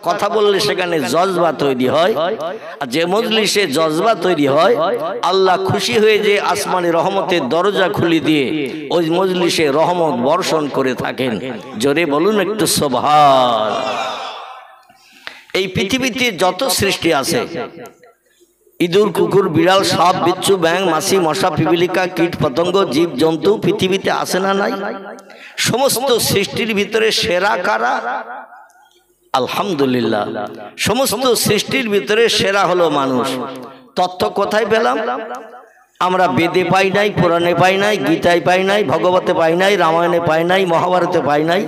কথা বললে সেখানে জজবা তৈরি হয়, আর যে মজলিসে জজবা তৈরি হয় আল্লাহ খুশি হয়ে যে আসমানি রহমতের দরজা খুলে দিয়ে ওই মজলিসে রহমত বর্ষণ করে থাকেন। জোরে বলুন একটু সুবহান। এই পৃথিবীতে যত সৃষ্টি আছে, ইঁদুর, কুকুর, বিড়াল, সাপ, বিচ্ছু, ব্যাঙ, মাছি, মশা, পিপিলিকা, কীট পতঙ্গ, জীব জন্তু পৃথিবীতে আছে না নাই? সমস্ত সৃষ্টির ভিতরে সেরা কারা? আলহামদুলিল্লাহ, সমস্ত সৃষ্টির ভিতরে সেরা হলো মানুষ। তথ্য কোথায় পেলাম? আমরা বেদে পাই নাই, পুরাণে পাই নাই, গীতায় পাই নাই, ভগবতে পাই নাই, রামায়ণে পাই নাই, মহাভারতে পাই নাই,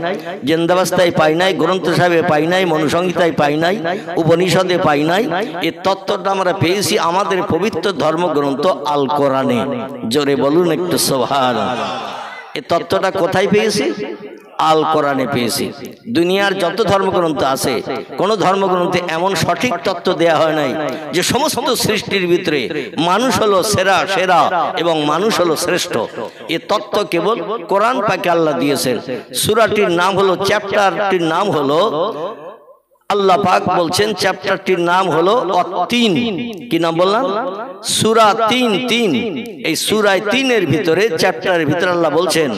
জিন্দাবাস্তায় পাই নাই, গ্রন্থ সাহেবে পাই নাই, মনুসংহিতায় পাই নাই, উপনিষদে পাই নাই। এই তত্ত্বটা আমরা পেয়েছি আমাদের পবিত্র ধর্মগ্রন্থ আল কোরআনে। জোরে বলুন একটু সুবহানাল্লাহ। এই তত্ত্বটা কোথায় পেয়েছি? আল কোরআনে পেয়েছি। দুনিয়ার যত ধর্মগ্রন্থ আছে কোন ধর্মগ্রন্থে এমন সঠিক তত্ত্ব দেয়া হয় নাই যে সমস্ত সৃষ্টির ভিতরে মানুষ হলো সেরা সেরা এবং মানুষ হলো শ্রেষ্ঠ। এ তত্ত্ব কেবল কোরআন পাকে আল্লাহ দিয়েছেন। সূরাটির নাম হলো, চ্যাপ্টারটির নাম হলো, আল্লাহ পাক বলছেন চ্যাপ্টারটির নাম হলো তিন। কি নাম বললাম? সূরা তিন। এই সূরা ৩ এর ভিতরে, চ্যাপ্টারের ভিতরে আল্লাহ বলছেন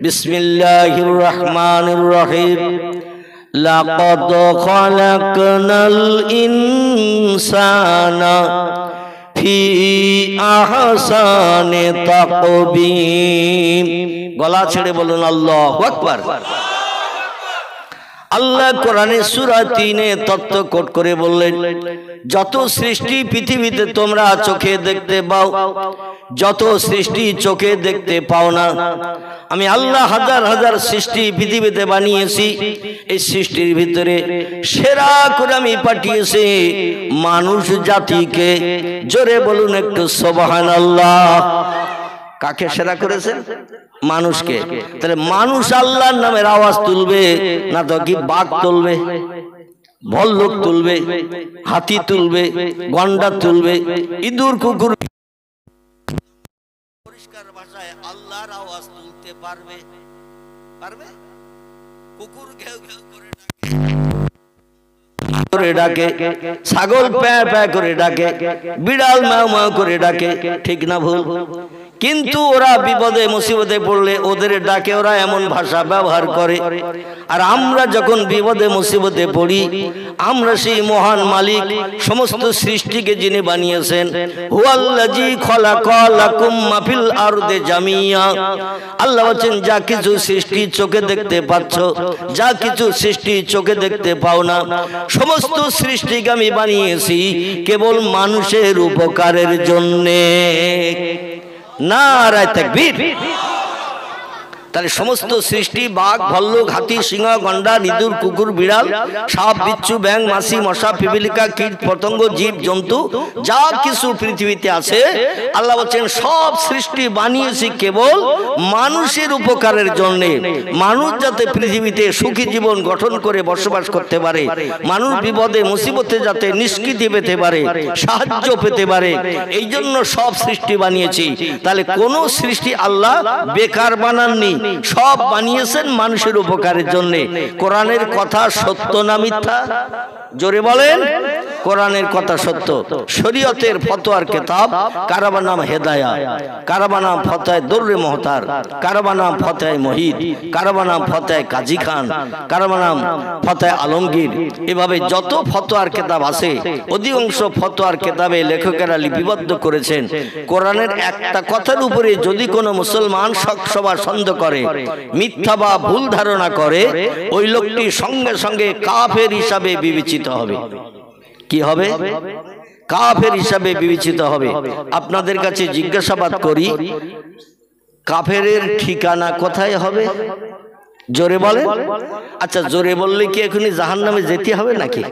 বিসমিল্লাহির রহমানির রহিম, লাকাদ খালাকনাল ইনসানা ফি আহসানি তাকবীম। গলা ছেড়ে বলুন আল্লাহু আকবার। আল্লাহ কোরআনে সূরা ৩ তত্ত্ব কোট করে বললেন, যত সৃষ্টি পৃথিবীতে তোমরা চোখে দেখতে পাও, যত সৃষ্টি চোখে দেখতে পাও না, আমি আল্লাহ হাজার হাজার সৃষ্টি পৃথিবীতে বানিয়েছি। এই সৃষ্টির ভিতরে সেরা করে আমি পাঠিয়েছি মানুষ জাতিকে। জোরে বলুন একটু সুবহানাল্লাহ। কাকে সেরা করেছেন? মানুষকে। তাহলে মানুষ আল্লাহর নামের আওয়াজ তুলবে না তো কি বাঘ তুলবে, ভল্লুক তুলবে, হাতি তুলবে, গন্ডা তুলবে, ইঁদুর, কুকুর পরিষ্কার ভাষায় আল্লাহর আওয়াজ তুলতে পারবে? পারবে? কুকুর ঘেউ ঘেউ করে ডাকে, ছাগল প্যাঁ প্যাঁ করে ডাকে, বিড়াল ম্যাও ম্যাও করে ডাকে, ঠিক না ভুল? কিন্তু ওরা বিপদে মুসিবতে পড়লে ওদের ডাকে ওরা এমন ভাষা ব্যবহার করে। আর আমরা যখন বিপদে মুসিবতে পড়ি, আমরা সেই মহান মালিক, সমস্ত সৃষ্টিকে যিনি বানিয়েছেন, হুয়াল্লাযী খালাকা লাকুম মা ফিল আরদি জামিয়া, আল্লাহ বলেন যা কিছু সৃষ্টি চোখে দেখতে পাচ্ছ, যা কিছু সৃষ্টি চোখে দেখতে পাও না, সমস্ত সৃষ্টিকে আমি বানিয়েছি কেবল মানুষের উপকারের জন্যে। নারায়ে তাকবীর। তাহলে সমস্ত সৃষ্টি, বাঘ, ভল্লুক, হাতি, সিংহ, গন্ডা, ইঁদুর, কুকুর, বিড়াল, সাপ, বিচ্ছু, ব্যাঙ, মাছি, মশা, পিপিলিকা, কীট পতঙ্গ, জীব জন্তু যা কিছু পৃথিবীতে আছে, আল্লাহ বলছেন সব সৃষ্টি বানিয়েছি কেবল মানুষের উপকারের জন্য। মানুষ যাতে পৃথিবীতে সুখী জীবন গঠন করে বসবাস করতে পারে, মানুষ বিপদে মুসিবতে যাতে নিষ্কৃতি পেতে পারে, সাহায্য পেতে পারে, এই জন্য সব সৃষ্টি বানিয়েছি। তাহলে কোন সৃষ্টি আল্লাহ বেকার বানাননি, সব বানিয়েছেন মানুষের উপকারের জন্য। কোরআনের কথা সত্য না মিথ্যা? জোরে বলেন। কোরআনের কথা সত্য। শরীয়তের ফতোয়ার কিতাব, কারবা নাম হেদায়া, কারবা নাম ফতোয়া দুররে মুহতার, কারবা নাম ফতোয়া মুহিত, কারবা নাম ফতোয়া কাজী খান, কারবা নাম ফতোয়া আলমগীর, এভাবে যত ফতোয়ার কিতাব আছে অধিকাংশ ফতোয়ার কিতাবে লেখকেরা লিপিবদ্ধ করেছেন কোরআনের একটা কথার উপরে যদি কোনো মুসলমান সবার সন্দেহ করে, মিথ্যা বা ভুল ধারণা করে, ওই লোকটি সঙ্গে সঙ্গে কাফের হিসাবে বিবেচিত হবে। কি হবে? কাফের হিসাবে বিবেচিত হবে। আপনাদের কাছে জিজ্ঞাসাবাদ করি, কাফেরের ঠিকানা কোথায় হবে? জোরে বলেন। আচ্ছা, জোরে বললে কি এখনই জাহান্নামে যেতে হবে নাকি?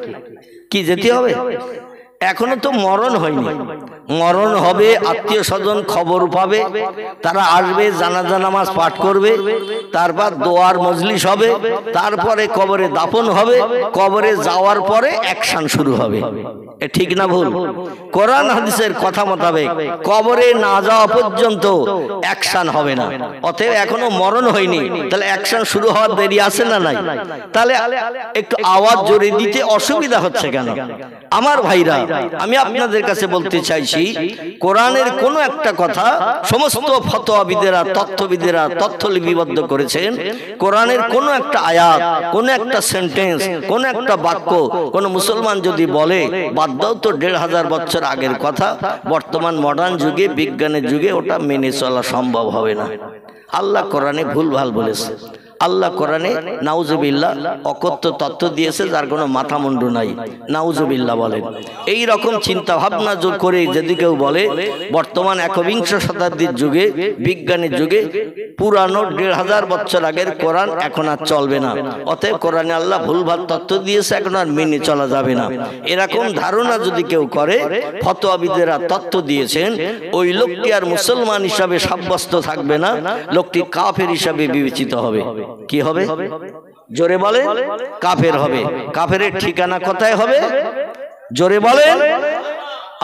কি যেতে হবে? এখনো তো মরণ হয়নি, মরণ হবে, আত্মীয় স্বজন খবর পাবে, তারা আসবে, জানাজা নামাজ পাঠ করবে, তারপর দোয়ার মজলিস হবে, তারপরে কবরে দাফন হবে, কবরে যাওয়ার পরে অ্যাকশন শুরু হবে। এ ঠিক না ভুল? কোরআন হাদিসের কথা মোতাবেক কবরে না যাওয়া পর্যন্ত অ্যাকশন হবে না। অতএব এখনো মরণ হয়নি, তাহলে অ্যাকশন শুরু হওয়ার দেরি আছে না নাই? তাহলে একটু আওয়াজ জোরে দিতে অসুবিধা হচ্ছে কেন? আমার ভাইরা, আমি আপনাদের কাছে বলতে চাইছি, কোরআনের কোন একটা কথা সমস্ত ফতোয়াবিদেরা, তথ্যবিদেরা তথ্য লিপিবদ্ধ করেছেন। কোরআনের কোন একটা আয়াত, কোন একটা সেন্টেন্স, কোন একটা বাক্য কোন মুসলমান যদি বলে, বাদ দাও তো ১৫০০ বছর আগের কথা, বর্তমান মডার্ন যুগে, বিজ্ঞানের যুগে ওটা মেনে চলা সম্ভব হবে না। আল্লাহ কোরআনে ভুলভাল বলেছে। আল্লাহ কোরআনে নাউজুবিল্লাহ অকথ্য তত্ত্ব দিয়েছে যার কোনো মাথা মুন্ডু নাই। নাউজুবিল্লাহ বলেন। এই রকম চিন্তা ভাবনা করে যদি কেউ বলে বর্তমান একবিংশ শতাব্দীর যুগে, বিজ্ঞানের যুগে পুরানো ১৫০০ বছর আগের কোরআন এখন আর চলবে না, অতএব কোরআনে আল্লাহ ভুলভাল তত্ত্ব দিয়েছে, এখন আর মেনে চলা যাবে না, এরকম ধারণা যদি কেউ করে, ফতোয়াবিদেরা তত্ত্ব দিয়েছেন, ওই লোকটি আর মুসলমান হিসাবে সাব্যস্ত থাকবে না, লোকটি কাফের হিসাবে বিবেচিত হবে। কি হবে? জোরে বলে, কাফের হবে। কাফেরের ঠিকানা কোথায় হবে? জোরে বলে।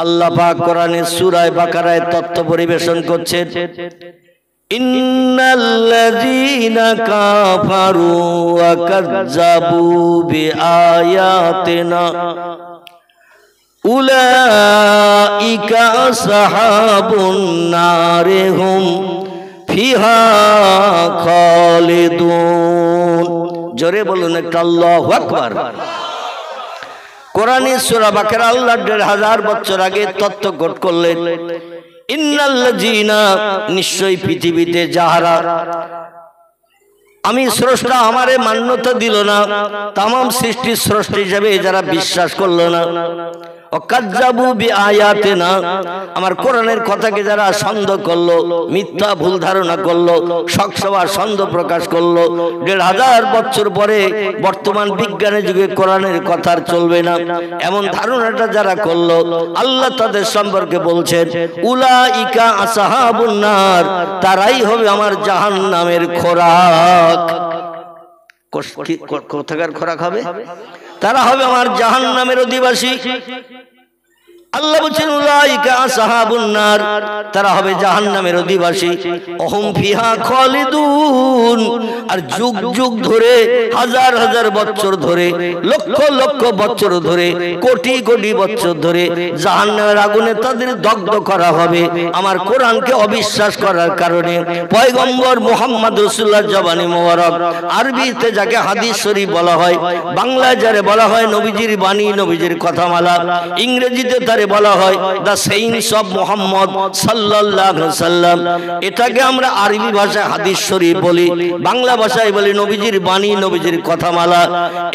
আল্লাহ পাক কোরআনের সূরা বাকারায় তথ্য পরিবেশন করছেন, ইন্নাল্লাযীনা কাফারু ওয়া কাযযাবু বিআয়াতিনা উলাইকা আসহাবুন নারি হুম ফিহা খালিদুন। জোরে বলুন একটা আল্লাহু আকবার। কোরআনের সূরা বাকারা আল্লাহ ১৫০০ বছর আগে তথ্য কোট করলেন, ইন্নাল্লাযীনা, নিশ্চয়ই পৃথিবীতে যাহারা আমি স্রষ্টা আমারে মান্যতা দিল না, তাম সৃষ্টির স্রষ্টা হিসেবে যারা বিশ্বাস করলো না, ওয়াকাযযাবু বিআয়াতিনা, আমার কোরআনের কথাকে যারা সন্দেহ করলো, মিথ্যা ভুল ধারণা করলো, শকসভা সন্দেহ প্রকাশ করলো, ১৫০০ বছর পরে বর্তমান বিজ্ঞানের যুগে কোরআনের কথা চলবে না, এমন ধারণাটা যারা করলো, আল্লাহ তাদের সম্পর্কে বলছেন, উলাইকা আসহাবুন নার, তারাই হবে আমার জাহান্নামের খোরাক। কোথাকার খোরাক হবে? তারা হবে আমার জাহান্নামের অধিবাসী। আল্লাহ বলেন উলাইকা আসহাবুন নার, তারা হবে জাহান্নামের অধিবাসী। অহুম ফিহা খালিদুন, আর যুগ যুগ ধরে, হাজার হাজার বছর ধরে, লক্ষ লক্ষ বছর ধরে, কোটি কোটি বছর ধরে জাহান্নামের আগুনে তাদের দগ্ধ করা হবে আমার কোরআনকে অবিশ্বাস করার কারণে। পয়গম্বর মুহাম্মদ রাসূলুল্লাহ জবানি মোবারক, আরবিতে যাকে হাদিস শরীফ বলা হয়, বাংলায় যারে বলা হয় নবীজির বাণী, নবীজির কথামালা, ইংরেজিতে তার বলা হয় দ্য সেইন্স অফ মুহাম্মদ সাল্লাল্লাহু আলাইহি ওয়াসাল্লাম। এটাকে আমরা আরবি ভাষায় হাদিস শরীফ বলি, বাংলা ভাষায় বলি নবীজির বাণী, নবীজির কথামালা।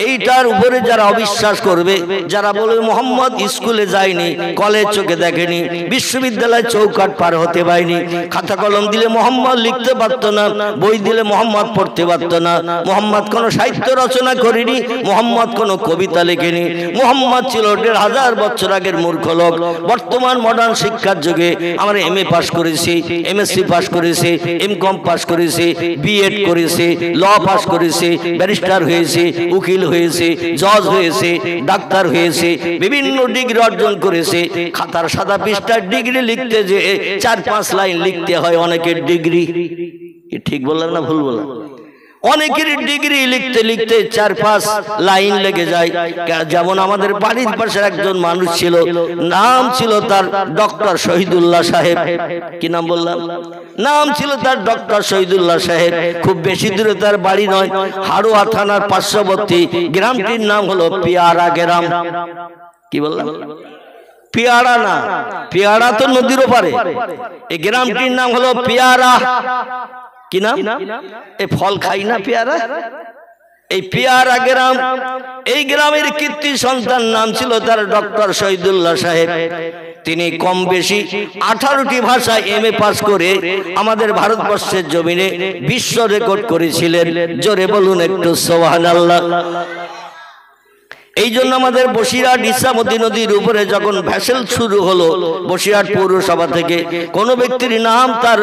এইটার উপরে যারা অবিশ্বাস করবে, যারা বলবে মুহাম্মদ স্কুলে যায়নি, কলেজ চোখে দেখেনি, বিশ্ববিদ্যালয় চৌকাঠ পার হতে পারেনি, খাতা কলম দিলে মুহাম্মদ লিখতে পারত না, বই দিলে মুহাম্মদ পড়তে পারত না, মুহাম্মদ কোনো সাহিত্য রচনা করেনি, মুহাম্মদ কোনো কবিতা লেখেনি, মুহাম্মদ ছিল ১৫০০ বছর আগের মূর্খ লোক। বর্তমান মডার্ন শিক্ষার যুগে আমরা এমএ পাস করেছি, এমএসসি পাস করেছি, এমকম পাস করেছি, বিএড করেছি, ল পাস করেছি, ব্যারিস্টার হয়েছে, উকিল হয়েছে, জজ হয়েছে, ডাক্তার হয়েছে, বিভিন্ন ডিগ্রি অর্জন করেছে। খাতার সাদা পৃষ্ঠার ডিগ্রি লিখতে যে ৪-৫ লাইন লিখতে হয় অনেকের ডিগ্রি। ঠিক বললাম না ভুল বললাম? অনেকের ডিগ্রি লিখতে লিখতে ৪-৫ লাইন লেগে যায়। যেমন আমাদের বাড়ির পাশে একজন মানুষ ছিল, নাম ছিল তার ডক্টর শহীদুল্লাহ সাহেব। কি নাম বললাম? নাম ছিল তার ডক্টর শহীদুল্লাহ সাহেব। খুব বেশি দূরে তার বাড়ি নয়, হাড়োয়া থানার পার্শ্ববর্তী গ্রামটির নাম হলো পিয়ারা গ্রাম। কি বললাম? পিয়ারা না, পিয়ারা তো নদীর ওপারে। এই গ্রামটির নাম হলো পিয়ারা। কি নাম? এই ফল খাই না পেয়ারা, এই পেয়ারা গ্রাম। এই গ্রামের কীর্তি সন্তান নাম ছিল তার ডক্টর শহীদুল্লাহ সাহেব। তিনি কম বেশি 18টি ভাষায় এমএ পাস করে আমাদের ভারতবর্ষের জমিনে বিশ্ব রেকর্ড করেছিলেন। জোরে বলুন একটু সুবহানাল্লাহ। এই জন্য আমাদের বসিরহাট ইছামতি নদীর উপরে যখন ভ্যাসেল শুরু হলো বসিরহাট পৌরসভা থেকে, কোনো ব্যক্তির নাম তার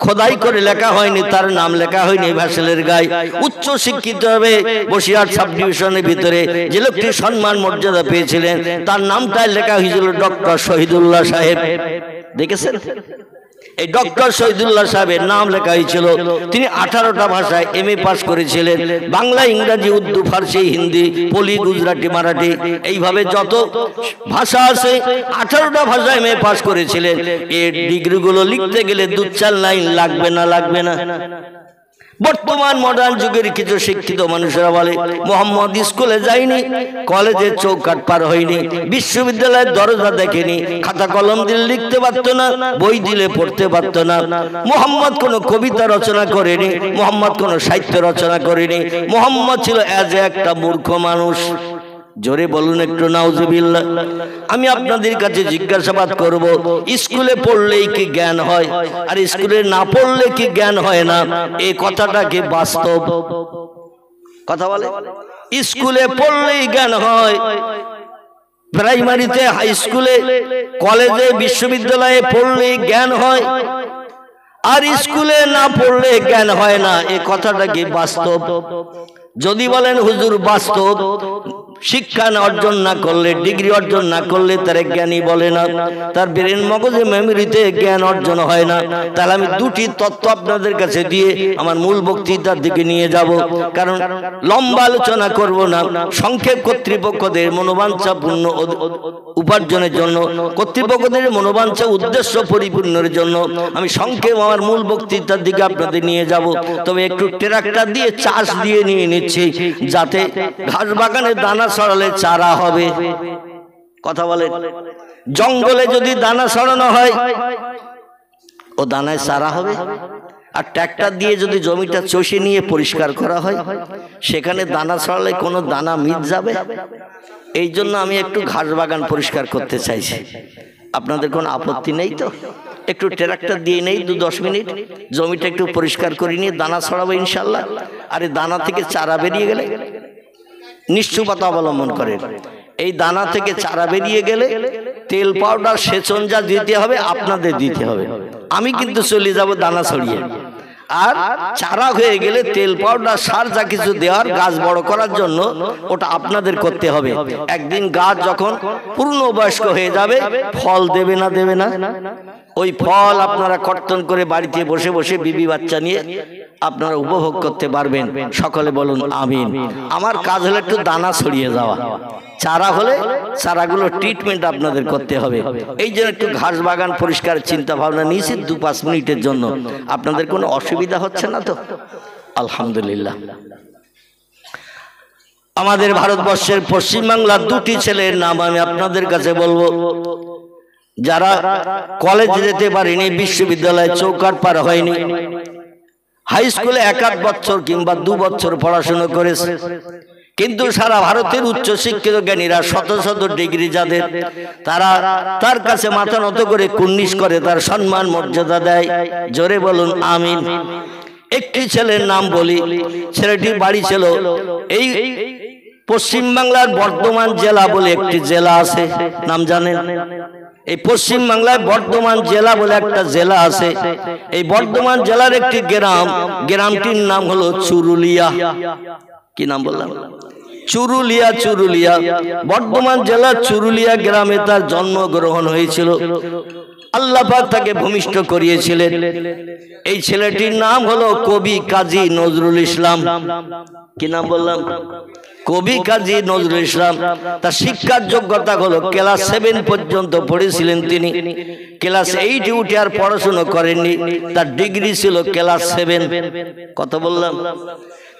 খোদাই করে লেখা হয়নি, তার নাম লেখা হয়নি ভ্যাসেলের গায়ে। উচ্চ শিক্ষিত হবে বসিরহাট সাব ডিভিশনের ভিতরে যে লোকটি সম্মান মর্যাদা পেয়েছিলেন তার নামটাই লেখা হয়েছিল ডক্টর শহীদুল্লাহ সাহেব। দেখেছেন, এই ডক্টর শহীদুল্লাহ সাহেবের নাম লেখা হয়েছিল। তিনি 18টা ভাষায় MA পাস করেছিলেন, বাংলা, ইংরাজি, উর্দু, ফার্সি, হিন্দি, পলি, গুজরাটি, মারাঠি, এইভাবে যত ভাষা আছে 18টা ভাষায় MA পাস করেছিলেন। এই ডিগ্রিগুলো লিখতে গেলে 2-4 লাইন লাগবে না? লাগবে না? বর্তমান মডার্ন যুগের কিছু শিক্ষিত মানুষেরা বলে মোহাম্মদ স্কুলে যায়নি, কলেজের চৌকাঠ পার হয়নি, বিশ্ববিদ্যালয়ের দরজা দেখেনি, খাতা কলম দিলে লিখতে পারতো না, বই দিলে পড়তে পারতো না। মোহাম্মদ কোনো কবিতা রচনা করেনি, মোহাম্মদ কোনো সাহিত্য রচনা করেনি, মোহাম্মদ ছিল একটা মূর্খ মানুষ। জোরে বলুন একটু নাউজুবিল্লাহ। আমি আপনাদের কাছে জিজ্ঞাসাবাদ করব, স্কুলে পড়লেই কি জ্ঞান হয় আর স্কুলে না পড়লে কি জ্ঞান হয় না? এই কথাটা কি বাস্তব? কথা বলে স্কুলে পড়লেই জ্ঞান হয়, প্রাইমারিতে, হাই স্কুলে, কলেজে, বিশ্ববিদ্যালয়ে পড়লেই জ্ঞান হয়, আর স্কুলে না পড়লে জ্ঞান হয় না। এই কথাটা কি বাস্তব? যদি বলেন হুজুর বাস্তব, শিক্ষা অর্জন না করলে, ডিগ্রি অর্জন না করলে তার জ্ঞানী বলে না, তার ব্রেন মগজে মেমোরিতে জ্ঞান অর্জন হয় না। তাহলে আমি দুটি তত্ত্ব আপনাদের কাছে দিয়ে আমার মূল বক্তৃতার দিকে নিয়ে যাব, কারণ লম্বা আলোচনা করব না। সংক্ষেপ কর্তৃপক্ষদের মনোবাঞ্ছা পূর্ণ উপার্জনের জন্য, কর্তৃপক্ষদের মনোবাঞ্ছা উদ্দেশ্য পরিপূর্ণের জন্য আমি সংক্ষেপ আমার মূল বক্তৃতার দিকে আপনাদের নিয়ে যাব। তবে একটু ট্রাক্টর দিয়ে চাষ দিয়ে নিয়ে নিচ্ছি, যাতে ঘাস বাগানে দানা ছড়ালে চারা হবে। কথা বলে, জঙ্গলে যদি দানা ছড়ানো হয় ও দানায় চারা হবে, আর ট্রাক্টর দিয়ে যদি জমিটা চষে নিয়ে পরিষ্কার করা হয় সেখানে দানা ছড়ালে কোনো দানা মিট যাবে? এই জন্য আমি একটু ঘাস বাগান পরিষ্কার করতে চাইছি। আপনাদের কোনো আপত্তি নেই তো? একটু ট্রাক্টর দিয়ে নেই 2-10 মিনিট, জমিটা একটু পরিষ্কার করে নিয়ে দানা ছড়াবো ইনশাল্লাহ। আর এই দানা থেকে চারা বেরিয়ে গেলে নিশ্চুপতা অবলম্বন করেন। এই দানা থেকে চারা বেরিয়ে গেলে তেল, পাউডার, সেচন যা দিতে হবে আপনাদের দিতে হবে, আমি কিন্তু চলে যাব দানা ছড়িয়ে। আর চারা হয়ে গেলে তেল, পাউডার, সার যা কিছু দেওয়ার গাছ বড় করার জন্য ওটা আপনাদের করতে হবে। একদিন গাছ যখন পূর্ণবয়স্ক হয়ে যাবে ফল দেবে না? দেবে না? ওই ফল আপনারা কর্তন করে বাড়িতে বসে বসে বিবি বাচ্চা নিয়ে আপনারা উপভোগ করতে পারবেন। সকলে বলুন আমিন। আমার কাজ হলো একটু দানা ছড়িয়ে যাওয়া, চারা হলে চারাগুলো ট্রিটমেন্ট আপনাদের করতে হবে। এই জন্য একটু ঘাস বাগান পরিষ্কার চিন্তা ভাবনা নিয়েছি 2-5 মিনিটের জন্য। আপনাদের কোনো অসুবিধা হচ্ছে না তো? আলহামদুলিল্লাহ। আমাদের ভারতবর্ষের পশ্চিমবাংলার 2টি ছেলের নাম আমি আপনাদের কাছে বলবো, যারা কলেজে যেতে পারেনি, বিশ্ববিদ্যালয়ে চৌকাঠ পার হয়নি, হাই স্কুলে 1-8 বছর কিংবা 2 বছর পড়াশোনা করেছে, কিন্তু সারা ভারতের উচ্চ শিক্ষিত জ্ঞানীরা শত শত ডিগ্রি যাদের, তারা তার কাছে মাথা নত করে কুর্নিশ করে, তার সম্মান মর্যাদা দেয়। জোরে বলুন আমিন। একটি ছেলের নাম বলি, ছেলেটির বাড়ি ছিল এই পশ্চিমবাংলার বর্ধমান জেলা বলে একটি জেলা আছে, নাম জানেন? এই পশ্চিম বাংলায় বর্ধমান জেলা বলে একটা জেলা আছে। এই বর্ধমান জেলার একটি গ্রাম, গ্রামটির নাম হলো চুরুলিয়া। কি নাম বললাম? চুরুলিয়া। চুরুলিয়া, বর্ধমান জেলার চুরুলিয়া গ্রামে তার জন্মগ্রহণ হয়েছিল। আল্লাহ পাক তাকে ভূমিষ্ঠ করিয়েছিলেন। এই ছেলেটির নাম হলো কবি কাজী নজরুল ইসলাম। কি নাম বললাম? কবি কাজী নজরুল ইসলাম। তার শিক্ষার যোগ্যতা হলো ক্লাস 7 পর্যন্ত পড়েছিলেন তিনি। ক্লাস 8 উঠে আর পড়াশোনা করেননি, তার ডিগ্রি ছিল ক্লাস 7। কত বললাম?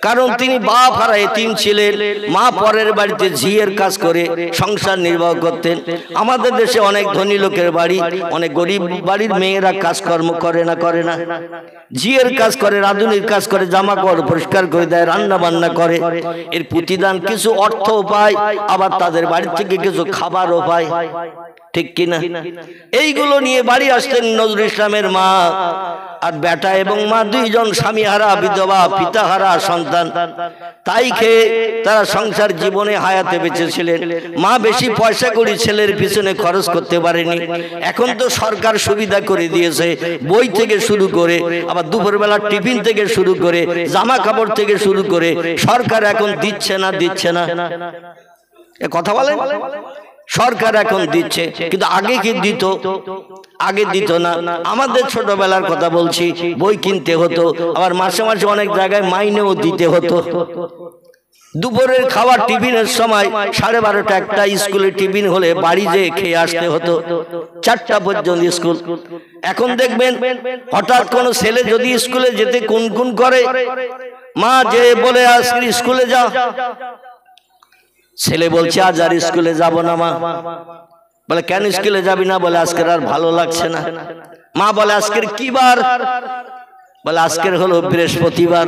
কারণ তিনি বাপ হারা এতিম ছিলেন, মা পরের বাড়িতে ঝিয়ের কাজ করে সংসার নির্বাহ করতেন। আমাদের দেশে অনেক ধনী লোকের বাড়ি, অনেক গরিব বাড়ির মেয়েরা কাজকর্ম করে না? করে না? ঝিয়ের কাজ করে, রাঁধুনির কাজ করে, জামা কাপড় পরিষ্কার করে দেয়, রান্না বান্না করে। এর প্রতিদান কিছু অর্থও পায়, আবার তাদের বাড়ি থেকে কিছু খাবারও পায়। ঠিক কিনা? এইগুলো নিয়ে বাড়ি আসতেন নজরুল ইসলামের মা। আর বেটা এবং মা দুইজন স্বামীহারা বিধবা পিতাহারা সন্তান, তাই খেয়ে তারা সংসার জীবনে হায়াতে বেঁচেছিলেন। মা বেশি পয়সা করি ছেলের পিছনে খরচ করতে পারেনি। এখন তো সরকার সুবিধা করে দিয়েছে, বই থেকে শুরু করে আবার দুপুরবেলা টিফিন থেকে শুরু করে জামা কাপড় থেকে শুরু করে সরকার এখন দিচ্ছে না এ কথা বলেন। সরকার এখন দিচ্ছে, কিন্তু আগে কি দিত? আগে দিত না। আমাদের ছোটবেলার কথা বলছি, বই কিনতে হতো, আবার মাসে মাসে অনেক জায়গায় মাইনেও দিতে হতো। দুপুরের খাবার টিফিনের সময় 12:30 একটা স্কুলে টিফিন হলে বাড়ি যেয়ে খেয়ে আসতে হতো, 4টা পর্যন্ত স্কুল। এখন দেখবেন হঠাৎ কোনো ছেলে যদি স্কুলে যেতে কুনকুন করে, মা যে বলে আজকে স্কুলে যা, ছেলে বলছে আজ আর স্কুলে যাব না মা। বলে কেন স্কুলে যাবি না? বলে আজকের আর ভালো লাগছে না। মা বলে আজকের কি বার? বলে আজকের হলো বৃহস্পতিবার।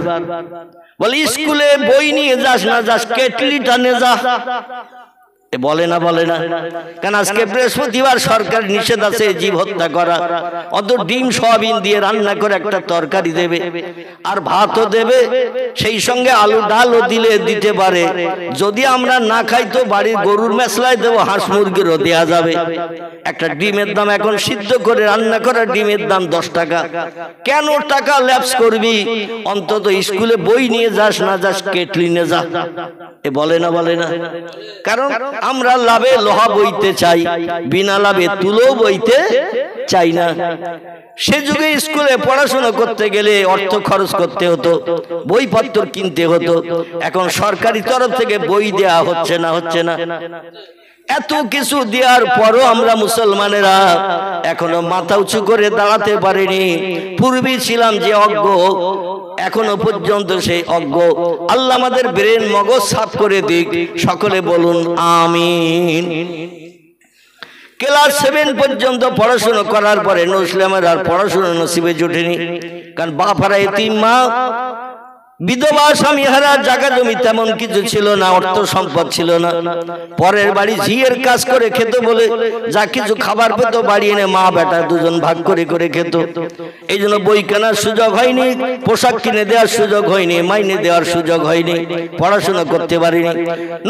বলে স্কুলে বই নিয়ে যাস না, যাস কেটলিটা নে যা। বলে না কেন? আজকে বৃহস্পতিবার, সরকার নিষেধ আছে জীব হত্যা করা। অত ডিম সয়াবিন দিয়ে রান্না করে একটা তরকারি দেবে, আর ভাতও দেবে, সেই সঙ্গে আলু ডালও দিতে পারে। যদি আমরা না খাই তো বাড়ির গরুর মেসলায় দেবো, হাঁস মুরগিরও দেওয়া যাবে। একটা ডিমের দাম এখন সিদ্ধ করে রান্না করা ডিমের দাম 10 টাকা। কেন টাকা ল্যাপস করবি? অন্তত স্কুলে বই নিয়ে যাস না, যাস কেটলি নে যা। বলে না কারণ আমরা লাভে লোহা বইতে চাই, বিনা লাভে তুলো বইতে চাই না। সে যুগে স্কুলে পড়াশোনা করতে গেলে অর্থ খরচ করতে হতো, বইপত্র কিনতে হতো। এখন সরকারি তরফ থেকে বই দেয়া হচ্ছে না। এত কিছু দেওয়ার পরও আমরা মুসলমানেরা এখনো মাথা উঁচু করে দাঁড়াতে পারিনি। পূর্বে ছিলাম যে অজ্ঞ, এখনো পর্যন্ত সেই অজ্ঞ। আল্লাহ আমাদের ব্রেন মগজ সাফ করে দিক, সকলে বলুন আমিন। ক্লাস 7 পর্যন্ত পড়াশোনা করার পরে নজরুলের আর পড়াশোনা নসিবে জুটেনি, কারণ বাপারা এতিম, মা বিধবা, স্বামীহারা, জায়গা জমি তেমন কিছু ছিল না, অর্থ সম্পদ ছিল না। পরের বাড়ি ঝিয়ের কাজ করে খেত বলে যা কিছু খাবার পেত বাড়ি এনে মা বেটা দুজন ভাগ করে খেত। এই জন্য বই কেনার সুযোগ হয়নি, পোশাক কিনে দেওয়ার সুযোগ হয়নি, মাইনে দেওয়ার সুযোগ হয়নি, পড়াশোনা করতে পারিনি।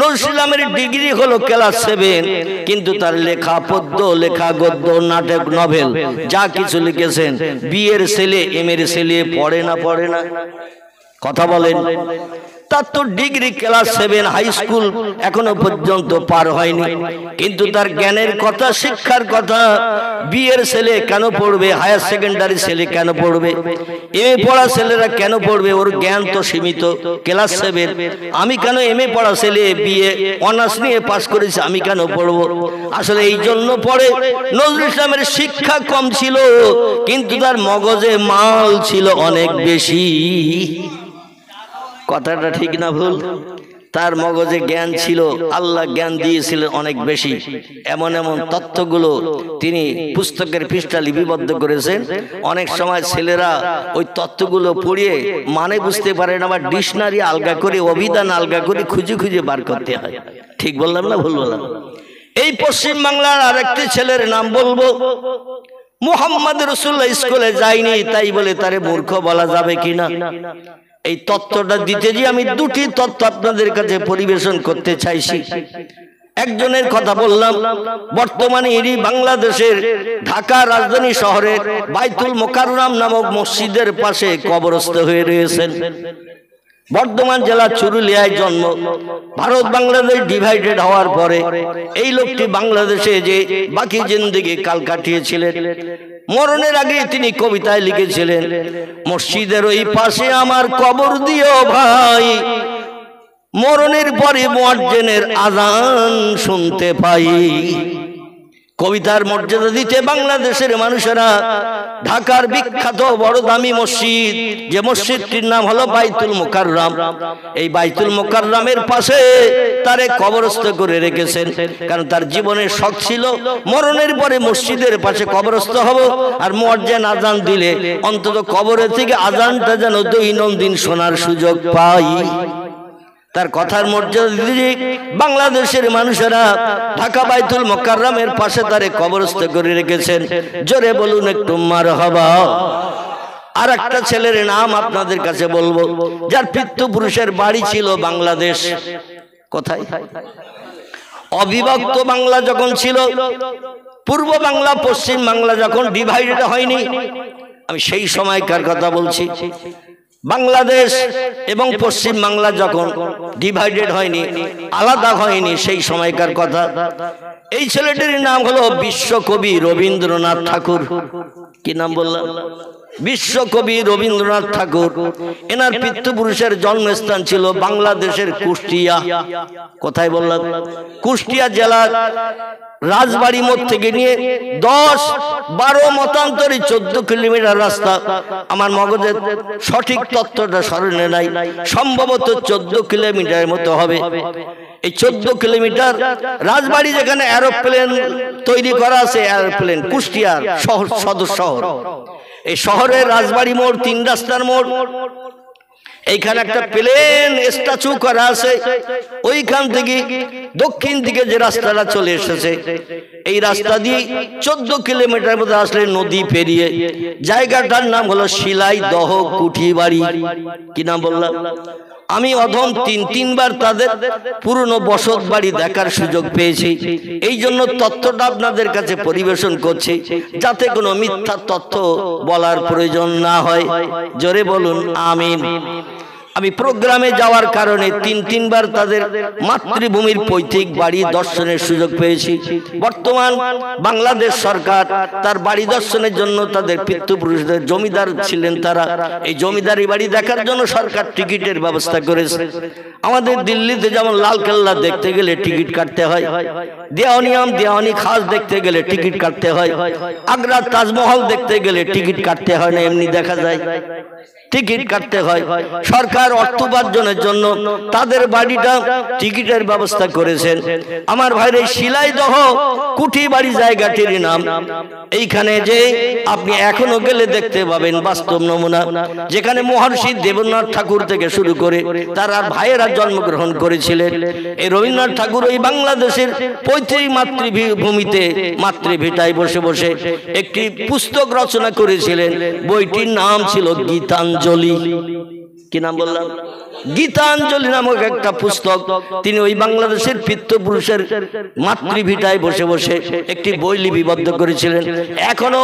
নজরুলের ডিগ্রি হলো ক্লাস 7, কিন্তু তার লেখা পদ্য, লেখা গদ্য, নাটক, নভেল যা কিছু লিখেছেন, বিয়ের ছেলে এমের ছেলে পড়ে না। কথা বলেন। তার তো ডিগ্রি ক্লাস 7, হাই স্কুল এখনো পর্যন্ত পার হয়নি, কিন্তু তার জ্ঞানের কথা, শিক্ষার কথা। বিয়ের ছেলে কেন পড়বে? হায়ার সেকেন্ডারি ছেলে কেন পড়বে? এমএ পড়া ছেলেরা কেন পড়বে? ওর জ্ঞান তো সীমিত, ক্লাস 7। আমি কেন এমএ পড়া ছেলে বিয়ে অনার্স নিয়ে পাস করেছি, আমি কেন পড়বো? আসলে এই জন্য পড়ে নজরুল ইসলামের শিক্ষা কম ছিল, কিন্তু তার মগজে মাল ছিল অনেক বেশি। কথাটা ঠিক না ভুল? তার মগজে জ্ঞান ছিল, আল্লাহ জ্ঞান দিয়েছিলেন অনেক বেশি। এমন তথ্যগুলো তিনি পুস্তকের পৃষ্ঠা লিপিবদ্ধ করেছেন। অনেক সময় ছেলেরা ওই তথ্যগুলো পড়িয়ে মানে বুঝতে পারে না, বা ডিকশনারি আলগা করে, অভিধান আলগা করে খুঁজে বার করতে হয়। ঠিক বললাম না ভুল বললাম? এই পশ্চিম বাংলার আরেকটি ছেলের নাম বলবো, মুহাম্মদ রাসূলুল্লাহ স্কুলে যায়নি, তাই বলে তারে মূর্খ বলা যাবে কিনা? এই তথ্যটা দিতে যে আমি 2টি তথ্য আপনাদের কাছে পরিবেশন করতে চাইছি। একজনের কথা বললাম, বর্তমানে ইনি বাংলাদেশের ঢাকা রাজধানী শহরের বাইতুল মোকাররম নামক মসজিদের পাশে কবরস্থ হয়ে রয়েছেন। বর্ধমান জেলা চুরুলিয়ায় জন্ম। ভারত বাংলাদেশ ডিভাইডেড হওয়ার পরে এই লোকটি বাংলাদেশে যে বাকি জিন্দেগি কাল কাটিয়েছিলেন। মরণের আগে তিনি কবিতায় লিখেছিলেন, মসজিদের ওই পাশে আমার কবর দিও ভাই, মরণের পরে মুয়াজ্জিনের আযান শুনতে পাই। কবিতার মর্যাদা দিতে বাংলাদেশের মানুষেরা ঢাকার বিখ্যাত বড় দামি মসজিদ, যে মসজিদটির নাম হলো বাইতুল মোকাররম, এই বাইতুল মোকাররমের পাশে তারে কবরস্থ করে রেখেছেন। কারণ তার জীবনের শখ ছিল মরণের পরে মসজিদের পাশে কবরস্থ হব, আর মুয়াজ্জিন আযান দিলে অন্তত কবরে থেকে আযানটা যেন দৈনন্দিন শোনার সুযোগ পাই। তার কথার মর্যাদা দিতে বাংলাদেশের মানুষেরা ঢাকা বাইতুল মোকাররমের পাশে তারে কবরস্থ করে রেখেছেন। জোরে বলুন একটু মারহাবা। আর একটা ছেলের নাম আপনাদের কাছে বলবো, যার পিতৃপুরুষের বাড়ি ছিল বাংলাদেশ। কোথায়? অবিভক্ত বাংলা যখন ছিল, পূর্ব বাংলা পশ্চিম বাংলা যখন ডিভাইডেড হয়নি, আমি সেই সময়কার কথা বলছি। বাংলাদেশ এবং পশ্চিম বাংলা যখন ডিভাইডেড হয়নি, আলাদা হয়নি, সেই সময়কার কথা। এই ছেলেটির নাম হলো বিশ্বকবি রবীন্দ্রনাথ ঠাকুর। কি নাম বললাম? বিশ্বকবি রবীন্দ্রনাথ ঠাকুর। এনার পিতৃপুরুষের জন্মস্থান ছিল বাংলাদেশের কুষ্টিয়া। কোথায় বললাম? কুষ্টিয়া জেলার রাজবাড়ি মোড় থেকে নিয়ে 10-12 মতান্তরে 14 কিলোমিটার রাস্তা। আমার মগজের সঠিক তথ্যটা স্মরণে নাই, সম্ভবত 14 কিলোমিটারের মতো হবে। এই 14 কিলোমিটার রাজবাড়ি যেখানে এরোপ্লেন তৈরি করা আছে, এরোপ্লেন কুষ্টিয়ার শহর, সদর শহর। এই শহরের রাজবাড়ি মোড়, 3 রাস্তার মোড়, এইখানে একটা প্লেন স্ট্যাচু করা আছে। ওইখান থেকে দক্ষিণ দিকে যে রাস্তাটা চলে এসেছে, এই রাস্তা দিয়ে 14 কিলোমিটার মধ্যে আসলে নদী পেরিয়ে জায়গাটার নাম হলো শিলাইদহ কুঠিবাড়ি। কি নাম বললাম? আমি অধম 3-3বার তাদের পুরনো বসত বাড়ি দেখার সুযোগ পেয়েছি। এই জন্য তথ্যটা আপনাদের কাছে পরিবেশন করছি, যাতে কোনো মিথ্যা তথ্য বলার প্রয়োজন না হয়। জোরে বলুন আমিন। আমি প্রোগ্রামে যাওয়ার কারণে 3-3বার তাদের মাতৃভূমির পৈতৃক বাড়ি দর্শনের সুযোগ পেয়েছি। বর্তমান বাংলাদেশ সরকার তার বাড়ি দর্শনের জন্য তাদের পিতৃপুরুষদের জমিদার ছিলেন তারা, এই জমিদারি বাড়ি দেখার জন্য সরকার টিকিটের ব্যবস্থা করেছে। আমাদের দিল্লিতে যেমন লালকেল্লা দেখতে গেলে টিকিট কাটতে হয়, দেওয়ানি খাস দেখতে গেলে টিকিট কাটতে হয়, আগ্রার তাজমহল দেখতে গেলে টিকিট কাটতে হয় না, এমনি দেখা যায়, টিকিট কাটতে হয়। সরকার অর্থ উপার্জনের জন্য তাদের বাড়িটা টিকিটের ব্যবস্থা করেছেন। আমার ভাইয়ের এই শিলাইদহ কুঠিবাড়ি জায়গাটির নাম, এইখানে যে আপনি এখনো গেলে দেখতে পাবেন বাস্তব নমুনা, যেখানে মহর্ষি দেবেন্দ্রনাথ ঠাকুর থেকে শুরু করে তার আর ভাইয়েরা জন্মগ্রহণ করেছিলেন। এই রবীন্দ্রনাথ ঠাকুর ওই বাংলাদেশের পৈতৃক মাতৃভূমিতে মাতৃভিটায় বসে বসে একটি পুস্তক রচনা করেছিলেন। বইটির নাম ছিল গীতাঞ্জলি। কি নাম বললাম? গীতাঞ্জলি নামক একটা পুস্তক তিনি ওই বাংলাদেশের পিতৃপুরুষের মাতৃভিটায় বসে বসে একটি বই লিপিবদ্ধ করেছিলেন। এখনো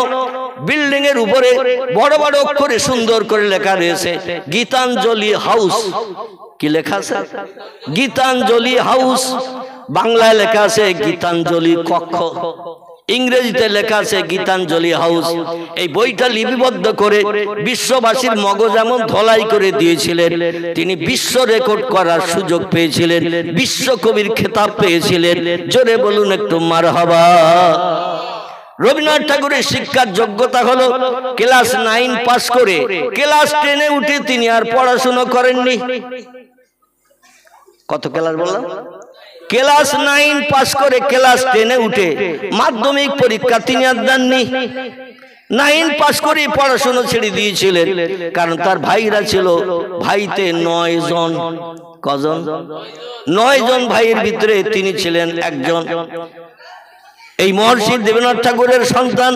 বিল্ডিং এর উপরে বড় বড় অক্ষরে সুন্দর করে লেখা রয়েছে গীতাঞ্জলি হাউস। কি লেখা আছে? গীতাঞ্জলি হাউস। বাংলায় লেখা আছে গীতাঞ্জলি কক্ষ, ইংরেজিতে লেখা আছে গীতাঞ্জলি হাউস। এই বইটা লিপিবদ্ধ করে বিশ্ববাসীর মগজ এমন ধলাই করে দিয়েছিলেন, তিনি বিশ্ব রেকর্ড করার সুযোগ পেয়েছিলেন, বিশ্বকবির খেতাব পেয়েছিলেন। জোরে বলুন একটু মারহাবা। রবীন্দ্রনাথ ঠাকুরের শিক্ষার যোগ্যতা হলো ক্লাস 9 পাস করে ক্লাস 10-এ উঠে তিনি আর পড়াশোনা করেননি। কত ক্লাস বললাম? ক্লাস 9 পাস করে ক্লাস 10-এ উঠে মাধ্যমিক পরীক্ষা তিনি আর দেননি। 9 পাস করে পড়াশোনা ছেড়ে দিয়েছিলেন, কারণ তার ভাইরা ছিল, ভাইতে 9 জন। কজন? 9 জন ভাইয়ের ভিতরে তিনি ছিলেন একজন। এই মহর্ষি দেবেন্দ্রনাথ ঠাকুরের সন্তান,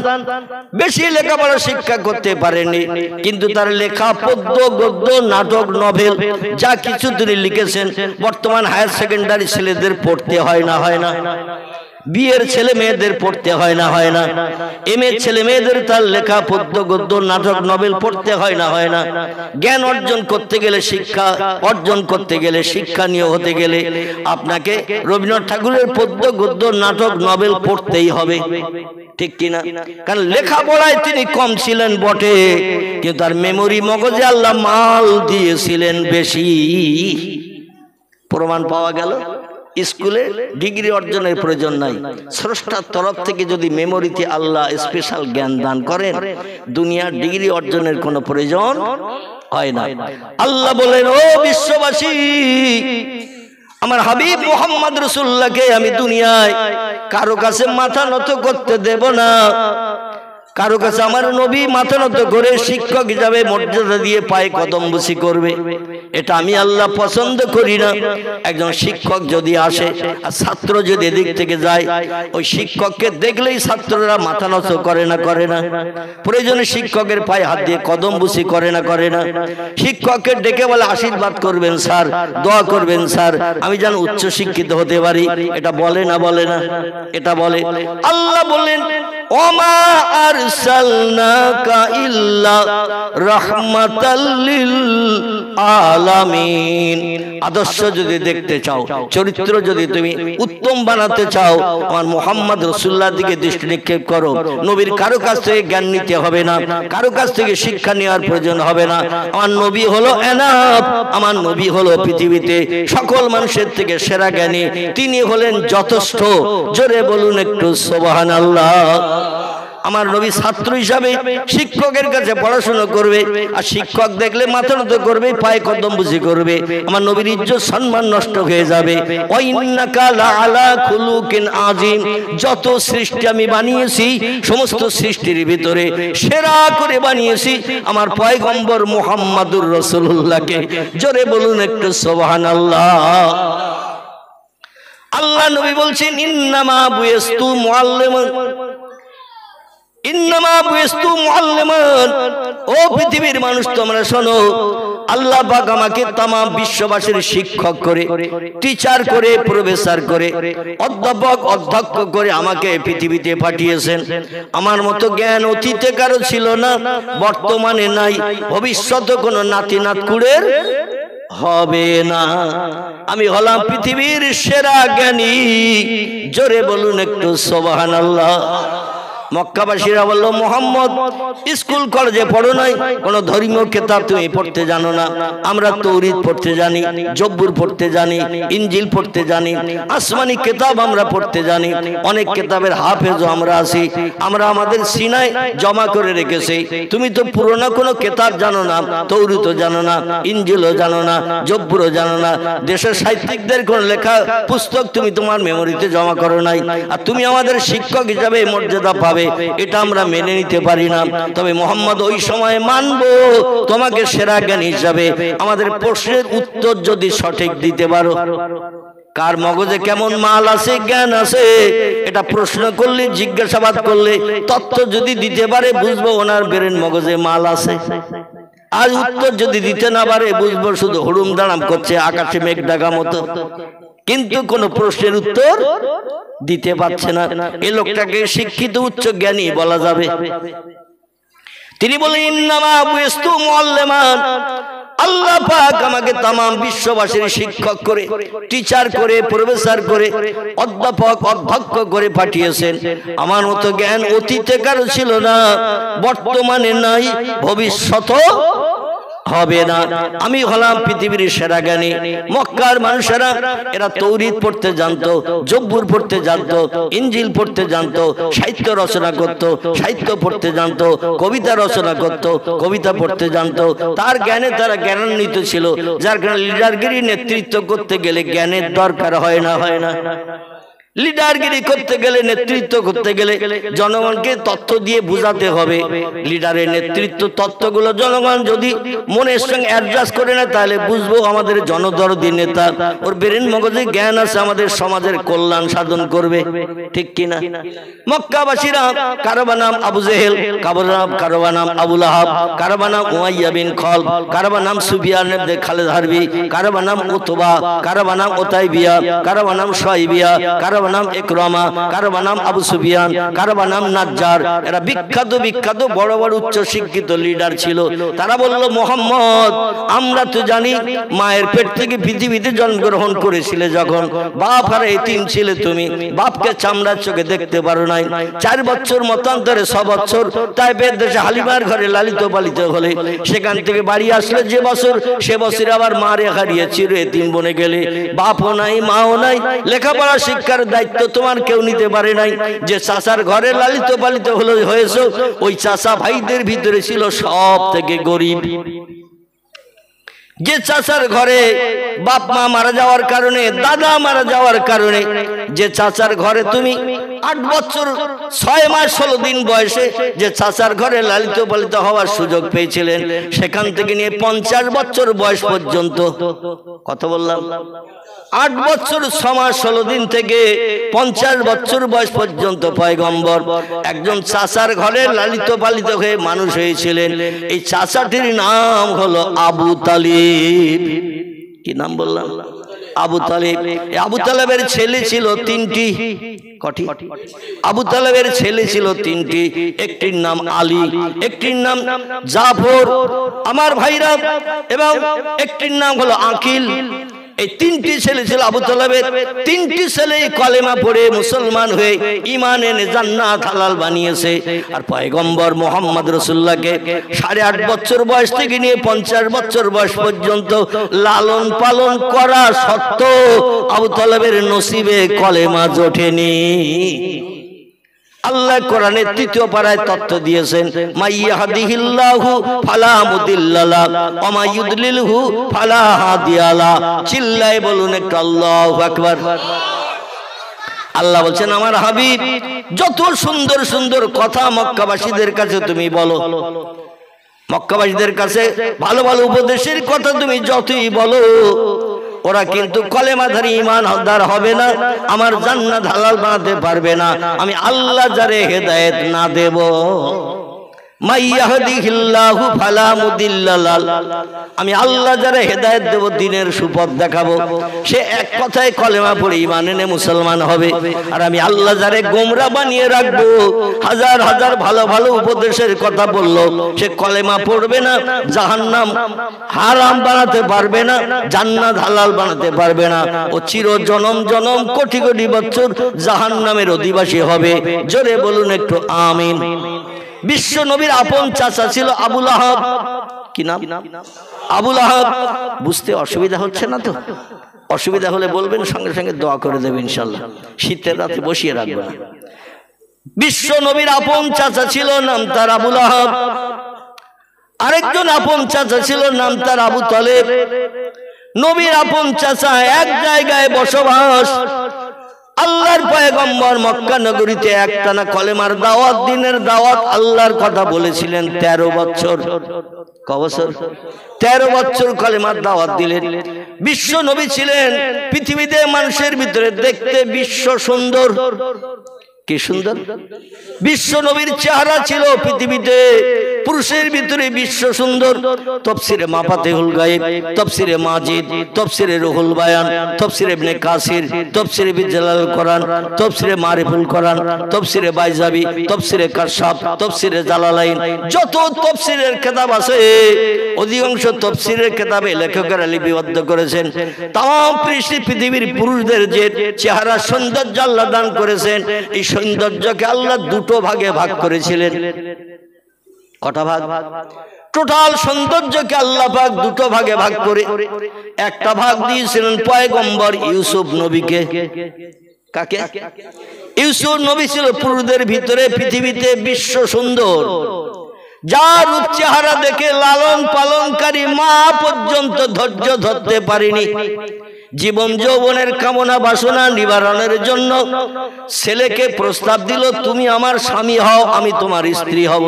বেশি লেখাপড়া শিক্ষা করতে পারেনি, কিন্তু তার লেখা পদ্য, গদ্য, নাটক, নভেল যা কিছু তিনি লিখেছেন, বর্তমান হায়ার সেকেন্ডারি ছেলেদের পড়তে হয় না, হয় না? বিয়ের ছেলে মেয়েদের পড়তে হয় না, হয় না? এমএ ছেলে মেয়েদের তার লেখা পদ্য, গদ্য, নাটক, নভেল পড়তে হয় না, হয় না? জ্ঞান অর্জন করতে গেলে, শিক্ষা অর্জন করতে গেলে, শিক্ষানীয় হতে গেলে আপনাকে রবীন্দ্রনাথ ঠাকুরের পদ্য, গদ্য, নাটক, নভেল পড়তেই হবে, ঠিক কিনা? কারণ লেখাপড়ায় তিনি কম ছিলেন বটে, কিন্তু তার মেমোরি মগজে আল্লাহ মাল দিয়েছিলেন বেশি। প্রমাণ পাওয়া গেল। স্কুলে ডিগ্রি অর্জনের প্রয়োজন নাই, স্রষ্টার তরফ থেকে যদি মেমোরিতে আল্লাহ স্পেশাল জ্ঞান দান করেন, দুনিয়ার ডিগ্রি অর্জনের কোনো প্রয়োজন হয় না। আল্লাহ বলেন, ও বিশ্ববাসী, আমার হাবিব মুহাম্মদ রাসূলুল্লাহকে আমি দুনিয়ায় কারো কাছে মাথা নত করতে দেব না, কারো কাছে আমার নবী মাথা নত করে শিক্ষক হিসাবে মর্যাদা দিয়ে পায়ে কদম বুসি করবে, এটা আমি আল্লাহ পছন্দ করি না। একজন শিক্ষক যদি আসে আর ছাত্র যদি এদিক থেকে যায়, ওই শিক্ষককে দেখলেই ছাত্ররা মাথা নত করে না করে না? প্রয়োজনে শিক্ষকের পায়ে হাত দিয়ে কদম বুসি করে না করে না? শিক্ষককে ডেকে বলে আশীর্বাদ করবেন স্যার, দোয়া করবেন স্যার, আমি যেন উচ্চ শিক্ষিত হতে পারি, এটা বলে না বলে না? এটা বলে। আল্লাহ বলেন ওমা আরসালনাকা ইল্লা রাহমাতাল লিল আলামিন। আদর্শ যদি দেখতে চাও, চরিত্র যদি তুমি উত্তম বানাতে চাও, আমার মুহাম্মদ রাসূলুল্লাহর দিকে দৃষ্টি নিক্ষেপ করো। নবীর কারো কাছ থেকে জ্ঞান নিতে হবে না, কারো কাছ থেকে শিক্ষা নেওয়ার প্রয়োজন হবে না। আমার নবী হলো এনাফ, আমার নবী হলো পৃথিবীতে সকল মানুষের থেকে সেরা জ্ঞানী, তিনি হলেন যথেষ্ট। জোরে বলুন একটু সুবহানাল্লাহ। আমার নবী ছাত্র হিসাবে শিক্ষকের কাছে পড়াশোনা করবে, আর শিক্ষক দেখলে মাথা নত করবে, পায়ে কদম বুঝি করবে। আমার নবীর ইজ্জত সম্মান নষ্ট হয়ে যাবে। ওয়া ইন্নাকা লাআলা খুলুকিন আযীম। যত সৃষ্টি আমি বানিয়েছি, সমস্ত সৃষ্টির ভিতরে সেরা করে বানিয়েছি আমার পয়গম্বর মুহাম্মাদুর রাসূলুল্লাহকে। জোরে বলুন একটু সুবহানাল্লাহ। আল্লাহ নবী বলছেন ইন্নামা বুইস্তু মুআল্লিমান, ইন্নামা বুইস্তু মুআল্লিমান। ও পৃথিবীর মানুষ তোমরা শোনো, আল্লাহ পাক আমাকে तमाम বিশ্ববাসীর শিক্ষক করে, টিচার করে, প্রফেসর করে, অধ্যাপক অধ্যক্ষ করে আমাকে পৃথিবীতে পাঠিয়েছেন। আমার মতো জ্ঞান অতীতে কারো ছিল না, বর্তমানে নাই, ভবিষ্যতে কোনো নাতি নাতকুড়ের হবে না। আমি হলাম পৃথিবীর সেরা জ্ঞানী। জোরে বলুন একটু সুবহানাল্লাহ। মক্কাবাসীরা বলল, মুহাম্মদ স্কুল কলেজে পড়ো নাই, কোন ধর্মীয় কিতাব তুমি পড়তে জানো না। আমরা তাওরীত পড়তে জানি, জব্বুর পড়তে জানি, ইনজিল পড়তে জানি, আসমানি কিতাব আমরা পড়তে জানি, অনেক কিতাবের হাফেজও আমরা আছি, আমরা আমাদের সিনায় জমা করে রেখেছি। তুমি তো পুরনো কোনো কিতাব জানো না, তাওরীতও জানো না, ইনজিলও জানো না, জব্বুরও জানো না, দেশের সাহিত্যিকদের কোন লেখা পুস্তক তুমি তোমার মেমোরিতে জমা করো নাই, আর তুমি আমাদের শিক্ষক হিসাবে মর্যাদা পাবে, এটা আমরা মেনে নিতে পারি না। তবে মুহাম্মদ ওই সময় মানবো তোমাকে সেরা জ্ঞানী হিসাবে। আমাদের প্রশ্নের উত্তর যদি সঠিক দিতে পারো, কার মগজে কেমন মাল আছে, জ্ঞান আছে, এটা প্রশ্ন করলে, জিজ্ঞাসাবাদ করলে, তথ্য যদি দিতে পারে, বুঝবো ওনার ব্রেন মগজে মাল আছে। আর উত্তর যদি দিতে না পারে, বুঝবো শুধু হুড়ুম দাঁড়াম করছে, আকাশে মেঘ ডাকা মতো, কিন্তু কোন প্রশ্নের উত্তর দিতে পারছে না। এই লোকটাকে শিক্ষিত উচ্চ জ্ঞানী বলা যাবে? তিনি বলেন ইন্নামা বুইস্তু মুআল্লিমান। আল্লাহ পাক আমাকে तमाम বিশ্ববাসীর শিক্ষক করে, টিচার করে, প্রফেসর করে, অধ্যাপক অধ্যক্ষ করে পাঠিয়েছেন। আমার মতো জ্ঞান অতীতে কারো ছিল না, বর্তমানে নাই, ভবিষ্যতেও হবে না। আমি হলাম পৃথিবীর সেরা জ্ঞানী। মক্কার মানুষেরা এরা তাওরীত পড়তে জানতো, জব্বুর পড়তে জানতো, ইনজিল পড়তে জানতো, সাহিত্য রচনা করত, সাহিত্য পড়তে জানতো, কবিতা রচনা করত, কবিতা পড়তে জানতো। তার জ্ঞানে তারা জ্ঞানান্বিত ছিল, যার কারণে লিডারগিরি নেতৃত্ব করতে গেলে জ্ঞানের দরকার হয় না, হয় না? লিডারগিরি করতে গেলে, নেতৃত্ব করতে গেলে জনগণকে তথ্য দিয়ে বুঝাতে হবে। লিডারের নেতৃত্ব তথ্যগুলো জনগণ যদি মনের সঙ্গে অ্যাডজাস্ট করে না, তাহলে বুঝবো আমাদের জনদরদি নেতা, ওর ব্রেন মগজে জ্ঞান আছে, আমাদের সমাজের কল্যাণ সাধন করবে, ঠিক কিনা? মক্কাবাসীরা কারো নাম আবু জেহেল, কারো নাম আবু লাহাব, কারো নাম উমাইয়া বিন খলব, কারো নাম সুফিয়ান ইবনে খালিদ হারবি, কারো নাম উতবা, কারো নাম উতাইবিয়া, কারো নাম শুআইবিয়া, কারো নাম ইকরামা, কারো নাম আবু সুফিয়ান, কারো নাম নাজ্জার। এরা বিখ্যাত বিখ্যাত বড় বড় উচ্চ শিক্ষিত লিডার ছিল। তারা বলল, মুহাম্মদ আমরা তো জানি মায়ের পেট থেকে পৃথিবীতে জন্মগ্রহণ করেছিলে, যখন বাপ আর এতিম ছিলে, তুমি বাপকে চামড়ার চোখে দেখতে পারো নাই। 4 বছর মতান্তরে 6 বছর তাইফের দেশে হালিমার ঘরে লালিত পালিত হলে, সেখান থেকে বাড়ি আসলে যে বছর, সে বছর আবার মারে হারিয়ে চির এতিম বনে গেলে, বাপও নাই, মাও নাই, লেখাপড়া শিক্ষার দায়িত্ব তোমার কেউ নিতে পারে নাই। যে চাচার ঘরে লালিত পালিত হয়েছে, ওই চাচা ভাইদের ভিতরে ছিল সব থেকে গরিব। যে চাচার ঘরে বাপ মা মারা যাওয়ার কারণে, দাদা মারা যাওয়ার কারণে, যে চাচার ঘরে তুমি 8 বছর 6 মাস 16 দিন বয়সে যে চাচার ঘরে লালিত পালিত হওয়ার সুযোগ পেয়েছিলেন, সেখান থেকে নিয়ে 50 বছর বয়স পর্যন্ত, কত বললাম, 8 বছর 6 মাস 16 দিন থেকে 50 বছর বয়স পর্যন্ত পয়গম্বর একজন চাচার ঘরে লালিত পালিত হয়ে মানুষ হয়েছিলেন। এই চাচাটির নাম হলো আবু তালিব। কি নাম বললাম? আবু তালিব। আবু তালেবের ছেলে ছিল 3টি। কটি? আবু তালেবের ছেলে ছিল 3টি। একটির নাম আলী, একটির নাম জাফর, আমার ভাইরা, এবং একটির নাম হলো আকিল। এই 3টি ছেলে ছিল আবু তালেবের। 3টি ছেলেই কলেমা পড়ে মুসলমান হয়ে ঈমান এনে জান্নাত হালাল বানিয়েছে। আর পয়গম্বর মুহাম্মদ রাসূলুল্লাহকে 8.5 বছর বয়স থেকে নিয়ে 50 বছর বয়স পর্যন্ত লালন পালন করা সত্ত্বেও আবু তালেবের নসিবে কলেমা জোটেনি। আল্লাহ কোরআনের 3য় পারায় তথ্য দিয়েছেন, মাইয়াহদিহিল্লাহু ফালা মুদিল্লা লাহু ওয়া মাইয়ুদলিলহু ফালা হাদিয়া লাহু। চিল্লায়ে বলুন একটু আল্লাহু আকবার। আল্লাহ বলছেন, আমার হাবিব যত সুন্দর সুন্দর কথা মক্কাবাসীদের কাছে তুমি বলো, মক্কাবাসীদের কাছে ভালো ভালো উপদেশের কথা তুমি যতই বলো, ওরা কিন্তু কলেমাধারী ঈমানদার হবে না, আমার জান্নাত হালাল বানাতে পারবে না আমি আল্লাহ যারে হেদায়েত না দেব। মাইয়াহদিহিল্লাহু ফালা মুদিল্লা লাহু, আমি আল্লাহ যারে হেদায়েত দেব, দ্বীনের সুপথ দেখাবো, সে এক কথায় কলেমা পড়ে ঈমান এনে মুসলমান হবে। আর আমি আল্লাহ যারে গোমরা বানিয়ে রাখবো, হাজার হাজার ভালো ভালো উপদেশের কথা বললো, সে কলেমা পড়বে না, জাহান্নাম হারাম বানাতে পারবে না, জান্নাত হালাল বানাতে পারবে না, ও চির জনম জনম কোটি কোটি বছর জাহান্নামের অধিবাসী হবে। জোরে বলুন একটু আমিন। বিশ্ব নবীর আপন চাচা ছিল আবু লাহাব। কি নাম? আবু লাহাব। বুঝতে অসুবিধা হচ্ছে না তো? অসুবিধা হলে বলবেন, সঙ্গে সঙ্গে দোয়া করে দেবেন ইনশাআল্লাহ, শীতের রাতে বসিয়ে রাখবো না। বিশ্ব নবীর আপন চাচা ছিল, নাম তার আবু লাহাব। আরেকজন আপন চাচা ছিল, নাম তার আবু তালেব। নবীর আপন চাচা এক জায়গায় বসবাস। আল্লাহর পয়গম্বর মক্কা নগরীতে একটানা কলেমার দাওয়াত, দ্বীনের দাওয়াত, আল্লাহর কথা বলেছিলেন 13 বছর। ক বছর? 13 বছর কলেমার দাওয়াত দিলেন। বিশ্ব নবী ছিলেন পৃথিবীতে মানুষের ভিতরে দেখতে বিশ্ব সুন্দর। কি সুন্দর! বিশ্ব নবীর চেহারা ছিল পৃথিবীতে পুরুষের ভিতরে বিশ্ব সুন্দর। তাফসীরে মাফাতিহুল গায়ব, তাফসীরে মাজিদ, তাফসীরে রুহুল বায়ান, তাফসীরে ইবনে কাসির, তাফসীরে বিজালাল কোরআন, তাফসীরে মারিফুল কোরআন, তাফসীরে বাইজাবি, তাফসীরে কাশাফ, তাফসীরে জালালাইন, যত তাফসীরের কিতাব আছে অধিকাংশ তাফসীরের কিতাবে লেখকেরা লিপিবদ্ধ করেছেন তাম পৃথিবীর পুরুষদের যে চেহারা সৌন্দর্য আল্লাহ দান করেছেন, এই সৌন্দর্যকে আল্লাহ 2 ভাগে ভাগ করেছিলেন। কটা ভাগ? টোটাল সৌন্দর্যকে আল্লাহ পাক 2 ভাগে ভাগ করে একটা ভাগ দিয়েছিলেন পয়গম্বর ইউসুফ নবীকে। কাকে? ইউসুফ নবী ছিল পুরুষদের ভিতরে পৃথিবীতে বিশ্ব সুন্দর, যার রূপ চেহারা দেখে লালন পালনকারী মা পর্যন্ত ধৈর্য ধরতে পারেনি। জীবন যৌবনের কামনা বাসনা নিবারণের জন্য ছেলেকে প্রস্তাব দিল, তুমি আমার স্বামী হও, আমি তোমার স্ত্রী হব।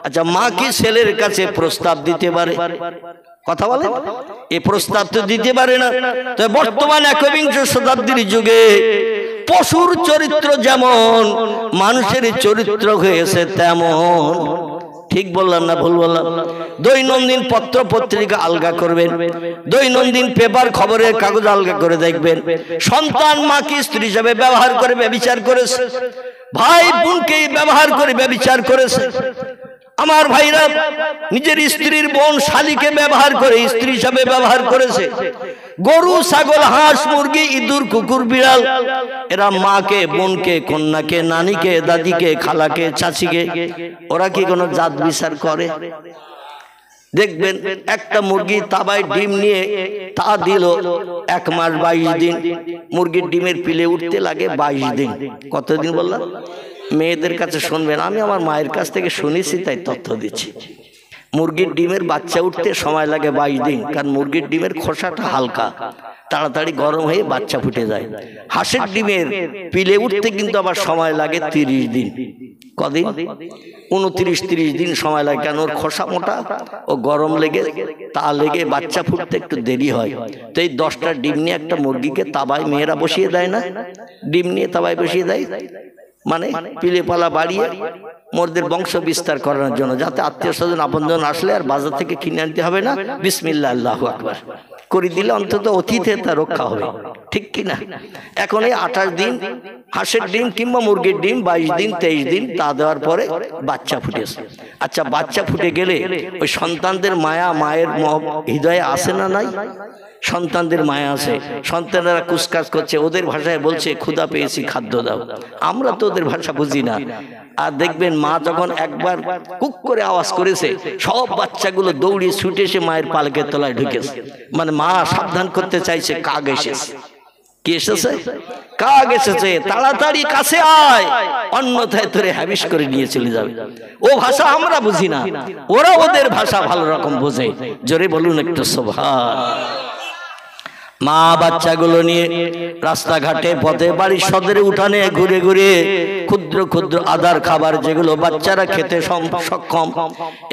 আচ্ছা, মা কি ছেলের কাছে প্রস্তাব দিতে পারে? কথা বলে, এই প্রস্তাব তো দিতে পারে না। তো বর্তমান 21 শতাব্দীর যুগে পশুর চরিত্র যেমন মানুষের চরিত্র হয়েছে তেমন। ঠিক বললাম না ভুল বললাম? দৈনন্দিন পত্র পত্রিকা আলগা করবেন, দৈনন্দিন পেপার খবরের কাগজ আলগা করে দেখবেন। সন্তান মাকে স্ত্রী হিসেবে ব্যবহার করে ব্যভিচার করেছে, ভাই বোনকে ব্যবহার করে ব্যভিচার করেছে। আমার ভাইরা নিজের স্ত্রীর বোন শালীকে ব্যবহার করে স্ত্রী হিসেবে ব্যবহার করেছে। গরু ছাগল হাঁস মুরগি ইঁদুর কুকুর বিড়াল এরা মাকে বোনকে কন্যাকে নানিকে দাদিকে খালাকে চাচিকে ওরা কি কোনো জাত বিচার করে? দেখবেন একটা মুরগি তাবায় ডিম নিয়ে তা দিল 1 মাস 22 দিন, মুরগির ডিমের পিলে উঠতে লাগে 22 দিন। কতদিন বললাম? মেয়েদের কাছে শুনবেন, আমি আমার মায়ের কাছ থেকে শুনেছি তাই তথ্য দিচ্ছি। মুরগির ডিমের বাচ্চা উঠতে সময় লাগে 22 দিন, কারণ মুরগির ডিমের খোসাটা হালকা, তাড়াতাড়ি গরম হয়ে বাচ্চা ফুটে যায়। হাঁসের ডিমের পিলে উঠতে কিন্তু আবার সময় লাগে 30 দিন। কদিন? 29-30 দিন সময় লাগে, কারণ ওর খোসা মোটা, ও গরম লেগে তা লেগে বাচ্চা ফুটতে একটু দেরি হয়। তো এই 10টা ডিম নিয়ে একটা মুরগিকে তাবায় মেয়েরা বসিয়ে দেয় না, ডিম নিয়ে তাবায় বসিয়ে দেয়, মানে পিলে পালা বাড়িয়ে মোরদের বংশ বিস্তার করার জন্য, যাতে আত্মীয় স্বজন আপনজন আসলে আর বাজার থেকে কিনে আনতে হবে না, বিসমিল্লাহ আল্লাহু আকবার করে দিলে অন্তত অতীতে তা রক্ষা হবে, ঠিক কিনা? এখন এই 28 দিন হাঁসের ডিম কিংবা মুরগির ডিম, 22 দিন 23 দিন তা দেওয়ার পরে বাচ্চা ফুটেছে। আচ্ছা, বাচ্চা ফুটে গেলে ওই সন্তানদের মায়া মায়ের হৃদয়ে আসে না? নাই, সন্তানদের মায়া আছে। সন্তানেরা কুসকাজ করছে, ওদের ভাষায় বলছে ক্ষুধা পেয়েছি খাদ্য দাও। আমরা তো ওদের ভাষা বুঝি না। আর দেখবেন মা যখন একবার কুক করে আওয়াজ করেছে, সব বাচ্চাগুলো দৌড়িয়ে ছুটে এসে মায়ের পালকের তলায় ঢুকেছে, মানে মা সাবধান করতে চাইছে কাক এসেছে। কি এসেছে? কাক এসেছে, তাড়াতাড়ি কাছে আয়, অন্যথায় তোরে হাবিস করে নিয়ে চলে যাবে। ও ভাষা আমরা বুঝি না, ওরা ওদের ভাষা ভালো রকম বোঝে। জোরে বলুন একটু সুবহান। মা বাচ্চাগুলো নিয়ে রাস্তাঘাটে পথে বাড়ির সদরে উঠানে ঘুরে ঘুরে ক্ষুদ্র ক্ষুদ্র আদার খাবার যেগুলো বাচ্চারা খেতে সক্ষম,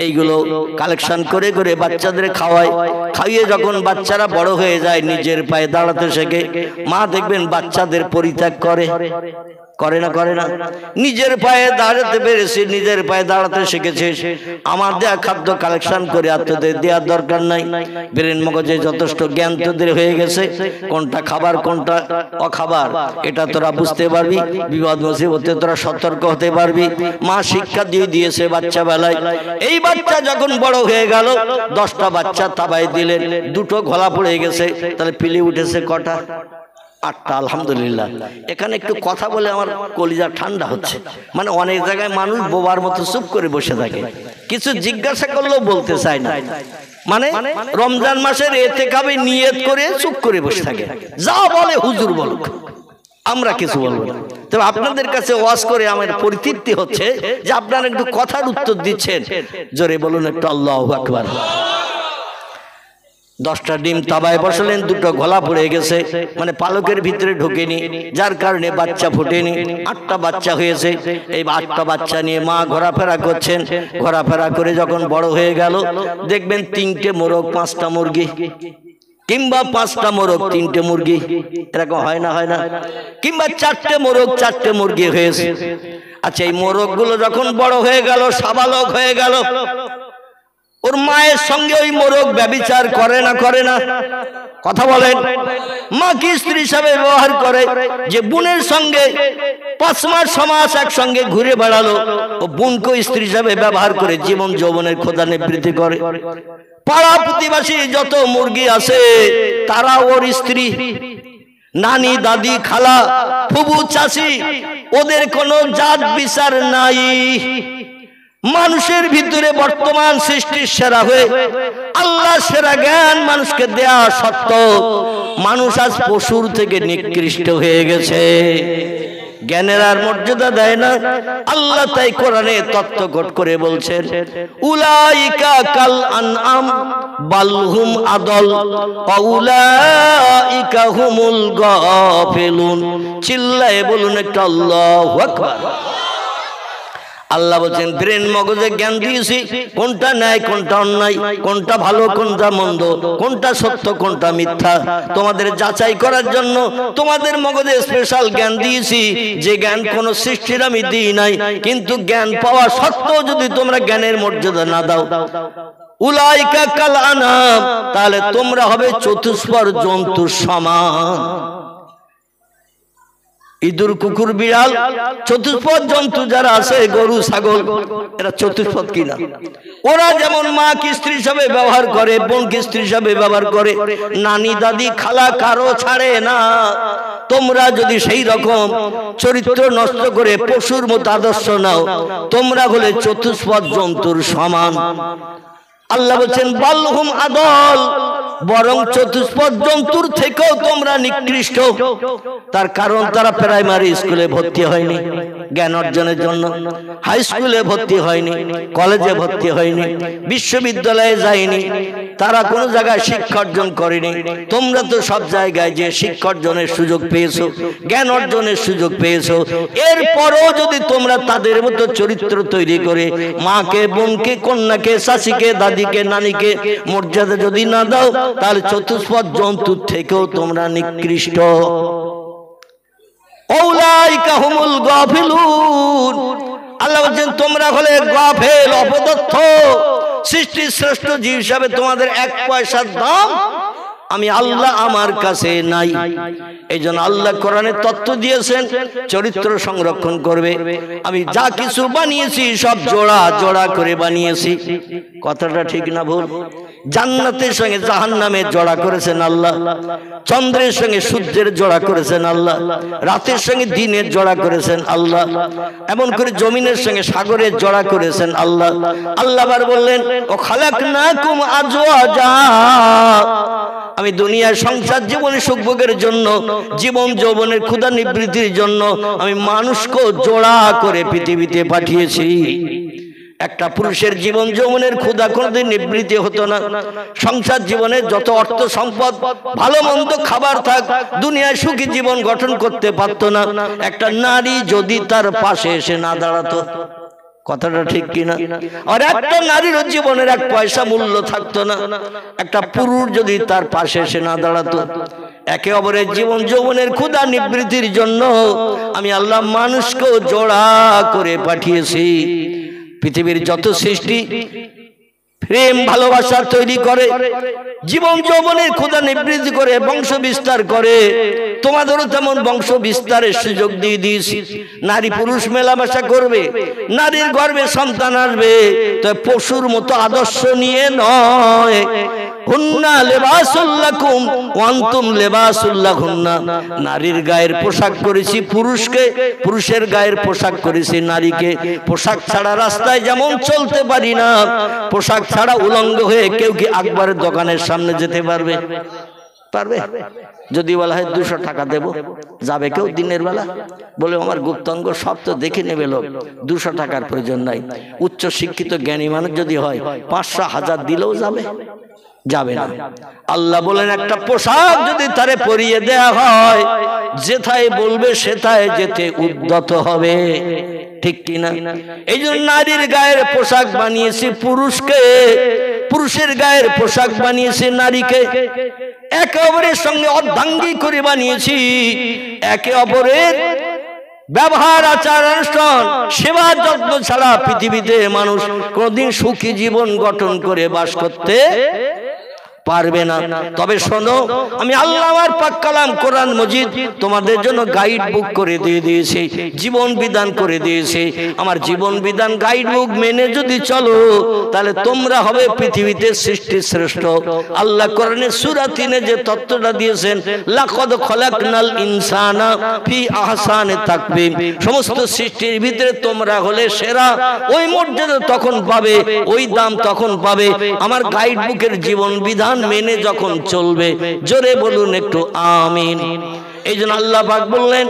এইগুলো কালেকশন করে করে বাচ্চাদের খাওয়ায়। খাইয়ে যখন বাচ্চারা বড় হয়ে যায়, নিজের পায়ে দাঁড়াতে শেখে, মা দেখবেন বাচ্চাদের পরিত্যাগ করে, করে না? করে না? নিজের পায়ে দাঁড়াতে পেরেছে, নিজের পায়ে দাঁড়াতে শিখেছে, আমার দেয়া খাদ্য কালেকশন করে আর তোদের দেওয়ার দরকার নাই। ব্রেন মগজে যথেষ্ট জ্ঞান তোদের হয়ে গেছে, কোনটা খাবার কোনটা অখাবার এটা তোরা বুঝতে পারবি, বিপদ মুসিবতে তোরা সতর্ক হতে পারবি। মা শিক্ষা দিয়ে দিয়েছে বাচ্চা বেলায়। এই বাচ্চা যখন বড় হয়ে গেল, 10টা বাচ্চা তাবাই দিলেন, 2টো ঘোলা পড়ে গেছে, তাহলে পিলে উঠেছে কটা? 8টা। আলহামদুলিল্লাহ। এখানে একটু কথা বলে আমার কলিজা ঠান্ডা হচ্ছে। মানে অনেক জায়গায় মানুষ বোবার মতো চুপ করে বসে থাকে, কিছু জিজ্ঞাসা করলেও বলতে চায় না। মানে রমজান মাসের ইতিকাফে নিয়ত করে চুপ করে বসে থাকে, যা বলে হুজুর বলুক, আমরা কিছু বলবো না। তবে আপনাদের কাছে ওয়াজ করে আমার পরিতৃপ্তি হচ্ছে যে আপনারা একটু কথার উত্তর দিচ্ছেন। জোরে বলুন একটু আল্লাহু আকবার। 10টা ডিম তাবায় বসালেন, 2টো ঘোলা পড়ে গেছে, মানে পালকের ভিতরে ঢোকেনি, যার কারণে বাচ্চা ফুটেনি। 8টা বাচ্চা হয়েছে। এই 8টা বাচ্চা নিয়ে মা ঘোরাফেরা করছেন। ঘোরাফেরা করে যখন বড় হয়ে গেল, দেখবেন 3টে মোরগ 5টা মুরগি, কিংবা 5টা মোরগ 3টে মুরগি, এরকম হয় না? হয় না? কিংবা 4টে মোরগ 4টে মুরগি হয়েছে। আচ্ছা, এই মোরগগুলো যখন বড় হয়ে গেল, সাবালক হয়ে গেল, ওর মায়ের সঙ্গে ওই মোরগ ব্যভিচার করে না? করে না? কথা বলেন। মা কি স্ত্রী হিসাবে ব্যবহার করে? যে বোনের সঙ্গে 5 মাস 6 মাস একসঙ্গে ঘুরে বেড়ালো, ও বোনকে স্ত্রী হিসাবে ব্যবহার করে জীবন যৌবনের ক্ষুধা নিবৃত্তি করে। পাড়া প্রতিবেশী যত মুরগি আছে তারা ওর স্ত্রী। নানি, দাদি, খালা, ফুবু, চাচি, ওদের কোনো জাত বিচার নাই। মানুষের ভিতরে বর্তমান সৃষ্টির সেরা হয়ে আল্লাহ সেরা জ্ঞান মানুষকে দেয়া সত্ত্বেও মানুষ আজ পশুর থেকে নিকৃষ্ট হয়ে গেছে। জ্ঞানের আর মর্যাদা দেয় না। আল্লাহ তাই কোরআনে তত্ত্বকট করে বলছেন, উলাইকা কাল আনআম বালহুম আদল ওয়া উলাইকা হুমুল গাফিলুন। চিল্লায়ে বলুন একটা আল্লাহু আকবার। আল্লাহ বলছেন, ব্রেন মগজে জ্ঞান দিয়েছি, কোনটা ন্যায় কোনটা অন্যায়, কোনটা ভালো কোনটা মন্দ, কোনটা সত্য কোনটা মিথ্যা, তোমাদের যাচাই করার জন্য তোমাদের মগজে স্পেশাল জ্ঞান দিয়েছি, যে জ্ঞান কোন সৃষ্টির আমি দিই নাই। কিন্তু জ্ঞান পাওয়া সত্ত্বেও যদি তোমরা জ্ঞানের মর্যাদা না দাও, উলাইকা কাল আনাম, তাহলে তোমরা হবে চতুষ্পদ জন্তুর সমান। ইঁদুর, কুকুর, বিড়াল, চতুষ্পদ জন্তু যারা আছে, গরু, ছাগল, এরা চতুষ্পদ কিনা? ওরা যেমন মা কি স্ত্রী হিসাবে ব্যবহার করে, বোন কি স্ত্রী হিসাবে ব্যবহার করে, নানি, দাদি, খালা কারো ছাড়ে না। তোমরা যদি সেই রকম চরিত্র নষ্ট করে পশুর মতো আদর্শ নাও, তোমরা হলে চতুষ্পদ জন্তুর সমান। আল্লাহ বলছেন, বালহুম আদল, বরং চতুষ্পদ জন্তুর থেকেও তোমরা নিকৃষ্ট। তার কারণ তারা প্রাইমারি স্কুলে ভর্তি হয়নি জ্ঞান অর্জনের জন্য, হাই স্কুলে ভর্তি হয়নি, কলেজে ভর্তি হয়নি, বিশ্ববিদ্যালয়ে যায়নি, তারা কোনো জায়গায় শিক্ষা অর্জন করেনি। তোমরা তো সব জায়গায় যে শিক্ষা অর্জনের সুযোগ পেয়েছো, জ্ঞান অর্জনের সুযোগ পেয়েছো, এরপরও যদি তোমরা তাদের মতো চরিত্র তৈরি করে মাকে, বোনকে, কন্যাকে, শাশিকে, দাদিকে, নানিকে মর্যাদা যদি না দাও, তাহলে চতুষ্পদ জন্তুর থেকেও তোমরা নিকৃষ্ট। উলাইকা হুমুল গাফিলুন, আল্লাহ বলেন তোমরা হলে গাফেল, অপদস্থ। সৃষ্টির শ্রেষ্ঠ জীব হিসাবে তোমাদের এক পয়সার দাম আমি আল্লাহ আমার কাছে নাই। এই জন্য আল্লাহ কোরআনে তত্ত্ব দিয়েছেন চরিত্র সংরক্ষণ করবে। আমি যা কিছু বানিয়েছি সব জোড়া জোড়া করে বানিয়েছি। কথাটা ঠিক না ভুল? জান্নাতের সঙ্গে জাহান্নামের জোড়া করেছেন আল্লাহ, চন্দ্রের সঙ্গে সূর্যের জোড়া করেছেন আল্লাহ, রাতের সঙ্গে দিনের জোড়া করেছেন আল্লাহ, এমন করে জমিনের সঙ্গে সাগরের জোড়া করেছেন আল্লাহ। আল্লাহ আবার বললেন ও খালাকনাকুম আজওয়াজা, আমি দুনিয়ার সংসার জীবনে সুখভোগের জন্য, জীবন যৌবনের ক্ষুধা নিবৃত্তির জন্য আমি মানুষকে জোড়া করে পৃথিবীতে পাঠিয়েছি। একটা পুরুষের জীবন যৌবনের ক্ষুধা কোনোদিন নিবৃত্তি হতো না। সংসার জীবনে যত অর্থ সম্পদ, ভালো মন্দ খাবার থাক, দুনিয়ায় সুখী জীবন গঠন করতে পারত না একটা নারী যদি তার পাশে এসে না দাঁড়াতো। কথাটা ঠিক কিনা? আর একটা নারীর জীবনের এক পয়সা মূল্য থাকতো না একটা পুরুষ যদি তার পাশে এসে না দাঁড়াতো। একে অপরের জীবন যৌবনের ক্ষুধা নিবৃত্তির জন্য আমি আল্লাহ মানুষকেও জোড়া করে পাঠিয়েছি। পৃথিবীর যত সৃষ্টি প্রেম ভালোবাসা তৈরি করে, জীবন যৌবনের ক্ষুধা নিবৃত্তি করে, বংশ বিস্তার করে, তোমাদেরও তেমন বংশ বিস্তারের সুযোগ দিয়ে দিয়েছি। নারী পুরুষ মেলামেশা করবে, নারীর গর্ভে সন্তান আসবে, তো পশুর মতো আদর্শ নিয়ে নয়। হুন্না লিবাসুল লাকুম ওয়া আনতুম লিবাসুল লাহুন্না, নারীর গায়ের পোশাক করেছি পুরুষকে, পুরুষের গায়ের পোশাক করেছি নারীকে। পোশাক ছাড়া রাস্তায় যেমন চলতে পারি না, পোশাক ছাড়া উলঙ্গ হয়ে কেউ কি আকবরের দোকানের সামনে যেতে পারবে? পারবে? যদি বলা হয় 200 টাকা দেব, যাবে কেউ দিনের বেলা? বলে আমার গুপ্তাঙ্গ সব তো দেখে নেবে লোক, 200 টাকার প্রয়োজন নাই। উচ্চ শিক্ষিত জ্ঞানী মানুষ যদি হয় 500 1000 দিলেও যাবে? যাবে না। আল্লাহ বলেন একটা পোশাক যদি তারে পরিয়ে দেয়া হয়, যেথায় বলবে সেথায় যেতে উদ্যত হবে। ঠিক কিনা? এই জন্য নারীর গায়ের পোশাক বানিয়েছি পুরুষকে, পুরুষের গায়ের পোশাক বানিয়েছি নারীকে। একে অপরের সঙ্গে অর্ধাঙ্গী করে বানিয়েছি। একে অপরের ব্যবহার, আচার অনুষ্ঠান, সেবা যত্ন ছাড়া পৃথিবীতে মানুষ কোনদিন সুখী জীবন গঠন করে বাস করতে পারবে না। তবে শোনো, আমি আল্লাহ আমার পাক কালাম কোরআন মজিদ তোমাদের জন্য গাইড বুক করে দিয়ে দিয়েছি, জীবন বিধান করে দিয়েছি। আমার জীবন বিধান গাইড বুক মেনে যদি চলো, তাহলে তোমরা হবে পৃথিবীতে সৃষ্টি শ্রেষ্ঠ। আল্লাহ কোরআনে সূরা 3-এ যে তত্ত্বটা দিয়েছেন, লাকাদ খলাকনাল ইনসানা ফি আহসানি তাকওয়িম, সমস্ত সৃষ্টির ভিতরে তোমরা হলে সেরা। ওই মর্যাদা তখন পাবে, ওই দাম তখন পাবে আমার গাইড বুকের জীবন বিধান মেনে যখন চলবে। জোরে বলুন একটু আমিন। এই জন্য আল্লাহ পাক বললেন,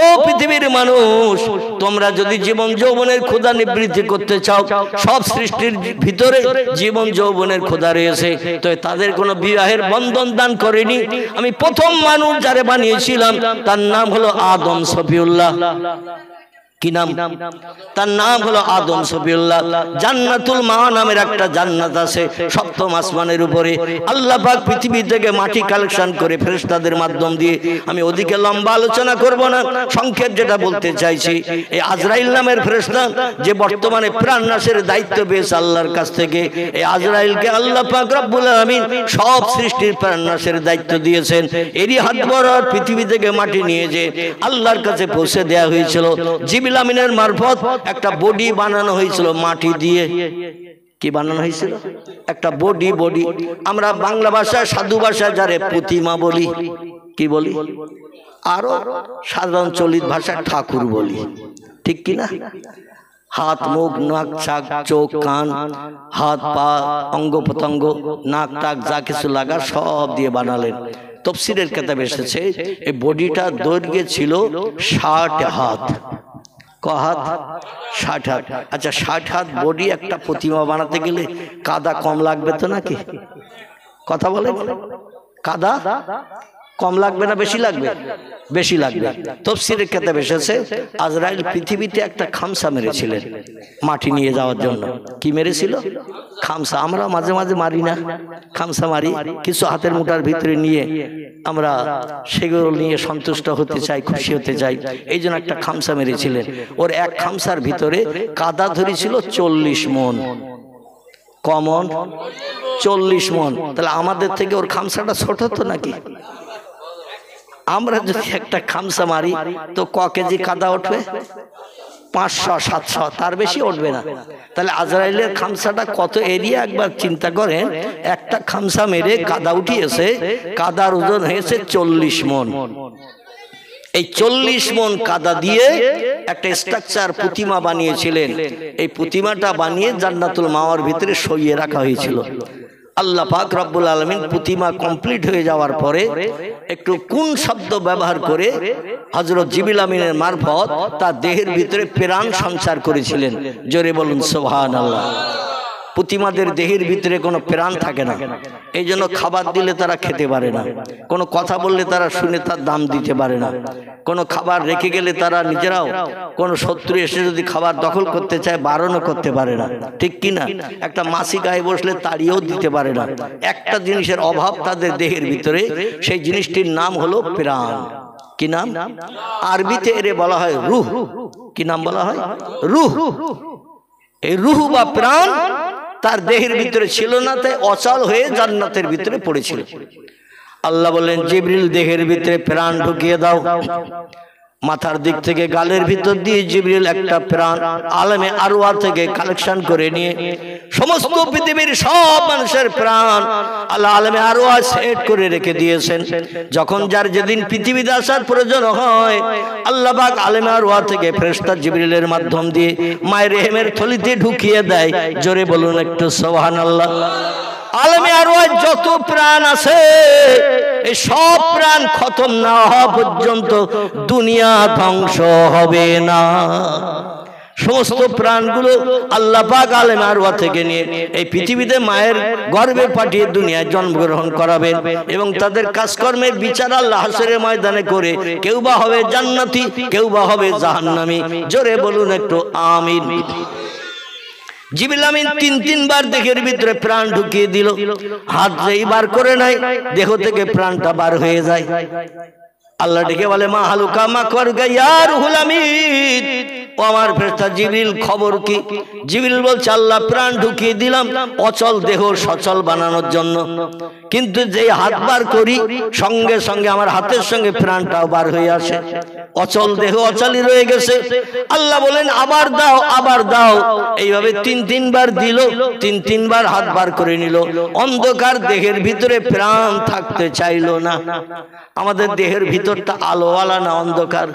ও পৃথিবীর মানুষ, তোমরা যদি জীবন যৌবনের ক্ষুধা নিবৃত্তি করতে চাও, সব সৃষ্টির ভিতরে জীবন যৌবনের ক্ষুধা রয়েছে, তো তাদের কোনো বিবাহের বন্ধন দান করেনি। আমি প্রথম মানুষ যারে বানিয়েছিলাম তার নাম হলো আদম সফিউল্লাহ। কি নাম? তার নাম হলো আদম সফিউল্লাহ। জান্নাতুল মাওয়া নামের একটা জান্নাত আছে 7ম আসমানের উপরে। আল্লাহ পাক পৃথিবী থেকে মাটি কালেকশন করে ফেরেশতাদের মাধ্যম দিয়ে, আমি ওদিকে লম্বা আলোচনা করব না, সংক্ষেপ যেটা বলতে চাইছি, এই আজরাইল নামের ফেরেশতা যে বর্তমানে প্রাণ নাশের দায়িত্ব পেয়েছে আল্লাহর কাছ থেকে, এই আজরাইলকে আল্লাহ পাক রব্বুল আলামিন সব সৃষ্টির প্রাণ নাশের দায়িত্ব দিয়েছেন। এরই হাত বরাবর পৃথিবী থেকে মাটি নিয়ে যে আল্লাহর কাছে পৌঁছে দেওয়া হয়েছিল। জিবরিল আমিনের মারফত একটা বডি বানানো হয়েছিল মাটি দিয়ে। কি বানানো হয়েছিল? একটা বডি। আমরা বাংলা ভাষায়, সাধু ভাষায় যারে প্রতিমা বলি, কি বলি? আরো সাধারণ চলিত ভাষায় ঠাকুর বলি। ঠিক কিনা? হাত মুখ নাক চাক চোখ কান হাত পা অঙ্গ প্রত্যঙ্গ নাক টাক যা কিছু লাগা সব দিয়ে বানালেন। তফসিরের কিতাবে এসেছে এই বডিটা দৈর্ঘ্যে ছিল 60 হাত। ক হাত? 60 হাত। আচ্ছা 60 হাত বডি একটা প্রতিমা বানাতে গেলে কাদা কম লাগবে তো নাকি? কথা বলে, কাদা কম লাগবে না বেশি লাগবে? বেশি লাগবে। তাফসীরের কিতাবে এসেছে আজরাইল পৃথিবীতে একটা খামসা মেরেছিলেন মাটি নিয়ে যাওয়ার জন্য। কি মেরেছিল? খামসা। আমরা মাঝে মাঝে মারি না, খামসা মারি, কিছু হাতের মুঠার ভিতরে নিয়ে আমরা সেগুলো নিয়ে সন্তুষ্ট হতে চাই, খুশি হতে চাই, এই জন্য একটা খামসা মেরেছিলেন। ওর এক খামসার ভিতরে কাদা ধরেছিল 40 মণ। কমন 40 মণ। তাহলে আমাদের থেকে ওর খামসাটা ছোট তো নাকি? আমরা যদি একটা খামসা মারি তো ক কেজি কাদা উঠবে? 500-700, তার বেশি উঠবে না। তাহলে আজরাইলের খামসাটা কত এরিয়া একবার চিন্তা করেন। একটা খামসা মেরে কাদা উঠিয়েছে, কাদার ওজন হয়েছে 40 মণ। এই 40 মণ কাদা দিয়ে একটা স্ট্রাকচার প্রতিমা বানিয়েছিলেন। এই প্রতিমাটা বানিয়ে জান্নাতুল মাওয়ার ভিতরে সইয়ে রাখা হয়েছিল। আল্লাহ পাক রব্বুল আলামিন প্রতিমা কমপ্লিট হয়ে যাওয়ার পরে একটু কোন শব্দ ব্যবহার করে হযরত জিবরিল আমিনের মারফত তার দেহের ভিতরে প্রাণ সঞ্চার করেছিলেন। জোরে বলুন সুবহানাল্লাহ। প্রতিমাদের দেহের ভিতরে কোনো প্রাণ থাকে না, এই জন্য খাবার দিলে তারা খেতে পারে না, কোনো কথা বললে তারা শুনে তার দাম দিতে পারে না, কোনো খাবার রেখে গেলে তারা নিজেরাও কোনো শত্রু এসে যদি খাবার দখল করতে চায় বারণও করতে পারে না, ঠিক কি না? একটা মাছি গায়ে বসলে তাড়িয়েও দিতে পারে না। একটা জিনিসের অভাব তাদের দেহের ভিতরে, সেই জিনিসটির নাম হলো প্রাণ। কি নাম? আরবিতে এর বলা হয় রূহ। কি নাম বলা হয়? রূহ। এই রূহ বা প্রাণ তার দেহের ভিতরে ছিল না, তাই অচল হয়ে জান্নাতের ভিতরে পড়েছিল। আল্লাহ বললেন জিবরিল দেহের ভিতরে প্রাণ ঢুকিয়ে দাও। মাথার দিক থেকে গালের ভিতর দিয়ে জিবরিল একটা প্রাণ আলেমে আরওয়া থেকে কালেকশন করে নিয়ে সমস্ত পৃথিবীর সব মানুষের প্রাণ আল্লাহ আলেমে আরওয়া সেট করে রেখে দিয়েছেন। যখন যার যেদিন পৃথিবীতে আসার প্রয়োজন হয় আল্লাহ পাক আলেমে আরওয়া থেকে ফেরেশতা জিবরিলের মাধ্যম দিয়ে মায়ের রেহেমের থলিতে ঢুকিয়ে দেয়। জোরে বলুন একটু সুবহানাল্লাহ। আলেমে আরওয়ায় যত প্রাণ আছে এই সব প্রাণ খতম না হওয়া পর্যন্ত দুনিয়া ধ্বংস হবে না। সমস্ত প্রাণগুলো আল্লাহ পাক আলেমে আরওয়া থেকে নিয়ে এই পৃথিবীতে মায়ের গর্ভে পাঠিয়ে দুনিয়ায় জন্মগ্রহণ করাবেন এবং তাদের কাজকর্মের বিচার আল্লাহ হাসরের ময়দানে করে কেউ বা হবে জান্নাতি, কেউ বা হবে জাহান্নামী। জোরে বলুন একটু আমিন। জিবরিল আমিন 3 বার দেহের ভিতরে প্রাণ ঢুকিয়ে দিল। হাত যেই বার করে নাই দেহ থেকে প্রাণটা বার হয়ে যায়। আল্লাহ ডেকে বলে মা হালুকা মা করগা ইয়া রুহুল আমিন। ও আমার ফেরেশতা জিবরিল খবর কি? জিবরিল বলছে আল্লাহ প্রাণ ঢুকিয়ে দিলাম অচল দেহ সচল বানানোর জন্য, কিন্তু যেই হাত বার করি সঙ্গে সঙ্গে আমার হাতের সঙ্গে প্রাণটাও বার হয়ে আসে। অচল দেহ অচলই রয়ে গেছে। আল্লাহ বলেন আবার দাও, আবার দাও। এইভাবে 3 বার দিল, 3 বার হাত বার করে নিল। অন্ধকার দেহের ভিতরে প্রাণ থাকতে চাইলো না। আমাদের দেহের ভিতরটা আলোওয়ালা না অন্ধকার?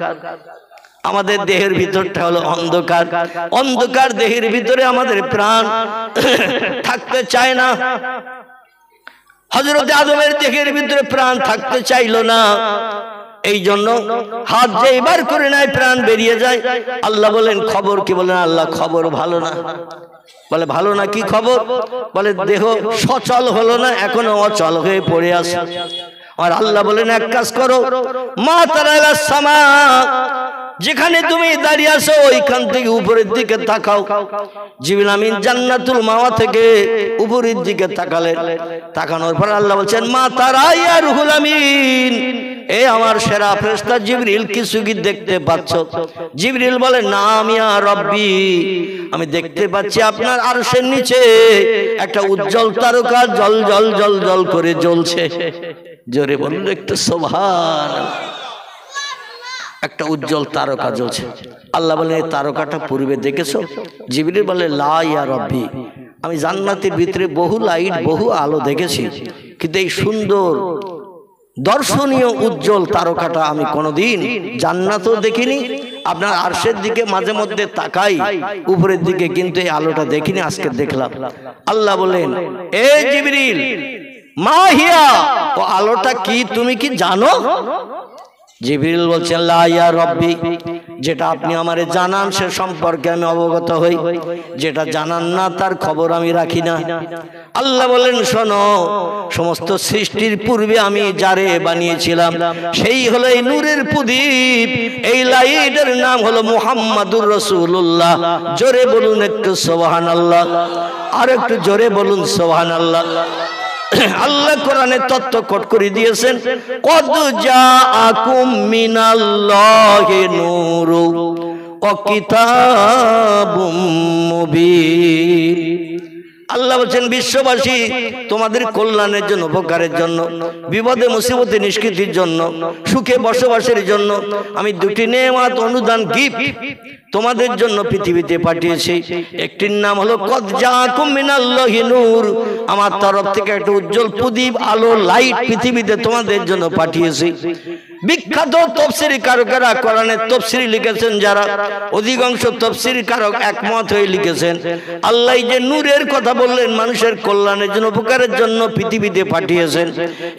আমাদের দেহের ভিতরটা হলো অন্ধকার। অন্ধকার দেহের ভিতরে আমাদের প্রাণ থাকতে চায় না। হযরত আদমের দেহের ভিতরে প্রাণ থাকতে চাইলো না, এই জন্য হাত যেই বার করে নেয় প্রাণ বেরিয়ে যায়। আল্লাহ বলেন খবর কি? বলেন আল্লাহ খবর ভালো না। বলে ভালো না, কি খবর? বলে দেহ সচল হলো না, এখনো অচল হয়ে পড়ে আছে। আর আল্লাহ বলেন এক কাজ করো, মা তারাইলা সামা, যেখানে তুমি দাঁড়িয়ে আছো ওইখান থেকে উপরের দিকে তাকাও। জিবরিল আমিন জান্নাতুল মাওয়া থেকে উপরের দিকে তাকালেন। তাকানোর পর আল্লাহ বলছেন মা তারা ইয়া রুহুল আমিন, এ আমার সেরা ফেরেশতা জিবরিল কিছু কি দেখতে পাচ্ছ? জিবরিল বলে নাম ইয়া রব্বি, আমি দেখতে পাচ্ছি আপনার আরশের নিচে একটা উজ্জ্বল তারকা জল জল জল জল করে জ্বলছে। জোরে বলুন একটু সুবহানাল্লাহ। একটা উজ্জ্বল তারকা জ্বলছে। আল্লাহ বলেন এই তারকাটা পূর্বে দেখেছো? জিবরিল বলে লা ইয়া রব্বি, আমি জান্নাতের ভিতরে বহু লাইট বহু আলো দেখেছি, কিন্তু এই সুন্দর দর্শনীয় উজ্জ্বল তারকাটা আমি কোনোদিন জান্নাতেও দেখিনি আপনার আরশের দিকে মাঝে মধ্যে তাকাই উপরের দিকে, কিন্তু এই আলোটা দেখিনি, আজকে দেখলাম। আল্লাহ বলেন, এ জিবরিল মা হিয়া, ও আলোটা কি তুমি কি জানো? জিবরিল বলছেন, লা ইয়া রব্বি, যেটা আপনি আমারে জানান সে সম্পর্কে আমি অবগত হই, যেটা জানান না তার খবর আমি রাখি না। আল্লাহ বলেন, শোনো, সমস্ত সৃষ্টির পূর্বে আমি যারে বানিয়েছিলাম সেই হলো এই নূরের প্রদীপ, এই লাইটের নাম হলো মুহাম্মাদুর রাসূলুল্লাহ। জোরে বলুন একটু সুবহানাল্লাহ, আর একটু জোরে বলুন সুবহানাল্লাহ। আল্লাহ কোরআনে তত্ত্ব কোট করে দিয়েছেন, কদ জাআকুম মিনাল্লাহি নূরু ওয়া কিতাবুম মুবিন। আল্লাহ বলছেন, বিশ্ববাসী তোমাদের কল্যাণের জন্য, উপকারের জন্য, বিপদে মুসিবতে নিষ্কৃতির জন্য, সুখে বসবাসের জন্য আমি দুটি নেয়ামত অনুদান গিফট তোমাদের জন্য পৃথিবীতে পাঠিয়েছি। একটির নাম হলো কদ জাআকুম মিনাল্লাহি নূর, আমার তরফ থেকে একটা উজ্জ্বল প্রদীপ, আলো, লাইট পৃথিবীতে তোমাদের জন্য পাঠিয়েছি। বিখ্যাত তাফসীর কারকেরা কোরআনের তাফসীর লিখেছেন, যারা অধিকাংশ তাফসীর কারক একমত হয়ে লিখেছেন, আল্লাহ যে নূরের কথা বললেন মানুষের কল্যাণের জন্য, উপকারের জন্য পৃথিবীতে পাঠিয়েছেন,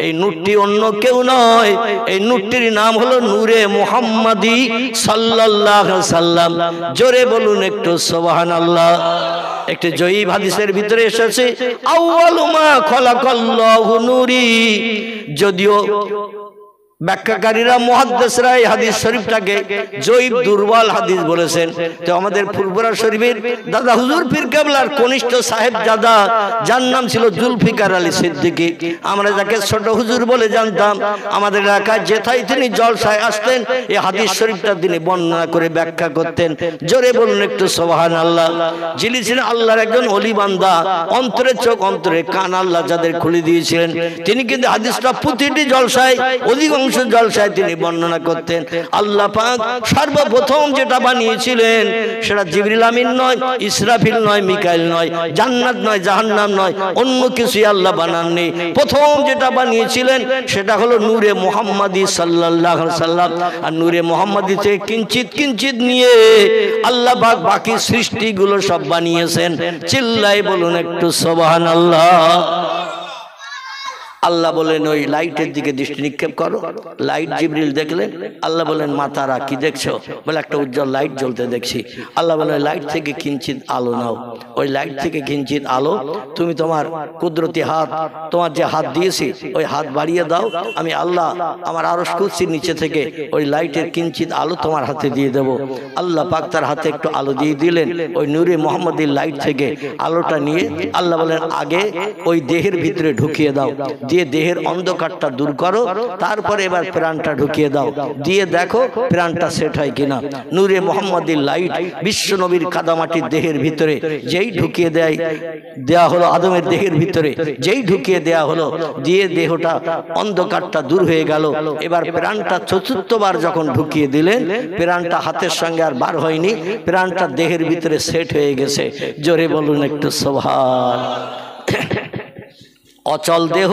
এই নূরটি অন্য কেউ নয়, এই নূরটির নাম হলো নূরে মুহাম্মাদি সাল্লাল্লাহু আলাইহি সাল্লাম। জোরে বলুন একটু সুবহানাল্লাহ। একটি জয়ী হাদিসের ভিতরে এসেছে, আউয়ালু মা খালাকাল্লাহু নূরি। যদিও ব্যাখ্যাকারীরা, মুহাদ্দিসরা এই হাদিস শরীফটাকে জয়ীব দুর্বল হাদিস বলেছেন, তো আমাদের ফুরফুরা শরীফের দাদা হুজুর পীর কেবলার কনিষ্ঠ সাহেবজাদা, যার নাম ছিল জুলফিকার আলী সিদ্দিকী, আমরা যাকে ছোট হুজুর বলে জানতাম, আমাদের এলাকায় যেথায় তিনি জলসায় আসতেন এই হাদিস শরীফটা তিনি বর্ণনা করে ব্যাখ্যা করতেন। জোরে বলুন একটু সুবহানাল্লাহ। যিনি ছিলেন আল্লাহর একজন ওলি বান্দা, অন্তরের চোখ অন্তরে কান আল্লাহ যাদের খুলে দিয়েছিলেন, তিনি কিন্তু হাদিসটা প্রতিটি জলসায়, অধিকাংশ জলসায় তিনি বর্ণনা করতেন। আল্লাহ পাক সর্বপ্রথম যেটা বানিয়েছিলেন সেটা জিবরিল আমিন নয়, ইসরাফিল নয়, মিকাইল নয়, জান্নাত নয়, জাহান্নাম নয়, অন্য কিছুই আল্লাহ বানাননি। প্রথম যেটা বানিয়েছিলেন সেটা হলো নূরে মুহাম্মাদি সাল্লাল্লাহু আলাইহি সাল্লাম। আর নূরে মুহাম্মাদি থেকে কিঞ্চিত কিঞ্চিত নিয়ে আল্লাহ পাক বাকি সৃষ্টিগুলো সব বানিয়েছেন। চিল্লাই বলুন একটু সুবহানাল্লাহ। আল্লাহ বলেন, ওই লাইটের দিকে দৃষ্টি নিক্ষেপ করো। লাইট জিবরিল দেখলেন, আল্লাহ বলেন, মাতারা কি দেখছো? বলে, একটা উজ্জ্বল লাইট জ্বলতে দেখছি। আল্লাহ বলেন, লাইট থেকে কিঞ্চিত আলো নাও। ওই লাইট থেকে কিঞ্চিত আলো তুমি তোমার কুদরতি হাত, তোমার যে হাত দিয়েছি ওই হাত বাড়িয়ে দাও, আমি আল্লাহ আমার আরশ কুরসির নিচে থেকে ওই লাইটের কিঞ্চিত আলো তোমার হাতে দিয়ে দেব। আল্লাহ পাক তার হাতে একটু আলো দিয়ে দিলেন। ওই নূরে মুহাম্মাদির লাইট থেকে আলোটা নিয়ে আল্লাহ বলেন, আগে ওই দেহের ভিতরে ঢুকিয়ে দাও, দিয়ে দেহের অন্ধকারটা দূর করো, তারপরে এবার প্রাণটা ঢুকিয়ে দাও, দিয়ে দেখো প্রাণটা সেট হয় কিনা। নূরে মুহাম্মাদির লাইট বিশ্ব নবীর কাদামাটির দেহের ভিতরে যেই ঢুকিয়ে দেয়া হলো, আদমের দেহের ভিতরে যেই ঢুকিয়ে দেয়া হলো, দিয়ে দেহটা অন্ধকারটা দূর হয়ে গেল। এবার প্রাণটা চতুর্থবার যখন ঢুকিয়ে দিলেন, প্রাণটা হাতের সঙ্গে আর বার হয়নি, প্রাণটা দেহের ভিতরে সেট হয়ে গেছে। জোরে বলুন একটু সুবহান। অচল দেহ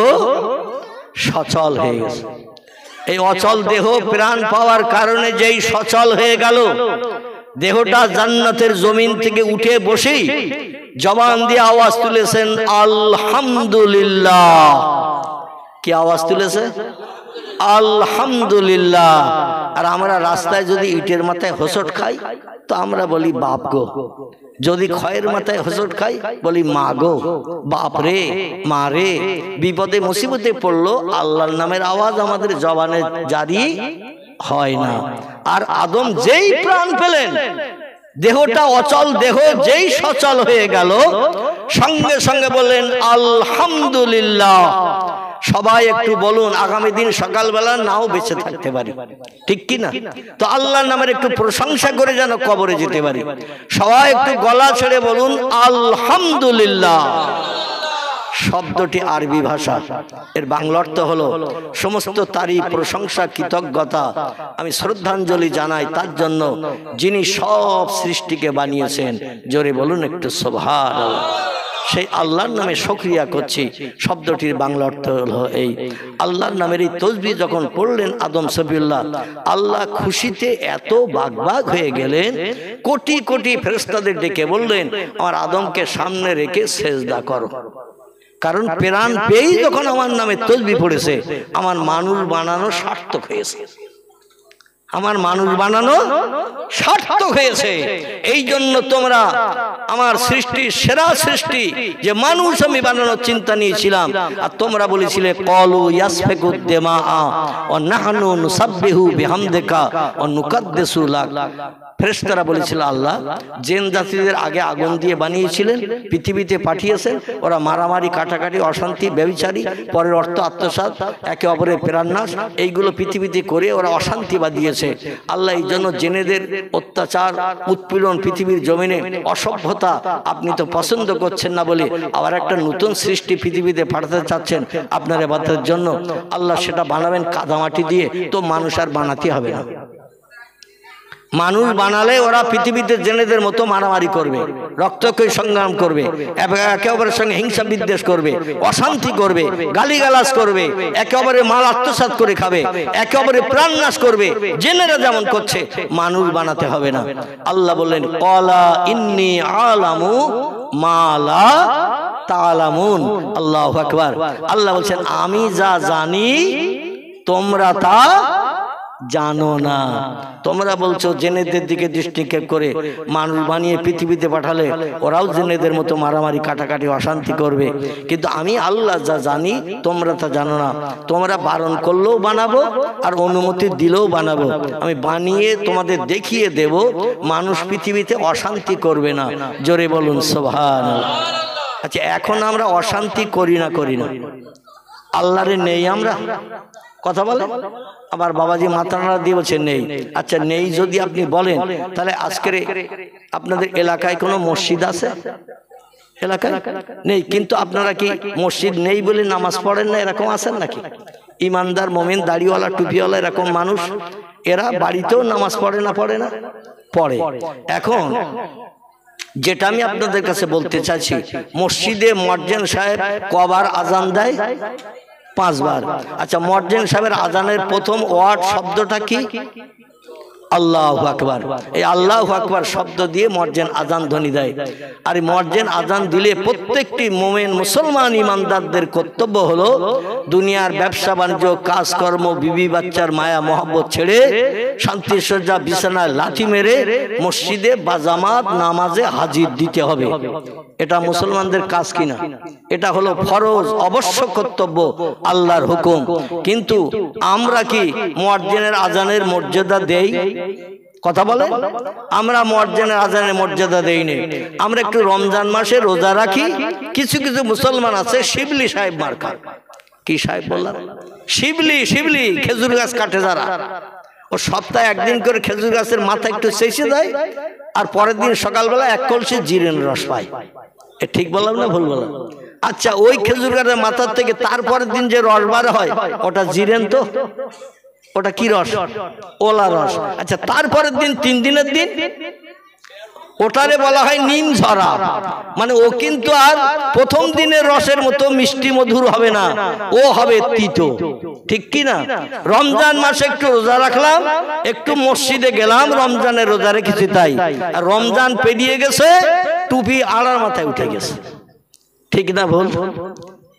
সচল হয়ে গেছে। এই অচল দেহ প্রাণ পাওয়ার কারণে যেই সচল হয়ে গেল, দেহটা জান্নাতের জমিন থেকে উঠে বসেই জবান দিয়ে আওয়াজ তুলেছেন আলহামদুলিল্লাহ। কি আওয়াজ তুলেছে? আলহামদুলিল্লাহ। আর আমরা রাস্তায় যদি ইটের মাথায় হোঁচট খাই তো আমরা বলি বাপ গো, যদি খয়ের মাথায় হোঁচট খাই বলি মা গো, বাপ রে, মা রে। বিপদে মুসিবতে পড়লো আল্লাহর নামের আওয়াজ আমাদের জবানে জারি হয় না। আর আদম যেই প্রাণ পেলেন, দেহটা অচল দেহ যেই সচল হয়ে গেল, সঙ্গে সঙ্গে বললেন আলহামদুলিল্লাহ। সবাই একটু বলুন, আগামী দিন সকালবেলা নাও বেঁচে থাকতে পারি, ঠিক কি না? তো আল্লাহর নামের একটু প্রশংসা করে যেন কবরে যেতে পারি। সবাই একটু গলা ছেড়ে বলুন আলহামদুলিল্লাহ। শব্দটি আরবি ভাষা, এর বাংলা অর্থ হলো সমস্ত তারিফ, প্রশংসা, কৃতজ্ঞতা আমি শ্রদ্ধাঞ্জলি জানাই তার জন্য যিনি সব সৃষ্টিকে বানিয়েছেন। জোরে বলুন একটু সুবহানাল্লাহ। সেই আল্লাহর নামে শুকরিয়া করছি। শব্দটির বাংলা অর্থ হলো এই, আল্লাহর নামের এই তসবিহ যখন পড়লেন আদম সফিউল্লাহ, আল্লাহ খুশিতে এত বাগবাগ হয়ে গেলেন, কোটি কোটি ফেরেশতাদের ডেকে বললেন আমার আদমকে সামনে রেখে সেজদা করো। কারণ প্রাণ পেয়েই যখন আমার নামে তসবিহ পড়েছে, আমার মানুষ বানানো সার্থক হয়েছে, আমার মানুষ বানানো সার্থক হয়েছে। এই জন্য তোমরা আমার সৃষ্টির সেরা সৃষ্টি যে মানুষ আমি বানানোর চিন্তা নিয়েছিলাম, আর তোমরা বলেছিলে ক্বালু ইয়াসফিকু দিমা ওয়া নাহনু নুসাব্বিহু বিহামদিকা ওয়া নুকাদ্দিসু লাক। ফেরেশতারা বলেছিল আল্লাহ জিন জাতিদের আগে আগুন দিয়ে বানিয়েছিলেন, পৃথিবীতে পাঠিয়েছেন, ওরা মারামারি কাটাকাটি অশান্তি ব্যভিচারী পরের অর্থ আত্মসাৎ একে অপরের প্রাণনাশ এইগুলো পৃথিবীতে করে ওরা অশান্তি বাঁধিয়েছে। আল্লাহ এই জন্য জেনেদের অত্যাচার উৎপীড়ন পৃথিবীর জমিনে অসভ্যতা আপনি তো পছন্দ করছেন না বলে আবার একটা নতুন সৃষ্টি পৃথিবীতে পাঠাতে চাচ্ছেন আপনার ইবাদতের জন্য। আল্লাহ সেটা বানাবেন কাদামাটি দিয়ে, তো মানুষ আর বানাতে হবে না। মানুষ বানালে ওরা পৃথিবীতে জেনেদের মতো মারামারি করবে, রক্তক্ষয়ী সংগ্রাম করবে, একে অপরের সঙ্গে হিংসা বিদ্বেষ করবে, অশান্তি করবে, গালিগালাজ করবে, একে অপরের মাল আত্মসাৎ করে খাবে, একে অপরের প্রাণ নাশ করবে, জেনেরা যেমন করছে। মানুষ বানাতে হবে না। আল্লাহ বললেন ক্বালা ইন্নী আলামু মা লা তা'লামুন। আল্লাহু আকবার। আল্লাহ বলছেন আমি যা জানি তোমরা তা জানো না। তোমরা বলছো জেনেদের দিকে দৃষ্টিক্ষেপ করে মানুষ বানিয়ে পৃথিবীতে পাঠালে ওরাও জেনেদের মতো মারামারি কাটাকাটি অশান্তি করবে, কিন্তু আমি আল্লাহ যা জানি তোমরা তা জানো না। তোমরা বারণ করলেও বানাবো আর অনুমতি দিলেও বানাবো, আমি বানিয়ে তোমাদের দেখিয়ে দেব মানুষ পৃথিবীতে অশান্তি করবে না। জোরে বলুন সুবহানাল্লাহ। আচ্ছা এখন আমরা অশান্তি করি না আল্লাহরে নেই আমরা কথা বলে, আবার বাবাজি মাথা নাড়া দিয়ে বলছে নেই। আচ্ছা নেই যদি আপনি বলেন তাহলে আজকের আপনাদের এলাকায় কোনো মসজিদ আছে? এলাকায় নেই, কিন্তু আপনারা কি মসজিদ নেই বলে নামাজ পড়েন না এরকম আছেন নাকি? ইমানদার মোমেন দাড়িওয়ালা টুপিওয়ালা এরকম মানুষ এরা বাড়িতেও নামাজ পড়ে না পড়ে। এখন যেটা আমি আপনাদের কাছে বলতে চাইছি, মসজিদে মুয়াজ্জিন সাহেব কবার আজান দেয়? 5 বার। আচ্ছা মুয়াজ্জিন সাহেবের আজানের প্রথম ওয়ার্ড শব্দটা কি? আল্লাহু আকবার। এই আল্লাহু আকবার শব্দ দিয়ে মুয়াজ্জিন আজান ধ্বনি দেয়। আর মুয়াজ্জিন আজান দিলে প্রত্যেকটি মুমিন মুসলমান ইমানদারদের কর্তব্য হলো দুনিয়ার ব্যবসা বাণিজ্য কাজকর্ম বিবি বাচ্চার মায়া মহব্বত ছেড়ে শান্তির সজ্জা বিছানায় লাথি মেরে মসজিদে বা জামাত নামাজে হাজির দিতে হবে। এটা মুসলমানদের কাজ কিনা? এটা হলো ফরজ অবশ্য কর্তব্য, আল্লাহর হুকুম। কিন্তু আমরা কি মুয়াজ্জিনের আজানের মর্যাদা দেই? কথা বলে আমরা মুয়াজ্জিনের আজানের মর্যাদা দেই না। আমরা একটু রমজান মাসে রোজা রাখি, কিছু কিছু মুসলমান আছে শিবলি সাহেব মার্কা। কি সাহেব বললাম? শিবলি খেজুর গাছ কাটে যারা, ও সপ্তাহে একদিন করে খেজুর গাছের মাথা একটু চেঁচে দেয় আর পরের দিন সকালবেলা 1 কলসি জিরেন রস পায়। এ ঠিক বললাম না ভুল বললাম? আচ্ছা ওই খেজুর গাছের মাথার থেকে তারপরের দিন যে রস বার হয় ওটা জিরেন তো? ওটা কি রস? ওলা রস। আচ্ছা তারপরের দিন 3 দিনের দিন ওটারে বলা হয় নিম ঝরা। মানে ও কিন্তু আর প্রথম দিনের রসের মতো মিষ্টি মধুর হবে না, ও হবে তিতো। ঠিক কি না? রমজান মাসে একটু রোজা রাখলাম, একটু মসজিদে গেলাম, রমজানের রোজা রেখেছি তাই, আর রমজান পেরিয়ে গেছে টুপি আড়ার মাথায় উঠে গেছে। ঠিক না ভুল?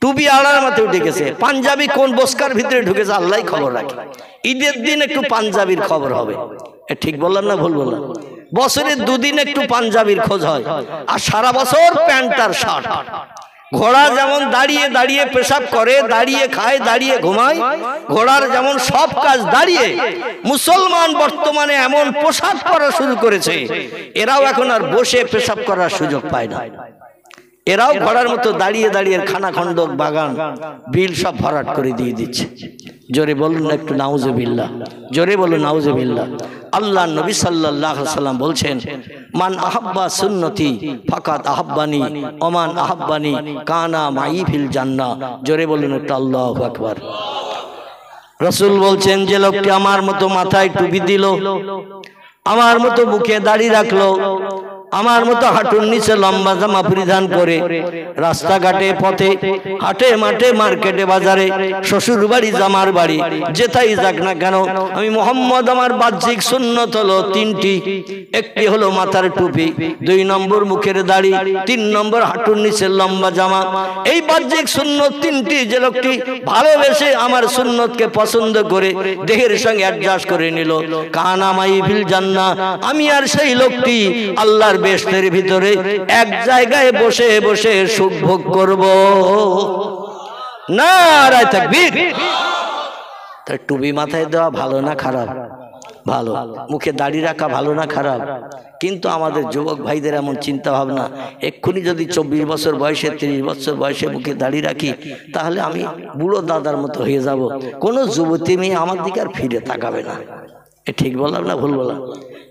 টুপি আড়ার মাথায় উঠে গেছে। পাঞ্জাবি কোন বস্কার ভিতরে ঢুকেছে আল্লাহই খবর রাখে। ঈদের দিন একটু পাঞ্জাবির খবর হবে। ঠিক বললাম না ভুল বললাম? বছরে 2 দিন একটু পাঞ্জাবির খোঁজ হয়, আর সারা বছর প্যান্ট আর শার্ট। ঘোড়া যেমন দাঁড়িয়ে দাঁড়িয়ে পেশাব করে, দাঁড়িয়ে খায়, দাঁড়িয়ে ঘুমায়, ঘোড়ার যেমন সব কাজ দাঁড়িয়ে, মুসলমান বর্তমানে এমন পোশাক পরা শুরু করেছে এরাও এখন আর বসে পেশাব করার সুযোগ পায় না। এরাও ঘোড়ার মতো দাঁড়িয়ে দাঁড়িয়ে খানাখন্দ বাগান বিল সব ভরাট করে দিয়ে দিচ্ছে। জোরে বলুন না একটু নাউজুবিল্লাহ, জোরে বলুন নাউজুবিল্লাহ। আল্লাহ নবী সাল্লাল্লাহু আলাইহি সাল্লাম বলছেন মান আহাব্বা সুন্নতি ফাকাত আহাব্বানি ওমান আহাব্বানি কানা মাই ফিল জান্নাহ। জোরে বলুন একটু আল্লাহু আকবার। রাসূল বলছেন যে লোকটি আমার মতো মাথায় টুপি দিল, আমার মতো মুখে দাড়ি রাখলো, আমার মতো হাঁটুর নিচে লম্বা জামা পরিধান করে রাস্তাঘাটে পথে হাটে মাঠে মার্কেটে বাজারে শ্বশুর বাড়ি জামার বাড়ি যেথাই যাক না কেন আমি মোহাম্মদ আমার বাহ্যিক সুন্নত হলো তিনটি। একটি হলো মাথার টুপি, 2 নম্বর মুখের দাড়ি, 3 নম্বর হাঁটুর নিচে লম্বা জামা। এই বাহ্যিক সুন্নত তিনটি যে লোকটি ভালোবেসে আমার সুন্নতকে পছন্দ করে দেহের সঙ্গে অ্যাডজাস্ট করে নিল, কানা মাই ফিল জান্নাহ, আমি আর সেই লোকটি আল্লাহর বেহেশতের ভিতরে এক জায়গায় বসে বসে সুখ ভোগ করব। নারায়ে তাকবীর। তার টুপি মাথায় দেওয়া ভালো না খারাপ? ভালো। মুখে দাড়ি রাখা ভালো না খারাপ? কিন্তু আমাদের যুবক ভাইদের এমন চিন্তা ভাবনা, এক্ষুনি যদি 24 বছর বয়সে 30 বছর বয়সে মুখে দাড়ি রাখি তাহলে আমি বুড়ো দাদার মতো হয়ে যাব, কোনো যুবতী মেয়ে আমার দিকে আর ফিরে তাকাবে না। এ ঠিক বললাম না ভুল বললাম?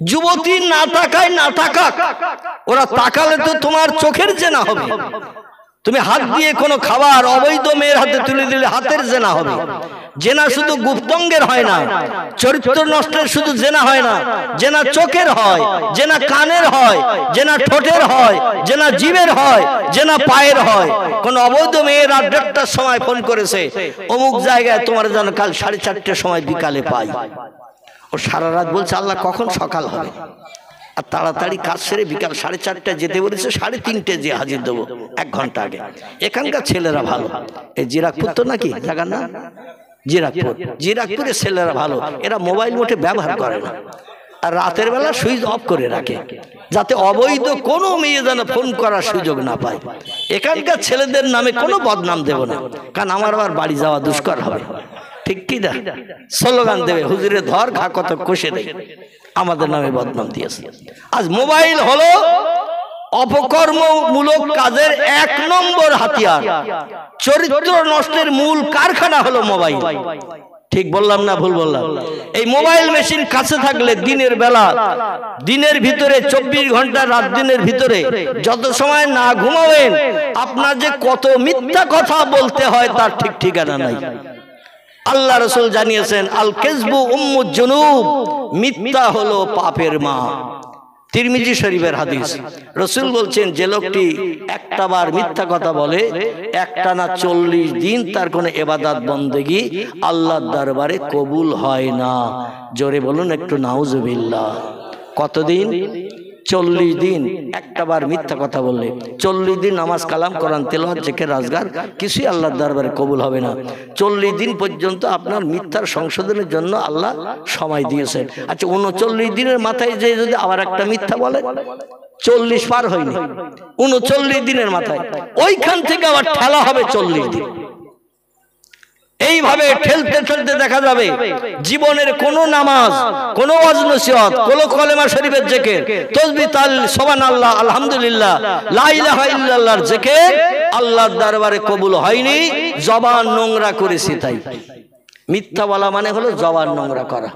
যুবতী না তাকায় না তাকাক, ওরা তাকালে তো তোমার চোখের জেনা হবে। তুমি হাত দিয়ে কোনো খাবার অবৈধ মেয়ের হাতে তুলে দিলে হাতের জেনা হবে। জেনা শুধু গুপ্তঙ্গের হয় না, চরিত্র নষ্টের শুধু জেনা হয় না, জেনা চোখের হয়, জেনা কানের হয়, জেনা ঠোঁটের হয়, জেনা জিভের হয়, জেনা পায়ের হয়। কোন অবৈধ মেয়ের রাত 1:30টার সময় ফোন করেছে, অমুক জায়গায় তোমার যেন কাল 4:30টার সময় বিকালে পাই। ও সারা রাত বলছে আল্লাহ কখন সকাল হবে, আর তাড়াতাড়ি কাজ সেরে বিকাল 4:30টায় যেতে বলেছে, 3:30টায় যে হাজির দেবো 1 ঘন্টা আগে। এখানকার ছেলেরা ভালো, এই জিরাকপুর তো নাকি জায়গার নাম জিরাকপুরের ছেলেরা ভালো, এরা মোবাইল মোটে ব্যবহার করে না, আর রাতের বেলা সুইচ অফ করে রাখে যাতে অবৈধ কোনো মেয়ে যেন ফোন করার সুযোগ না পায়। এখানকার ছেলেদের নামে কোনো বদনাম দেব না, কারণ আমার আবার বাড়ি যাওয়া দুষ্কর হবে। ঠিক কি না? স্লোগান দেবে, হুজুরে ধর ঘা কত কষে দেয়, আমাদের নামে বদনাম দিয়েছে। আজ মোবাইল হলো অপকর্মমূলক কাজের 1 নম্বর হাতিয়ার। চরিত্র নষ্টের মূল কারখানা হলো মোবাইল। ঠিক বললাম না ভুল বললাম? এই মোবাইল মেশিন কাছে থাকলে দিনের বেলা, দিনের ভিতরে 24 ঘন্টা রাত দিনের ভিতরে যত সময় না ঘুমাবেন আপনার যে কত মিথ্যা কথা বলতে হয় তার ঠিক ঠিকানা নাই। আল্লাহ রাসূল জানিয়েছেন আল কিযবু উম্মুজ জুনুব, মিথ্যা হলো পাপের মা। তিরমিজি শরীফের হাদিস। রাসূল বলছেন যে লোকটি একটা বার মিথ্যা কথা বলে একটানা 40 দিন তার কোনো ইবাদত বন্দেগী আল্লাহর দরবারে কবুল হয় না। জোরে বলুন একটু নাউজুবিল্লাহ। কতদিন? 40 দিন। একটা বার মিথ্যা কথা বললে 40 দিন নামাজ কালাম কোরআন তেলাওয়াত জিকির আজগার কিছুই আল্লাহর দরবারে কবুল হবে না। 40 দিন পর্যন্ত আপনার মিথ্যার সংশোধনের জন্য আল্লাহ সময় দিয়েছেন। আচ্ছা 39 দিনের মাথায় যে যদি আবার একটা মিথ্যা বলে, 40 পার হয়নি, 39 দিনের মাথায় ওইখান থেকে আবার ঠেলা হবে 40 দিন। এইভাবে ঠেলতে ঠেলতে দেখা যাবে জীবনের কোন নামাজ, কোন ওয়াজ নসিহত, কোন কলেমা শরীফের জিকির, তাসবিহ, তাহলিল, সুবহানাল্লাহ, আলহামদুলিল্লাহ, লা ইলাহা ইল্লাল্লাহর জিকির আল্লাহর দরবারে কবুল হয়নি। জবান নোংরা করেছি তাই। মিথ্যা বলা মানে হলো জবান নোংরা করা।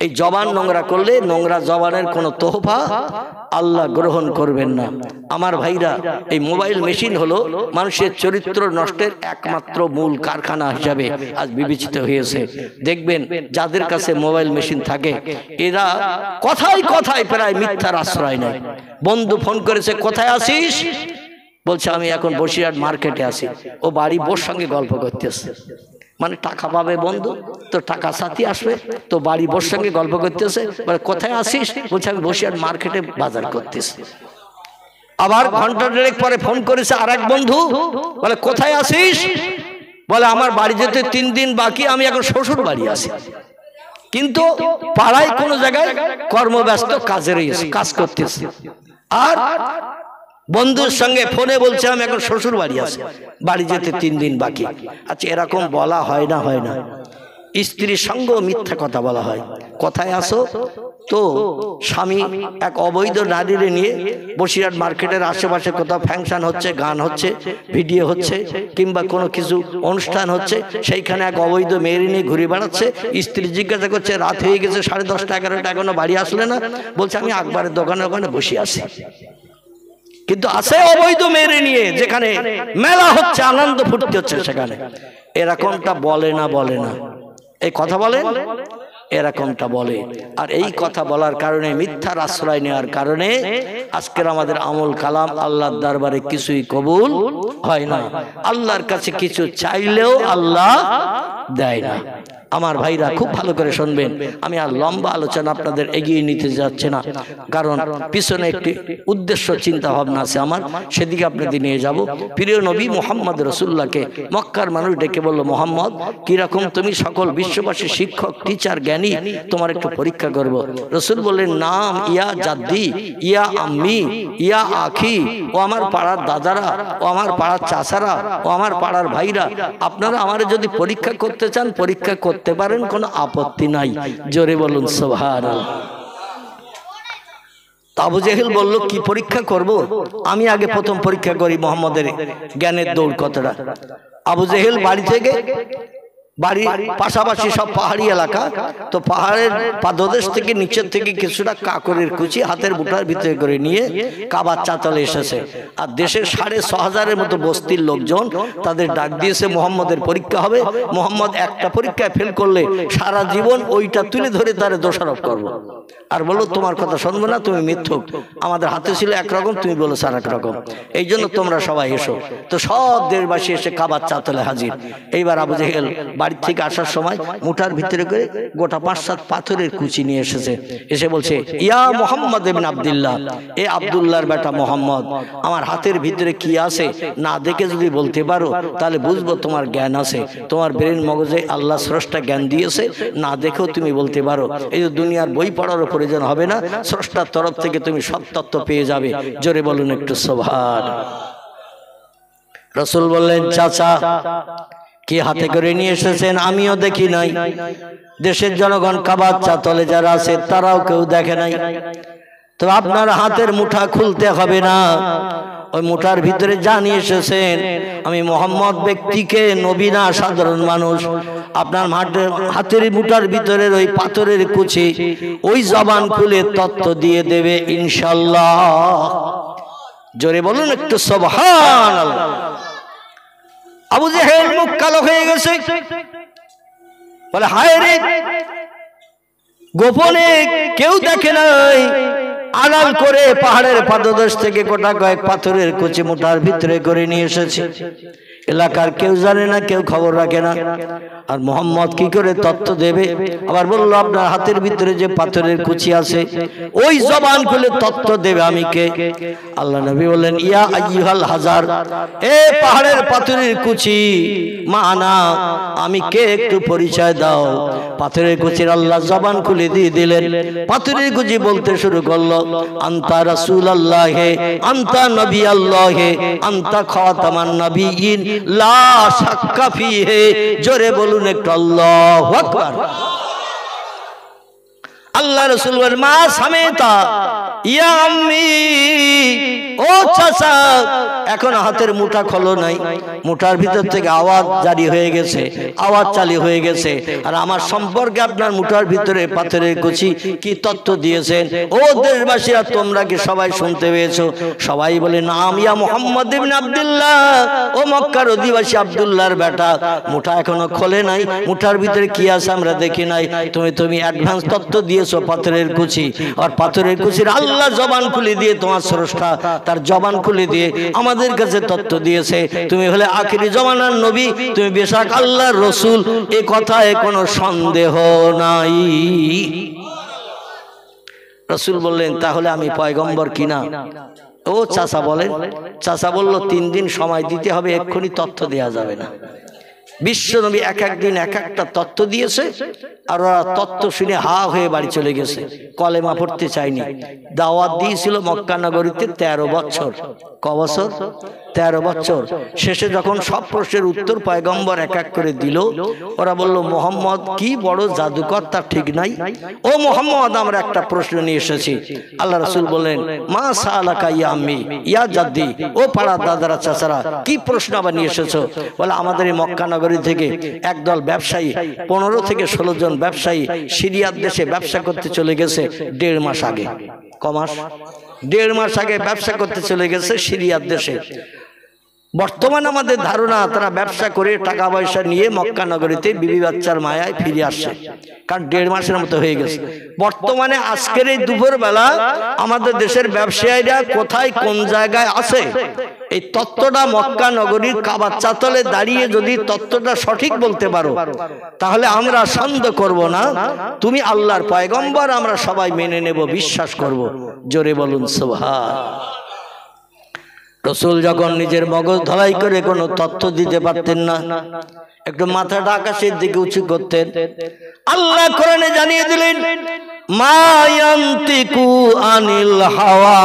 এই জবান নোংরা করলে নোংরা জবানের কোনো তোহফা আল্লাহ গ্রহণ করবেন না। আমার ভাইরা, এই মোবাইল মেশিন হলো মানুষের চরিত্র নষ্টের একমাত্র মূল কারখানা হিসাবে আজ বিবেচিত হয়েছে। দেখবেন যাদের কাছে মোবাইল মেশিন থাকে এরা কথায় কথায় প্রায় মিথ্যার আশ্রয় নেয়। বন্ধু ফোন করেছে, কোথায় আছিস? বলছে আমি এখন বসিরহাট মার্কেটে আছি। ও বাড়ি বোর সঙ্গে গল্প করতেছে, মানে টাকা পাবে বন্ধু তো টাকা সাথী আসবে, তো বাড়ি বোর সঙ্গে গল্প করতেছে। বলে কোথায় আসিস? বলছে আমি বসিরহাট মার্কেটে বাজার করতেছি। আবার ঘন্টা 1.5 পরে ফোন করেছে আরেক বন্ধু, বলে কোথায় আসিস? বলে আমার বাড়ি যেতে 3 দিন বাকি, আমি এখন শ্বশুর বাড়ি আছি। কিন্তু পাড়ায় কোনো জায়গায় কর্মব্যস্ত কাজের কাজ করতেছে। আর বন্ধুর সঙ্গে ফোনে বলছে আমি এখন শ্বশুর বাড়ি আছি, বাড়ি যেতে 3 দিন বাকি। আচ্ছা এরকম বলা হয় না? হয় না? স্ত্রীর সঙ্গে মিথ্যা কথা বলা হয়। কোথায় আসো? তো স্বামী এক অবৈধ নারীরে নিয়ে বসিরহাট মার্কেটের আশেপাশে কোথাও ফাংশন হচ্ছে, গান হচ্ছে, ভিডিও হচ্ছে, কিংবা কোনো কিছু অনুষ্ঠান হচ্ছে, সেইখানে এক অবৈধ মেয়েরে নিয়ে ঘুরে বেড়াচ্ছে। স্ত্রী জিজ্ঞাসা করছে রাত হয়ে গেছে 10:30 11টা এখনো বাড়ি আসলে না? বলছে আমি আকবরের দোকানে ওখানে বসে আছি। কিন্তু আছে অবৈধ মেয়েরে নিয়ে যেখানে মেলা হচ্ছে, আনন্দ ফুর্তি হচ্ছে সেখানে। এরকমটা বলে না? বলে না? এই কথা বলেন। এরকমটা বলে। আর এই কথা বলার কারণে, মিথ্যার আশ্রয় নেওয়ার কারণে আজকের আমাদের আমল কালাম আল্লাহর দরবারে কিছুই কবুল হয় না। আল্লাহর কাছে কিছু চাইলেও আল্লাহ দেয় না। আমার ভাইরা খুব ভালো করে শুনবেন, আমি আর লম্বা আলোচনা আপনাদের এগিয়ে নিতে যাচ্ছি না, কারণ পিছনে একটি উদ্দেশ্য চিন্তা ভাবনা আছে আমার, সেদিকে আপনাদের নিয়ে যাব। প্রিয় নবী মুহাম্মদ রাসূলুল্লাহকে মক্কার মানুষ ডেকে বলল, মুহাম্মদ কিরকম তুমি সকল বিশ্ববাসী শিক্ষক, টিচার, জ্ঞানী, তোমার একটু পরীক্ষা করব। রাসূল বললেন, নাম ইয়া জাদ্দি, ইয়া আম্মি, ইয়া আখি, ও আমার পাড়ার দাদারা, ও আমার পাড়ার চাচারা, ও আমার পাড়ার ভাইরা, আপনারা আমার যদি পরীক্ষা করতে চান পরীক্ষা করতে পারেন, কোনো আপত্তি নাই। জোরে বলুন সুবহানাল্লাহ। আবু জেহেল বলল, কি পরীক্ষা করব? আমি আগে প্রথম পরীক্ষা করি মুহাম্মদের জ্ঞানের দৌড় কতটা। আবু জেহেল বাড়ি থেকে, বাড়ির পাশাপাশি সব পাহাড়ি এলাকা, তো পাহাড়ের পাদদেশ থেকে নিচের থেকে কিছুটা কাকরের কুচি হাতের বুটার ভিতরে করে নিয়ে কাবার চাতালে এসেছে। আর দেশের 6,500-এর মতো বস্তির লোকজন তাদের ডাক দিয়েছে, মুহাম্মদের পরীক্ষা হবে, মুহাম্মদ একটা পরীক্ষায় ফেল করলে সারা জীবন ওইটা তুলে ধরে তারে দোষারোপ করবো, আর বলো তোমার কথা শুনবো না, তুমি মিথ্যুক, আমাদের হাতে ছিল একরকম, তুমি বলেছ আর এক রকম, এই জন্য তোমরা সবাই এসো। তো সব দেশবাসী এসে কাবার চাতালে হাজির। এইবার আবু জেহেল বাড়ি থেকে আসার সময় মুঠার ভিতরে করে গোটা 5-7 পাথরের কুচি নিয়ে এসেছে। এসে বলছে, ইয়া মুহাম্মদ ইবনে আব্দুল্লাহ, এ আব্দুল্লাহর বেটা মুহাম্মদ, আমার হাতের ভিতরে কি আছে না দেখে যদি বলতে পারো তাহলে বুঝবো তোমার জ্ঞান আছে, তোমার ব্রেন মগজে আল্লাহ স্রষ্টা জ্ঞান দিয়েছে, না দেখেও তুমি বলতে পারো। এই যে দুনিয়ার বই পড়ার প্রয়োজন হবে না, স্রষ্টার তরফ থেকে তুমি সব তত্ত্ব পেয়ে যাবে। জোরে বলুন একটু সুবহানাল্লাহ। রাসূল বললেন, চাচা কি হাতে করে নিয়ে এসেছেন? আমিও দেখি নাই, দেশের জনগণ কাবার চাতালে যারা আছে তারাও কেউ দেখে নাই, তো আপনার হাতের মুঠা খুলতে হবে না, ওই মুঠার ভিতরে যা নিয়ে এসেছেন, আমি মুহাম্মদ ব্যক্তিকে, নবী না সাধারণ মানুষ, আপনার হাতের মুঠার ভিতরের ওই পাথরের কুচি ওই জবান খুলে তত্ত্ব দিয়ে দেবে ইনশাআল্লাহ। জোরে বলুন একটু সুবহানাল্লাহ। আবু জেহেল মুখ কালো হয়ে গেছে, বলে, হায় রে, গোপনে কেউ দেখে নাই, আড়াল করে পাহাড়ের পাদদেশ থেকে গোটা কয়েক পাথরের কুচি মুঠার ভিতরে করে নিয়ে এসেছে, এলাকার কেউ জানে না, কেউ খবর রাখে না, আর মুহাম্মদ কি করে তত্ত্ব দেবে? আবার বলল, আপনার হাতের ভিতরে যে পাথরের কুচি আছে ওই জবান খুলে তত্ত্ব দেবে আমি কে? আল্লাহ নবী বললেন, ইয়া আইয়ুহাল হাজার, এ পাহাড়ের পাথরের কুচি, মানা, আমি কে একটু পরিচয় দাও। পাথরের কুচির আল্লাহ জবান খুলে দিয়ে দিলেন, পাথরের কুচি বলতে শুরু করলো, আনতা রাসূলুল্লাহ, আনতা নবী আল্লাহ, আনতা খাতামান নবিয়্যিন লা শাক্কা ফিহি। জোরে বলুন একটু আল্লাহু আকবার। আল্লাহ রাসূল বলেন, মা সামেতা ইয়া আম্মি, ও চাচা, এখন হাতের মুঠা খোলো নাই, মুঠার ভিতর থেকে আওয়াজ জারি হয়ে গেছে, আওয়াজ চালু হয়ে গেছে, আর আমার সম্পর্কে আপনার মুঠার ভিতরে পাথরের কুচি কি তত্ত্ব দিয়েছেন? ও দেশবাসীরা, তোমরা কি সবাই শুনতে পেয়েছো? সবাই বলে, নাম ইয়া মুহাম্মদ ইবনে আব্দুল্লাহ, ও মক্কার অধিবাসী আব্দুল্লাহর বেটা, মুঠা এখনো খোলে নাই, মুঠার ভিতরে কি আছে আমরা দেখি নাই, তুমি অ্যাডভান্স তত্ত্ব দিয়েছো পাথরের কুচি, আর পাথরের কুচির আল্লাহ জবান খুলে দিয়ে, তোমার স্রষ্টা তার জবান খুলে দিয়ে আমাদের কাছে তত্ত্ব দিয়েছে, তুমি হলে আখিরি জমানার নবী, তুমি বেশক আল্লাহর রাসূল, এ কথায় কোনো সন্দেহ নাই। রাসূল বললেন, তাহলে আমি পয়গম্বর কিনা? ও চাচা বলেন। চাচা বলল, 3 দিন সময় দিতে হবে, এক্ষুনি তথ্য দেয়া যাবে না। বিশ্ব নবী এক একদিন এক একটা তত্ত্ব দিয়েছে, আর ওরা তত্ত্ব শুনে হা হয়ে বাড়ি চলে গেছে, কলেমা পড়তে চায়নি। দাওয়াত দিয়েছিল মক্কা নগরীতে 13 বছর। ক বছর? 13 বছর। শেষে যখন সব প্রশ্নের উত্তর পয়গম্বর এক এক করে দিল, ওরা বলল, মুহাম্মদ কি বড় জাদুকর, তা ঠিক নাই। ও মুহাম্মদ, আমরা একটা প্রশ্ন নিয়ে এসেছি। আল্লাহ রাসূল বলেন, মা সালাকা ইয়া আম্মি ইয়া জাদ্দি, ও পাড়ার দাদারা চাচারা, কি প্রশ্ন আবার নিয়ে এসেছো? বলে, আমাদের এই মক্কা নগরী থেকে একদল ব্যবসায়ী, 15 থেকে 16 জন ব্যবসায়ী সিরিয়ার দেশে ব্যবসা করতে চলে গেছে 1.5 মাস আগে। ক মাস? 1.5 মাস আগে ব্যবসা করতে চলে গেছে সিরিয়ার দেশে। বর্তমানে আমাদের ধারণা তারা ব্যবসা করে টাকা পয়সা নিয়ে মক্কা নগরীতে বিবি বাচ্চার মায়ায় ফিরে আসছে, কারণ 1.5 মাসের মতো হয়ে গেছে। বর্তমানে আজকের এই দুপুরবেলা আমাদের দেশের ব্যবসায়ীরা কোথায় কোন জায়গায় আছে এই তত্ত্বটা মক্কা নগরীর কাবার চাতলে দাঁড়িয়ে যদি তত্ত্বটা সঠিক বলতে পারো, তাহলে আমরা সন্দেহ করব না তুমি আল্লাহর পয়গম্বর, আমরা সবাই মেনে নেব, বিশ্বাস করব। জোরে বলুন সুবহান। রসুল যখন নিজের মগজ ধলাই করে কোনো তথ্য দিতে পারতেন না, একটু মাথাটা আকাশের দিকে উঁচু করতেন। আল্লাহ কোরআনে জানিয়ে দিলেন, মা ইয়ান্তিকু আনিল হাওয়া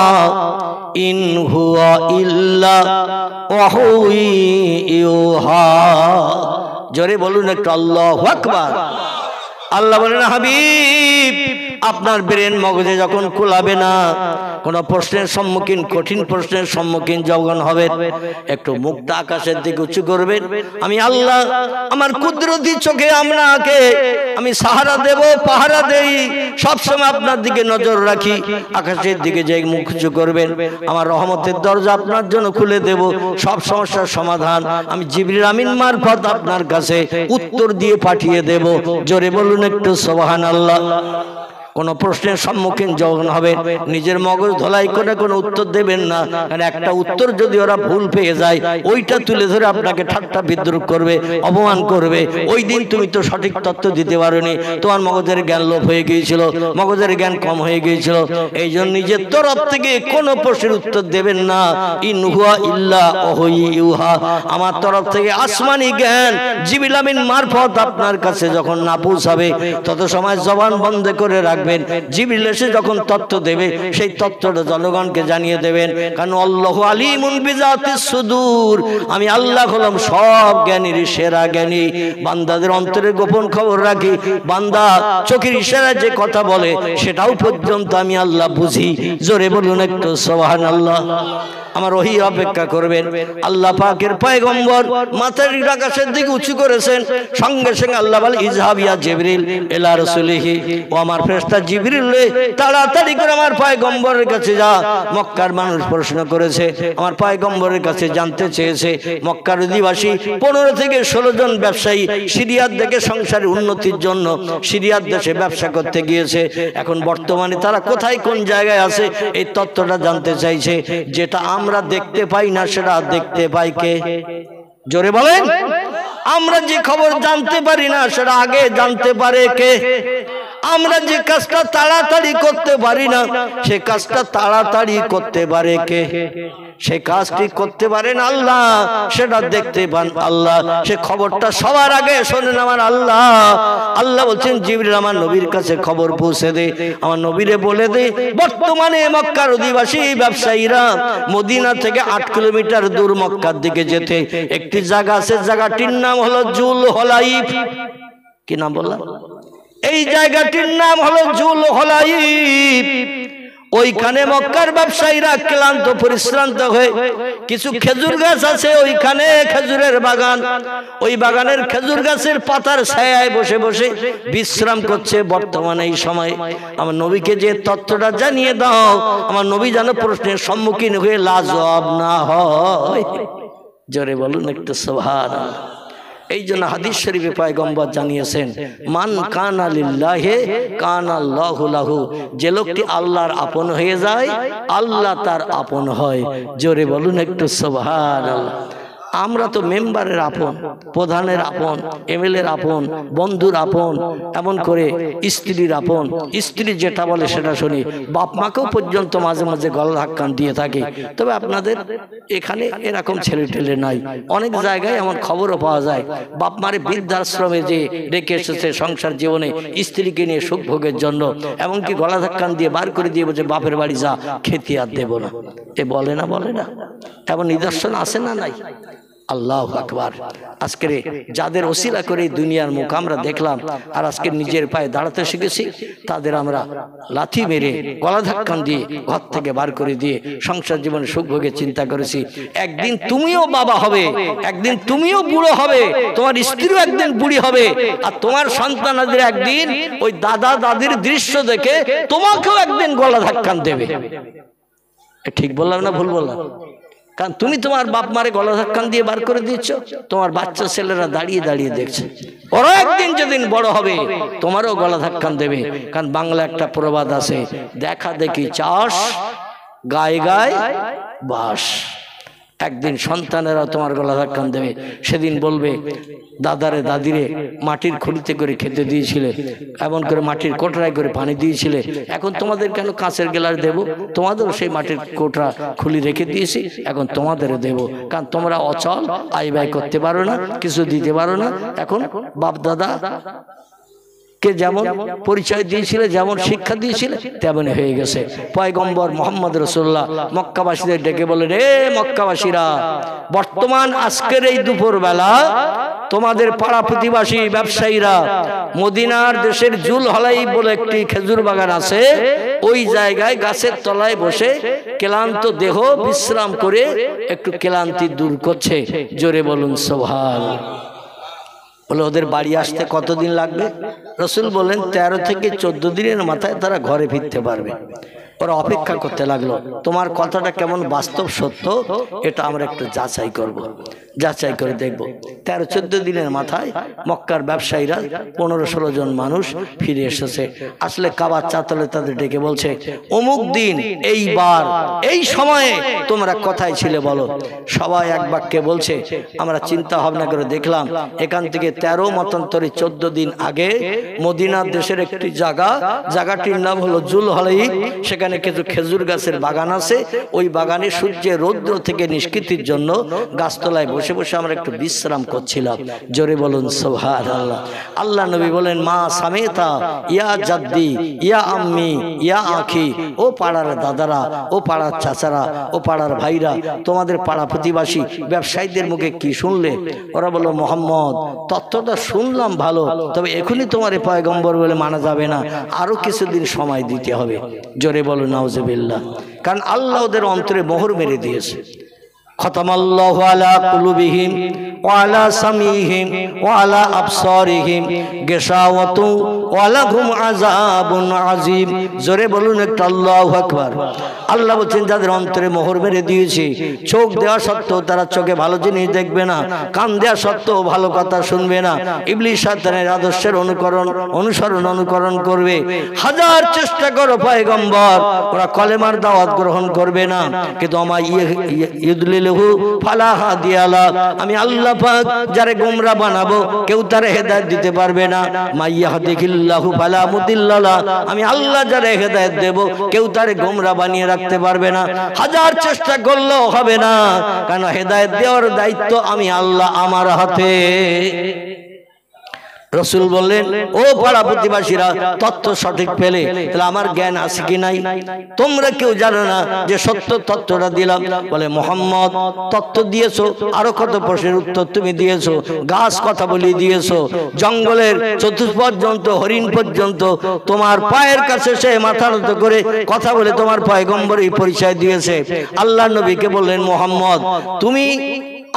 ইন হুয়া ইল্লা ওয়াহয়ু ইউহা। জোরে বলুন একটু আল্লাহু আকবার। আল্লাহ বলেন, হাবিব আপনার ব্রেন মগজে যখন কুলাবে না, কোন প্রশ্নের সম্মুখীন, কঠিন প্রশ্নের সম্মুখীন যখন হবে, একটু মুখটা আকাশের দিকে উঁচু করবেন। আমি আল্লাহ আমার কুদরতি চোখে আপনাকে আমি সাহারা দেব, পাহারা দেই, সবসময় আপনার দিকে নজর রাখি। আকাশের দিকে যে মুখ উঁচু করবেন, আমার রহমতের দরজা আপনার জন্য খুলে দেব, সব সমস্যার সমাধান আমি জিবরিল আমিন মারফত আপনার কাছে উত্তর দিয়ে পাঠিয়ে দেব। জোরে বলুন একটু সুবহানাল্লাহ। কোন প্রশ্নের সম্মুখীন যখন হবে, নিজের মগজ ধলাই করে কোনো উত্তর দেবেন না, কারণ একটা উত্তর যদি ওরা ভুল পেয়ে যায়, ওইটা তুলে ধরে আপনাকে ঠাট্টা বিদ্রুপ করবে, অপমান করবে। ওই দিন তুমি তো সঠিক তথ্য দিতে পারোনি, তোমার মগজের জ্ঞান লোপ হয়ে গিয়েছিল, মগজের জ্ঞান কম হয়ে গিয়েছিল। এই জন্য নিজের তরফ থেকে কোনো প্রশ্নের উত্তর দেবেন না। ইন হুয়া ইল্লা ওয়াহয়ু ইউহা, আমার তরফ থেকে আসমানি জ্ঞান জিবরিল আমিন মারফত আপনার কাছে যখন না পৌঁছাবে, তত সময় জবান বন্ধ করে রাখবেন। জিবরিল এসে যখন তথ্য দেবে, সেই তথ্যটা জনগণকে জানিয়ে দেবেন, কারণ আল্লাহু আলিমুন বিজাতিস সুদূর, আমি আল্লাহ হলাম সব জ্ঞানীর সেরা জ্ঞানী। বান্দাদের অন্তরের গোপন খবর রাখি, বান্দা চোখের ইশারায় যে কথা বলে সেটাও পর্যন্ত আমি আল্লাহ বুঝি। জোরে বলুন একটু সুবহানাল্লাহ। আমার ওহী অপেক্ষা করবেন। আল্লাহ পাকের পয়গম্বর মাথার আকাশের দিকে উঁচু করেছেন, সঙ্গে সঙ্গে আল্লাহ বলে, ইযহাব ইয়া জিবরিল ইলা রাসূলিহি, ও আমার ফেরেশতা জিবরিল তাড়াতাড়ি করে আমার পয়গম্বরের কাছে যা। মক্কার মানুষ প্রশ্ন করেছে, আমার পয়গম্বরের কাছে জানতে চেয়েছে। মক্কার অধিবাসী 15 থেকে 16 জন ব্যবসায়ী সিরিয়ার দিকে সংসারের উন্নতির জন্য সিরিয়ার দেশে ব্যবসা করতে গিয়েছে। এখন বর্তমানে তারা কোথায় কোন জায়গায় আছে এই তথ্যটা জানতে চাইছে। যেটা আমরা দেখতে পাই না, সেটা দেখতে পাই কে? জোরে বলেন। আমরা যে খবর জানতে পারি না, সেটা আগে জানতে পারে কে? আমরা যে কাজটা তাড়াতাড়ি করতে পারি না, সে কাজটা তাড়াতাড়ি করতে পারে কে? সে কাজটি করতে পারেন আল্লাহ, সেটা দেখতে পান আল্লাহ, সে খবরটা সবার আগে শোনেন আমার আল্লাহ। আল্লাহ বলছেন, জিবরিল আমার নবীর কাছে খবর পৌঁছে দে, আমার নবীরে বলে দে, বর্তমানে মক্কার অধিবাসী ব্যবসায়ীরা মদিনা থেকে 8 কিলোমিটার দূর মক্কার দিকে যেতে একটি জায়গা আছে, জায়গাটির নাম হলো জুল হলাইফ। কি নাম বললাম? এই জায়গাটির নাম হলো জুল হলাইফ। ওইখানে মক্কার ব্যবসায়ীরা ক্লান্ত পরিশ্রান্ত হয়ে, কিছু খেজুর গাছ আছে ওইখানে, খেজুরের বাগান, ওই বাগানের খেজুর গাছের পাতার ছায়ায় বসে বসে বিশ্রাম করছে। বর্তমানে এই সময় আমার নবীকে যে তথ্যটা জানিয়ে দাও, আমার নবী যেন প্রশ্নের সম্মুখীন হয়ে লাজবাব না হয়। জোরে বলুন একটু সুবহানাল্লাহ। এই জন্য হাদিস শরীফে পয়গম্বর জানিয়েছেন, মান কানা লিল্লাহি কানা আল্লাহু লাহু, যে লোকটি আল্লাহর আপন হয়ে যায়, আল্লাহ তার আপন হয়। জোরে বলুন একটু সুবহানাল্লাহ। আমরা তো মেম্বারের আপন, প্রধানের আপন, এমএলএর আপন, বন্ধুর আপন, এমন করে স্ত্রীর আপন, স্ত্রী যেটা বলে সেটা শুনি। বাপ মাকেও পর্যন্ত মাঝে মাঝে গলা ধাক্কান দিয়ে থাকে। তবে আপনাদের এখানে এরকম ছেলে টেলে নাই। অনেক জায়গায় এমন খবরও পাওয়া যায়, বাপ মারে বৃদ্ধাশ্রমে যে রেখে এসেছে সংসার জীবনে স্ত্রীকে নিয়ে সুখ ভোগের জন্য, এমনকি গলা ধাক্কান দিয়ে বার করে দিয়ে বলছে, বাপের বাড়ি যা, খেতে আর দেব না। এ বলে না, বলে না? এমন নিদর্শন আছে না নাই? আল্লাহু আকবার। আজকে যাদের ওসিলা করে দুনিয়ার মুখ আমরা দেখলাম, আর আজকে নিজের পায়ে দাঁড়াতে শিখেছি, তাদের আমরা লাথি মেরে গলা ধাক্কান দিয়ে ঘর থেকে বার করে দিয়ে সংসার জীবনে সুখ ভোগে চিন্তা করেছি। একদিন তুমিও বাবা হবে, একদিন তুমিও বুড়ো হবে, তোমার স্ত্রীও একদিন বুড়ি হবে, আর তোমার সন্তানাদের একদিন ওই দাদা দাদির দৃশ্য দেখে তোমাকেও একদিন গলা ধাক্কান দেবে। ঠিক বললাম না ভুল বললাম? কারণ তুমি তোমার বাপ মারে গলা ধাক্কান দিয়ে বার করে দিচ্ছ, তোমার বাচ্চা ছেলেরা দাঁড়িয়ে দাঁড়িয়ে দেখছে, ওরা একদিন যেদিন বড় হবে তোমারও গলা ধাক্কান দেবে। কারণ বাংলা একটা প্রবাদ আছে, দেখা দেখি চাষ, গায়ে গায়ে বাস। একদিন সন্তানেরা তোমার গলা ধাক্কান দেবে, সেদিন বলবে দাদারে দাদিরে মাটির খুলিতে করে খেতে দিয়েছিলে, এমন করে মাটির কোটরায় করে পানি দিয়েছিলে, এখন তোমাদের কেন কাঁচের গ্লাস দেব? তোমাদেরও সেই মাটির কোটরা খুলি রেখে দিয়েছি, এখন তোমাদেরও দেব। কারণ তোমরা অচল, আয় ব্যয় করতে পারো না, কিছু দিতে পারো না। এখন বাপ দাদা কে যেমন পরিচয় দিয়েছিলে, যেমন শিক্ষা দিয়েছিলে, তেমন হয়ে গেছে। পয়গম্বর মোহাম্মদ রাসূলুল্লাহ মক্কাবাসীদের ডেকে বলে, রে মক্কাবাসীরা, বর্তমান আজকের এই দুপুর বেলা তোমাদের পাড়া প্রতিবাসী ব্যবসায়ীরা মদিনার দেশের জুলহলাই বলে একটি খেজুর বাগান আছে, ওই জায়গায় গাছের তলায় বসে ক্লান্ত দেহ বিশ্রাম করে একটু ক্লান্তি দূর করছে। জোরে বলুন সুবহানাল্লাহ। বলে ওদের বাড়ি আসতে কতদিন লাগবে? রসুল বলেন 13 থেকে 14 দিনের মাথায় তারা ঘরে ফিরতে পারবে। ওরা অপেক্ষা করতে লাগলো, তোমার কথাটা কেমন বাস্তব সত্য এটা আমরা একটু যাচাই করব, যাচাই করে দেখব। 13-14 দিনের মাথায় মক্কার ব্যবসায়ীরা 15-16 জন মানুষ ফিরে এসেছে। আসলে কাবার চাতলে তাদের ডেকে বলছে, অমুক দিন এইবার এই সময়ে তোমরা কোথায় ছিলে বলো? সবাই এক বাক্যে বলছে, আমরা চিন্তা ভাবনা করে দেখলাম এখান থেকে 13 মতান্তরে 14 দিন আগে মদিনার দেশের একটি জায়গাটির নাম হলো জুলহলাই, সেখানে কিছু খেজুর গাছের বাগান আছে, ওই বাগানে সূর্যের রৌদ্র থেকে নিষ্কৃতির জন্য গাছতলায় বসে বসে আমরা একটু বিশ্রাম করছিলাম। জোরে বলুন সুবহানাল্লাহ। আল্লাহ নবী বলেন, মা সামেতা ইয়া জাদ্দি ইয়া আম্মি ইয়া আখি, ও পাড়ার দাদারা, ও পাড়ার চাচারা, ও পাড়ার ভাইরা, তোমাদের পাড়া প্রতিবাসী ব্যবসায়ীদের মুখে কি শুনলে? ওরা বলল, মোহাম্মদ তত্ত্বটা শুনলাম ভালো, তবে এখনই তোমার পয়গম্বর বলে মানা যাবে না, আরো কিছুদিন সময় দিতে হবে। জোরে বলো নাউজুবিল্লাহ। কারণ আল্লাহ ওদের অন্তরে মোহর মেরে দিয়েছে। খতামাল্লাহু আলা কুলুবিহিম ওয়া আলা সামিহিম ওয়া আলা আবসারিহিম গিশাওয়াতু ওয়া লাহুম আযাবুন আযীম। জোরে বলুন একটা আল্লাহু আকবার। আল্লাহ বলেন, যাদের অন্তরে মোহর মেরে দিয়েছি, চোখ দেওয়া সত্ত্বেও তারা চোখে ভালো জিনিস দেখবে না, কান দেওয়া সত্ত্বেও ভালো কথা শুনবে না, ইবলিস শয়তানের আদর্শের অনুসরণ করবে। হাজার চেষ্টা করো পয়গম্বর, ওরা কলেমার দাওয়াত গ্রহণ করবে না। কিন্তু আমি আল্লাহ পাক যারে গোমরা বানাবো কেউ তারে হেদায়েত দিতে পারবে না। মাইয়াহদিকিল্লাহু ফালা মুদিল্লা লাহ, আমি আল্লাহ যারে হেদায়েত দেব কেউ তারে গোমরা বানিয়ে রাখতে পারবে না। হাজার চেষ্টা করলেও হবে না, কারণ হেদায়েত দেওয়ার দায়িত্ব আমি আল্লাহ, আমার হাতে। রসুল বললেন, ও পাড়া প্রতিবাসীরা, তত্ত্ব সঠিক পেলে তাহলে আমার জ্ঞান আছে কি নাই? তোমরা কেউ জানো না যে সত্য তত্ত্বটা দিলাম। বলে, মোহাম্মদ তত্ত্ব দিয়েছো, আরো কত প্রশ্নের উত্তর তুমি দিয়েছো, গাছ কথা বলিয়ে দিয়েছো, জঙ্গলের চতুষ্পর্যন্ত হরিণ পর্যন্ত তোমার পায়ের কাছে সে মাথা নত করে কথা বলে তোমার পয়গম্বরই পরিচয় দিয়েছে। আল্লাহ নবীকে বললেন, মোহাম্মদ তুমি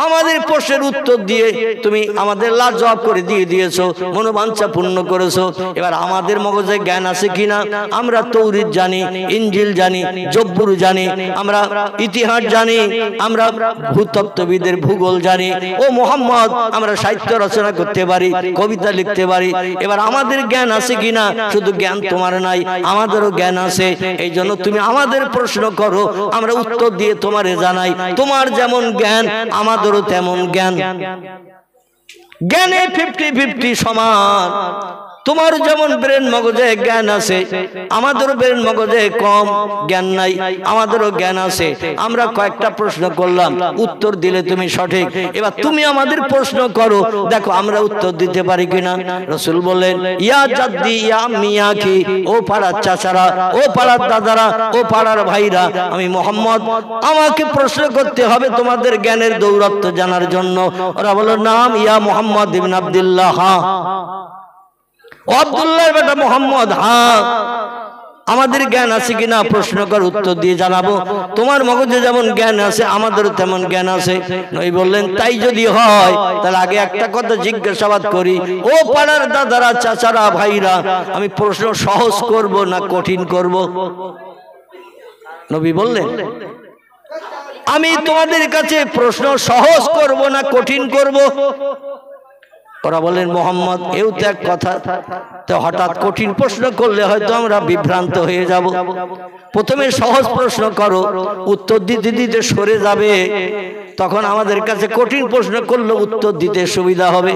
আমাদের প্রশ্নের উত্তর দিয়ে তুমি আমাদের লাজবাব করে দিয়েছো, মনোবাঞ্ছা পূর্ণ করেছো। এবার আমাদের মগজে জ্ঞান আছে কিনা? আমরা তৌরিত জানি, ইনজিল জানি, জব্বুর জানি, আমরা ইতিহাস জানি, আমরা ভূতত্ত্ববিদের ভূগোল জানি। ও মোহাম্মদ, আমরা সাহিত্য রচনা করতে পারি, কবিতা লিখতে পারি। এবার আমাদের জ্ঞান আছে কিনা? শুধু জ্ঞান তোমার নাই, আমাদেরও জ্ঞান আছে। এই জন্য তুমি আমাদের প্রশ্ন করো, আমরা উত্তর দিয়ে তোমারে জানাই। তোমার যেমন জ্ঞান আমাদেরও তেমন জ্ঞান। জ্ঞানে 50-50 সমান। তোমার যেমন ব্রেন মগজে জ্ঞান আছে, আমাদেরও ব্রেন মগজে কম জ্ঞান নাই, আমাদেরও জ্ঞান আছে। আমরা কয়েকটা প্রশ্ন করলাম, উত্তর দিলে তুমি সঠিক। এবার তুমি আমাদের প্রশ্ন করো, দেখো আমরা উত্তর দিতে পারি কিনা। রাসূল বললেন, ইয়া জাদ্দি ইয়া আম্মি ইয়া আখি, ও পাড়ার চাচারা, ও পাড়ার দাদারা, ও পাড়ার ভাইরা, আমি মোহাম্মদ, আমাকে প্রশ্ন করতে হবে তোমাদের জ্ঞানের দৌরাত্ম্য জানার জন্য। ওরা বলল, নাম ইয়া মুহাম্মদ ইবনে আব্দুল্লাহ। আব্দুল্লাহর বেটা মোহাম্মদ, হ্যাঁ। আমাদের জ্ঞান আছে কিনা প্রশ্ন কর, উত্তর দিয়ে জানাবো। তোমার মগজে যেমন জ্ঞান আছে আমাদেরও তেমন জ্ঞান আছে। নবী বললেন, তাই যদি হয় তাহলে আগে একটা কথা জিজ্ঞাসাবাদ করি, ও পাড়ার দাদারা, চাচারা, ভাইরা, আমি প্রশ্ন সহজ করব না কঠিন করব? নবী বললেন, আমি তোমাদের কাছে প্রশ্ন সহজ করব না কঠিন করব? ওরা বলেন মোহাম্মদ এও তো এক কথা, তো হঠাৎ কঠিন প্রশ্ন করলে হয়তো আমরা বিভ্রান্ত হয়ে যাব। প্রথমে সহজ প্রশ্ন করো, উত্তর দিতে দিতে সরে যাবে, তখন আমাদের কাছে কঠিন প্রশ্ন করলে উত্তর দিতে সুবিধা হবে।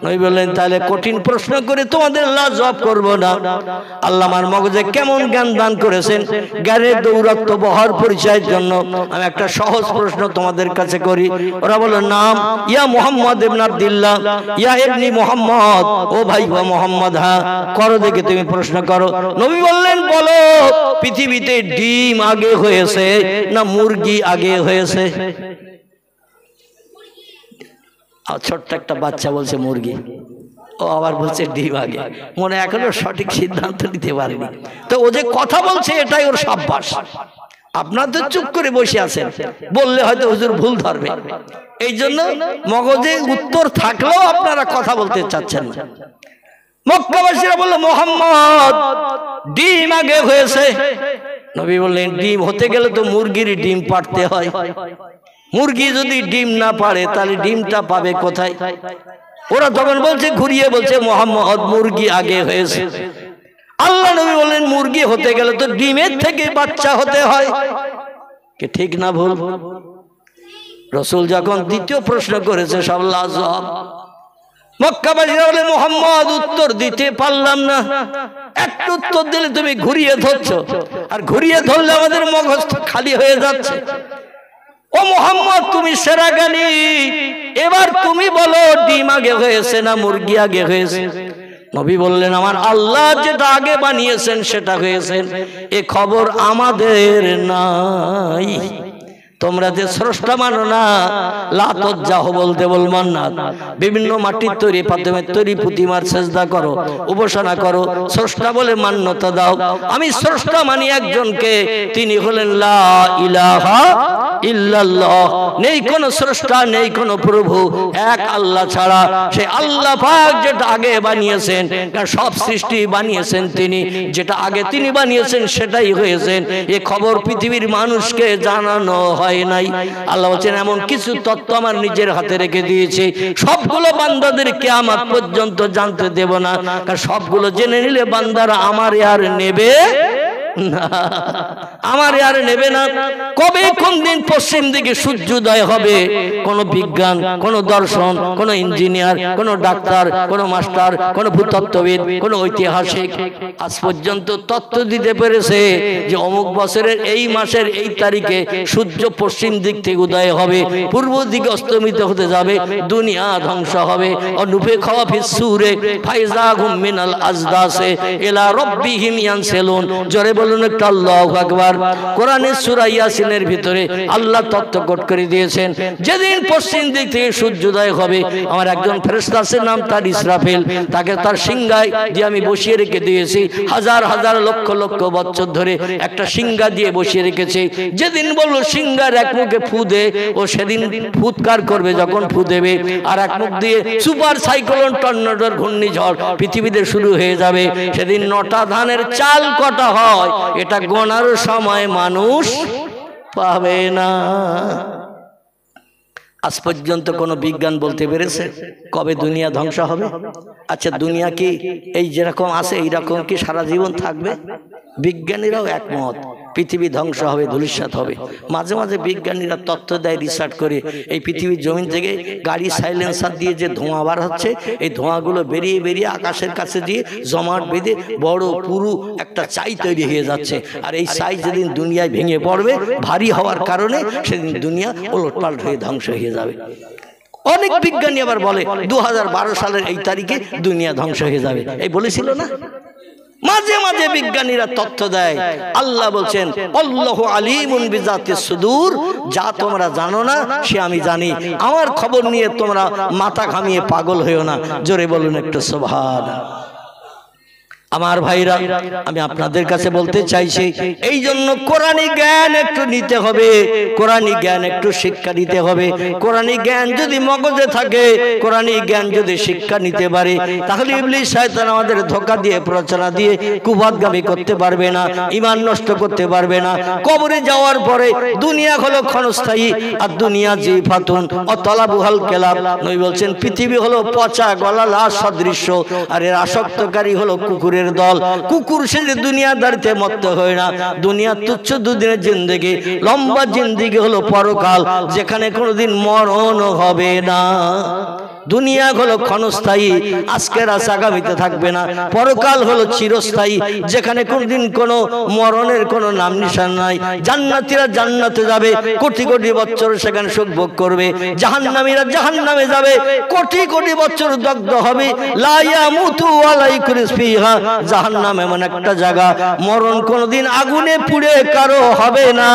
নবী বললেন তাহলে কঠিন প্রশ্ন করে তোমাদের লাজবাব করব না। আল্লাহ আমার মগজে কেমন জ্ঞান দান করেছেন, জ্ঞানের দৌরাত্ম্য বহর পরিচয়ের জন্য আমি একটা সহজ প্রশ্ন তোমাদের কাছে করি। ওরা বলল নাম, ইয়া মুহাম্মদ ইবনে আব্দুল্লাহ, ইয়া ইবনি মুহাম্মদ, ও ভাই মুহাম্মদ, হ্যাঁ করো দেখে তুমি প্রশ্ন করো। নবী বললেন বলো, পৃথিবীতে ডিম আগে হয়েছে না মুরগি আগে হয়েছে? ছোট্ট একটা বাচ্চা বলছে মুরগি, ও আবার বলছে ডিম আগে। মনে এখনো সঠিক সিদ্ধান্ত নিতে পারেনি। তো ও যে কথা বলছে এটাই ওর সাব্বাস। আপনারা তো চুপ করে বসে আছেন, বললে হয়তো হুজুর ভুল ধরবে, এই জন্য মগজে উত্তর থাকলেও আপনারা কথা বলতে চাচ্ছেন না। মক্কাবাসীরা বলল মুহাম্মদ ডিম আগে হয়েছে। নবী বললেন ডিম হতে গেলে তো মুরগির ডিম পাড়তে হয়, মুরগি যদি ডিম না পারে তাহলে ডিমটা পাবে কোথায়? ওরা তখন বলছে, ঘুরিয়ে বলছে মুহাম্মদ মুরগি আগে হয়েছে। আল্লাহ নবী বললেন মুরগি হতে গেলে তো ডিমের থেকে বাচ্চা হতে হয়। কি ঠিক না ভুল? রাসূল যখন দ্বিতীয় প্রশ্ন করেছে সব লাজবাব। মক্কাবাসীরা বলে মুহাম্মদ উত্তর দিতে পারলাম না, একটু উত্তর দিলে তুমি ঘুরিয়ে ধরছো, আর ঘুরিয়ে ধরলে আমাদের মগজ খালি হয়ে যাচ্ছে। ও মুহাম্মদ তুমি সেরা জ্ঞানী, এবার তুমি বলো ডিম আগে হয়েছে না মুরগি আগে হয়েছে? নবী বললেন আমার আল্লাহ যেটা আগে বানিয়েছেন সেটা হয়েছে, এ খবর আমাদের নাই। তোমরা যে স্রষ্টা মানো না, লাতজ্জাহ বলতে বলমান না, বিভিন্ন মাটির তৈরি পাথরের তৈরি প্রতিমার সেজদা করো, উপাসনা করো, স্রষ্টা বলে মান্যতা দাও। আমি স্রষ্টা মানি একজনকে, তিনি হলেন লা ইলাহা ইল্লাল্লাহ। নেই কোন স্রষ্টা, নেই কোন প্রভু, এক আল্লাহ ছাড়া। সে আল্লাহ পাক যেটা আগে বানিয়েছেন, কারণ সব সৃষ্টি বানিয়েছেন তিনি, যেটা আগে তিনি বানিয়েছেন সেটাই হয়েছেন। এ খবর পৃথিবীর মানুষকে জানানো হয় নাই। আল্লাহ বলছেন এমন কিছু তত্ত্ব আমার নিজের হাতে রেখে দিয়েছি, সবগুলো বান্দাদের কিয়ামত পর্যন্ত জানতে দেব না, কারণ সবগুলো জেনে নিলে বান্দারা আমার আর নেবে না, আমার আর নেবে না। কবে কোন দিন পশ্চিম দিকে সূর্যোদয় হবে, কোন বিজ্ঞান, কোন দর্শন, কোন ইঞ্জিনিয়ার, কোন ডাক্তার, কোন মাস্টার, কোন ভূতত্ত্ববিদ, কোন ঐতিহাসিক আজ পর্যন্ত তত্ত্ব দিতে পেরেছে যে অমুক বছরের এই মাসের এই তারিখে সূর্য পশ্চিম দিক থেকে উদয় হবে, পূর্ব দিকে অস্তমিত হতে যাবে, দুনিয়া ধ্বংস হবে। অনুফিখা ফিস-সূরে ফাইযাহুম মিনাল আজদাসে ইলা রাব্বিহিম ইয়ানসিলুন। জোরে বলুন একটু আল্লাহু আকবার। কোরআনের সূরা ইয়াসিনের ভিতরে আল্লাহ তত্ত্ব কোট করে দিয়েছেন, যেদিন পশ্চিম দিক থেকে সূর্যোদয় হবে, আমার একজন ফেরেশতা আছে, নাম তার ইসরাফিল, তাকে তার সিংহায় যে আমি বসিয়ে রেখে দিয়েছি, হাজার হাজার লক্ষ লক্ষ বছর ধরে একটা সিংহা দিয়ে বসিয়ে রেখেছি। যেদিন বললো সিংহার এক মুখে ফু দে, ও সেদিন ফুৎকার করবে, যখন ফু দেবে আর এক মুখ দিয়ে সুপার সাইক্লোন টর্নেডোর ঘূর্ণিঝড় পৃথিবীতে শুরু হয়ে যাবে। সেদিন 9টা ধানের চাল কটা হয় এটা গোনার সময় মানুষ পাবে না। আজ পর্যন্ত কোন বিজ্ঞান বলতে পেরেছে কবে দুনিয়া ধ্বংস হবে? আচ্ছা দুনিয়া কি এই যেরকম আছে এইরকম কি সারা জীবন থাকবে? বিজ্ঞানীরাও একমত পৃথিবী ধ্বংস হবে, ধূলিসাৎ হবে। মাঝে মাঝে বিজ্ঞানীরা তথ্য দেয়, রিসার্চ করে এই পৃথিবীর জমিন থেকে গাড়ি সাইলেন্সার দিয়ে যে ধোঁয়া বার হচ্ছে, এই ধোঁয়াগুলো বেরিয়ে বেরিয়ে আকাশের কাছে দিয়ে জমাট বেঁধে বড় পুরু একটা চাই তৈরি হয়ে যাচ্ছে। আর এই চাই যেদিন দুনিয়ায় ভেঙে পড়বে, ভারী হওয়ার কারণে সেদিন দুনিয়া ওলটপালট হয়ে ধ্বংস হয়ে যাবে। অনেক বিজ্ঞানী আবার বলে 2012 সালের এই তারিখে দুনিয়া ধ্বংস হয়ে যাবে, এই বলেছিল না? মাঝে মাঝে বিজ্ঞানীরা তথ্য দেয়। আল্লাহ বলছেন আল্লাহু আলিমুন বিজাতিস সুদূর, যা তোমরা জানো না সে আমি জানি। আমার খবর নিয়ে তোমরা মাথা ঘামিয়ে পাগল হইও না। জোরে বলুন একটু সুবহানাল্লাহ। আমার ভাইরা, আমি আপনাদের কাছে বলতে চাইছি, এই জন্য কোরআনী জ্ঞান একটু নিতে হবে, কোরআনী জ্ঞান একটু শিক্ষা নিতে হবে। কোরআনী জ্ঞান যদি মগজে থাকে, কোরআনী জ্ঞান যদি শিক্ষা নিতে পারে, তাহলে ইবলিস শয়তান আমাদের ধোঁকা দিয়ে, প্ররোচনা দিয়ে কুপথগামী করতে পারবে না, ঈমান নষ্ট করতে পারবে না। কবরে যাওয়ার পরে দুনিয়া হলো ক্ষণস্থায়ী, আর দুনিয়া জিফাতুন ও তলাবুহাল কেলাব। নবী বলছেন পৃথিবী হলো পচা গলা লাশ সদৃশ্য, আর এর আসক্তকারী হলো কুকুরের দল। কুকুর সে যে দুনিয়াদারিতে মত্ত হয় না। দুনিয়া তুচ্ছ দুদিনের জিন্দেগি, লম্বা জিন্দেগি হলো পরকাল, যেখানে কোনোদিন মরণ হবে না। দুনিয়া হলো ক্ষণস্থায়ী, আজকের আশা আগামীতে থাকবে না। পরকাল হলো চিরস্থায়ী, যেখানে কোনদিন কোনো মরণের কোনো নাম নিশান নাই। জান্নাতীরা জান্নাতে যাবে, কোটি কোটি বছর সেখানে সুখ ভোগ করবে। জাহান্নামীরা জাহান্নামে যাবে, কোটি কোটি বছর দগ্ধ হবে। লা ইয়ামুতু ওয়া লা ইয়াকুরু ফিহা, জাহান্নাম এমন একটা জায়গা, মরণ কোনোদিন আগুনে পুড়ে কারো হবে না।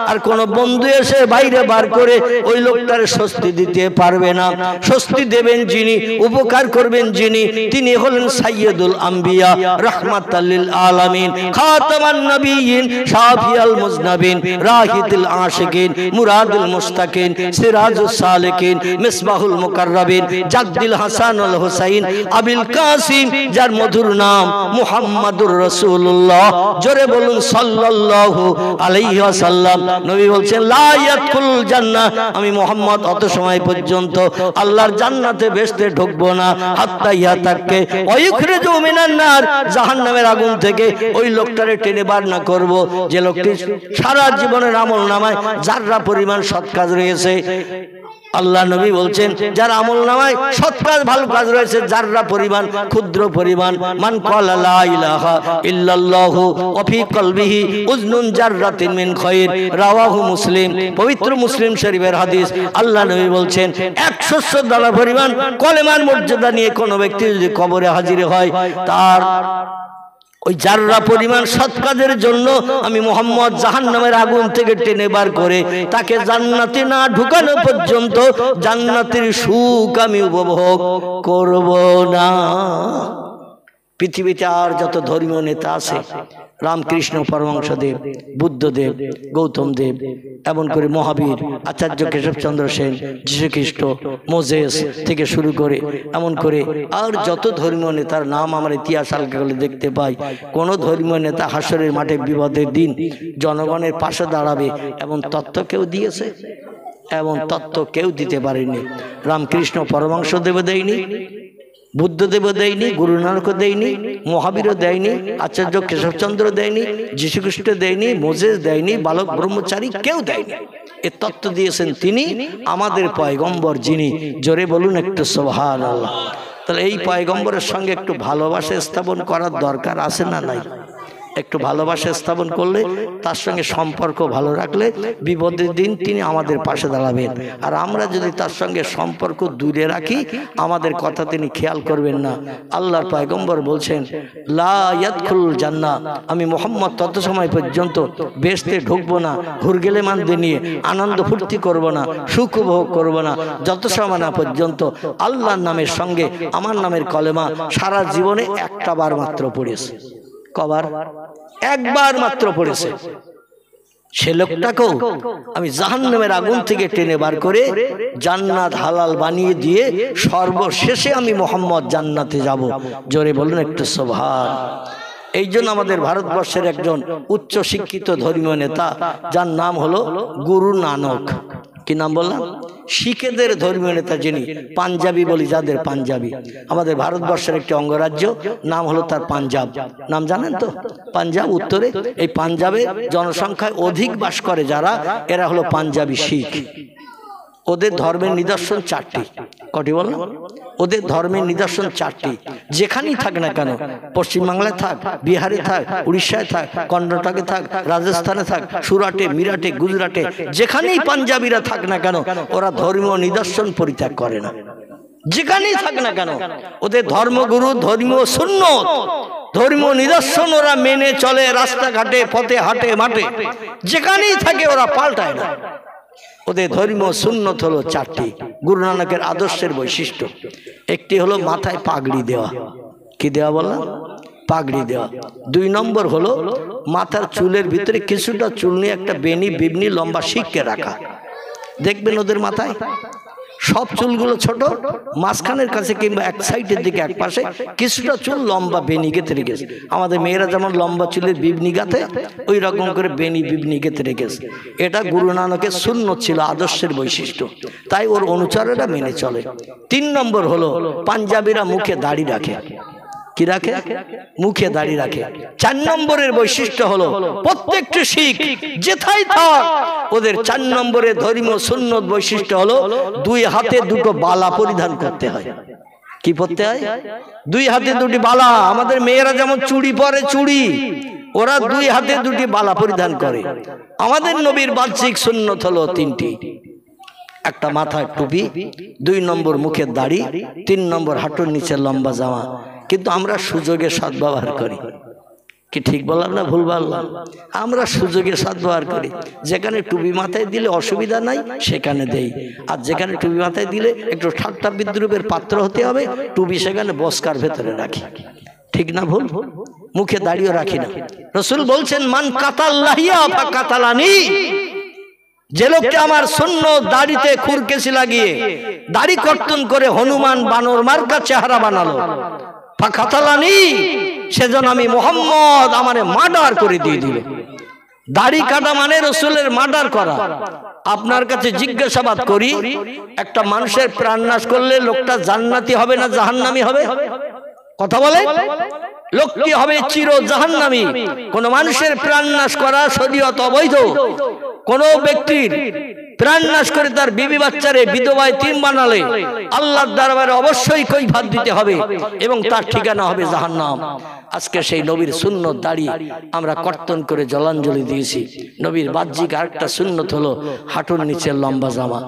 আর কোন বন্ধু এসে বাইরে বার করে ওই লোকটার স্বস্তি দিতে পারবে না। স্বস্তি দেবেন যিনি, উপকার করবেন যিনি, তিনি হলেন সাইয়্যিদুল আম্বিয়া, রাহমাতাল লিল আলামিন, খাতামান নবিয়্যিন, শাফিউল মুজনাবিন, রাহিতুল আশিকিন, মুরাদুল মুস্তাকিন, সিরাজুস সালিকিন, মিসবাহুল মুকাররাবিন, জাদ্দুল হাসানুল হুসাইন, আবিল কাসিম, যার মধুর নাম মুহাম্মাদুর রাসূলুল্লাহ। জোরে বলুন সাল্লাল্লাহু আলাইহি ওয়াসাল্লাম। নবী বলছেন লা ইয়াদখুলুল জান্নাহ, আমি মুহাম্মদ অত সময় পর্যন্ত আল্লাহর জান্নাতে বেহেশতে ঢুকবো না, হাত্তা ইয়াতাক্কে ওয়ায়ুখরিজু মিনান নার, জাহান্নামের আগুন থেকে ওই লোকটারে টেনে বার না করব, যে লোকটি সারা জীবনের আমলনামায় যাররা পরিমাণ সৎ কাজ রয়েছে। আল্লাহ নবী বলছেন যার আমলনামায় সৎ কাজ ভালো কাজ রয়েছে যাররা পরিমাণ, ক্ষুদ্র পরিমাণ, মান ক্বালা লা ইলাহা ইল্লাল্লাহু ওয়া ফি কলবিহি উজনুন জাররাতিন মিন খায়র, রাওয়াহু মুসলিম, পবিত্র মুসলিম শরীফের হাদিস। আল্লাহ নবী বলছেন 100 দানা পরিমাণ কলেমার মর্যাদা নিয়ে কোনো ব্যক্তি যদি কবরে হাজির হয়, তার ওই জাররা পরিমাণ সৎ কাজের জন্য আমি মুহাম্মদ জাহান্নামের আগুন থেকে টেনে বার করে তাকে জান্নাতে না ঢুকানো পর্যন্ত জান্নাতের সুখ আমি উপভোগ করব না। পৃথিবীতে আর যত ধর্মীয় নেতা আছে, রামকৃষ্ণ পরমহংসদেব, বুদ্ধদেব, গৌতম দেব, এমন করে মহাবীর, আচার্য কেশবচন্দ্র সেন, যীশুখ্রিস্ট, মোজেস থেকে শুরু করে এমন করে আর যত ধর্মীয় নেতার নাম আমরা ইতিহাস হালকা করে দেখতে পাই, কোনো ধর্মীয় নেতা হাসরের মাঠে বিপদের দিন জনগণের পাশে দাঁড়াবে এমন তত্ত্ব কেউ দিয়েছে? এমন তত্ত্ব কেউ দিতে পারেনি। রামকৃষ্ণ পরমহংসদেব দেয়নি, বুদ্ধদেব দেয়নি, গুরু নানক দেয়নি, মহাবীরও দেয়নি, আচার্য কেশবচন্দ্র দেয়নি, যীশুখ্রিস্ট দেয়নি, মোজেস দেয়নি, বালক ব্রহ্মচারী কেউ দেয়নি। এ তত্ত্ব দিয়েছেন তিনি, আমাদের পয়গম্বর যিনি। জোরে বলুন একটু সুবহানাল্লাহ। তাহলে এই পয়গম্বরের সঙ্গে একটু ভালোবাসা স্থাপন করার দরকার আছে না নাই? একটু ভালোবাসা স্থাপন করলে, তার সঙ্গে সম্পর্ক ভালো রাখলে বিপদের দিন তিনি আমাদের পাশে দাঁড়াবেন। আর আমরা যদি তার সঙ্গে সম্পর্ক দূরে রাখি, আমাদের কথা তিনি খেয়াল করবেন না। আল্লাহর পয়গম্বর বলছেন লা ইয়াদখুলুল জান্নাহ, আমি মুহাম্মদ তত সময় পর্যন্ত বেহেশতে ঢুকবো না, হুরগেলে মানদে নিয়ে আনন্দ ফুর্তি করব না, সুখ উপভোগ করব না, যত সময় না পর্যন্ত আল্লাহর নামের সঙ্গে আমার নামের কলেমা সারা জীবনে একটা বার মাত্র পড়েছে। কবার? একবার মাত্র পড়েছে। সে লোকটাকেও আমি জাহান্নামের আগুন থেকে টেনে বার করে জান্নাত হালাল বানিয়ে দিয়ে সর্বশেষে আমি মুহাম্মদ জান্নাতে যাব। জোরে বলুন একটু সুবহান। এই জন্য আমাদের ভারতবর্ষের একজন উচ্চ শিক্ষিত ধর্মীয় নেতা, যার নাম হলো গুরু নানক। কি নাম বললাম? শিখেদের ধর্মীয় নেতা যিনি, পাঞ্জাবি বলি যাদের, পাঞ্জাবি আমাদের ভারতবর্ষের একটি অঙ্গরাজ্য, নাম হলো তার পাঞ্জাব। নাম জানেন তো? পাঞ্জাব উত্তরে, এই পাঞ্জাবে জনসংখ্যায় অধিক বাস করে যারা, এরা হলো পাঞ্জাবি শিখ। ওদের ধর্মের নিদর্শন 4টি। কটি বললাম? ওদের ধর্মের নিদর্শন 4টি। যেখানেই থাক না কেন, পশ্চিমবাংলায় থাক, বিহারে থাক, উড়িষ্যায় থাক, কর্ণাটকে থাক, রাজস্থানে থাক, সুরাটে, মিরাটে, গুজরাটে, যেখানেই পাঞ্জাবিরা থাক না কেন, ওরা ধর্মীয় নিদর্শন পরিত্যাগ করে না। যেখানেই থাক না কেন, ওদের ধর্মগুরু, ধর্মীয় সুন্নত, ধর্মীয় নিদর্শন ওরা মেনে চলে। রাস্তাঘাটে, পথে, হাটে, মাঠে, যেখানেই থাকে ওরা পাল্টায় না। ওদের ধর্মীয় সুন্নত হলো 4টি। গুরু নানকের আদর্শের বৈশিষ্ট্য একটি হলো মাথায় পাগড়ি দেওয়া। কি দেওয়া বললাম? পাগড়ি দেওয়া। 2 নম্বর হলো মাথার চুলের ভিতরে কিছুটা চুল নিয়ে একটা বেনি বিবনি লম্বা শিখকে রাখা। দেখবেন ওদের মাথায় সব চুলগুলো ছোট, মাঝখানের কাছে কিংবা এক সাইডের দিকে এক পাশে কিছুটা চুল লম্বা বেনি গেঁথে রেখেছে। আমাদের মেয়েরা যেমন লম্বা চুলের বিবনি গাঁথে, ওই রকম করে বেনি বিবনি গেঁথে রেখেছে। এটা গুরু নানকের সুন্নত ছিল, আদর্শের বৈশিষ্ট্য, তাই ওর অনুচরেরা মেনে চলে। 3 নম্বর হলো পাঞ্জাবিরা মুখে দাড়ি রাখে। কি রাখে? মুখে দাড়ি রাখে। 4 নম্বরের বৈশিষ্ট্য হলো প্রত্যেকটি শিখ যেথায় থাক ওদের 4 নম্বরের ধর্মীয় সুন্নত বৈশিষ্ট্য হলো 2 হাতে 2টো বালা পরিধান করতে হয়। কি পরতে হয়? 2 হাতে 2টি বালা। আমাদের মেয়েরা যেমন চুড়ি পরে, চুড়ি, ওরা 2 হাতে 2টি বালা পরিধান করে। আমাদের নবীর বাহ্যিক সুন্নত হলো 3টি। একটা মাথায় টুপি, 2 নম্বর মুখের দাড়ি, 3 নম্বর হাঁটুর নিচে লম্বা জামা। কিন্তু আমরা সুযোগে সদ্ব্যবহার করি। কি ঠিক বললাম না ভুল বললাম? আমরা সুযোগে সদ্ব্যবহার করি। যেখানে টুপি মাথায় দিলে অসুবিধা নাই সেখানে দেই, আর যেখানে টুপি মাথায় দিলে একটু ঠাট্টা বিদ্রুপের পাত্র হতে হবে, টুপি সেখানে বস্কার ভেতরে রাখি। ঠিক না ভুল? মুখে দাড়িও রাখি না। রাসূল বলছেন মান কাতাল্লাহিয়া ফা কাতালানি, যে লোকটা আমার সুন্নত দাড়িতে খুরকেসি লাগিয়ে দাড়ি কর্তন করে হনুমান বানর মার্কা চেহারা বানালো, ফাকাতালানি, সেজন্য আমি মুহাম্মদ আমারে মার্ডার করে দিয়ে দিল। দাড়ি কাটা মানে রাসূলের মার্ডার করা। আপনার কাছে জিজ্ঞাসাবাদ করি, একটা মানুষের প্রাণনাশ করলে লোকটা জান্নাতি হবে না জাহান্নামী হবে? কথা বলে। লোকটি হবে চির জাহান্নামী। কোন মানুষের প্রাণনাশ করা শরীয়ত অবৈধ। কোন ব্যক্তির প্রাণনাশ করে তার বিবি বাচ্চারে বিধবা এতিম বানালে আল্লাহর দরবারে অবশ্যই কৈফিয়ত দিতে হবে এবং তার ঠিকানা হবে জাহান্নাম। আজকে সেই নবীর সুন্নত দাড়ি আমরা কর্তন করে জলাঞ্জলি দিয়েছি। নবীর বাহ্যিক আরেকটা সুন্নত হলো হাঁটুর নিচে লম্বা জামা।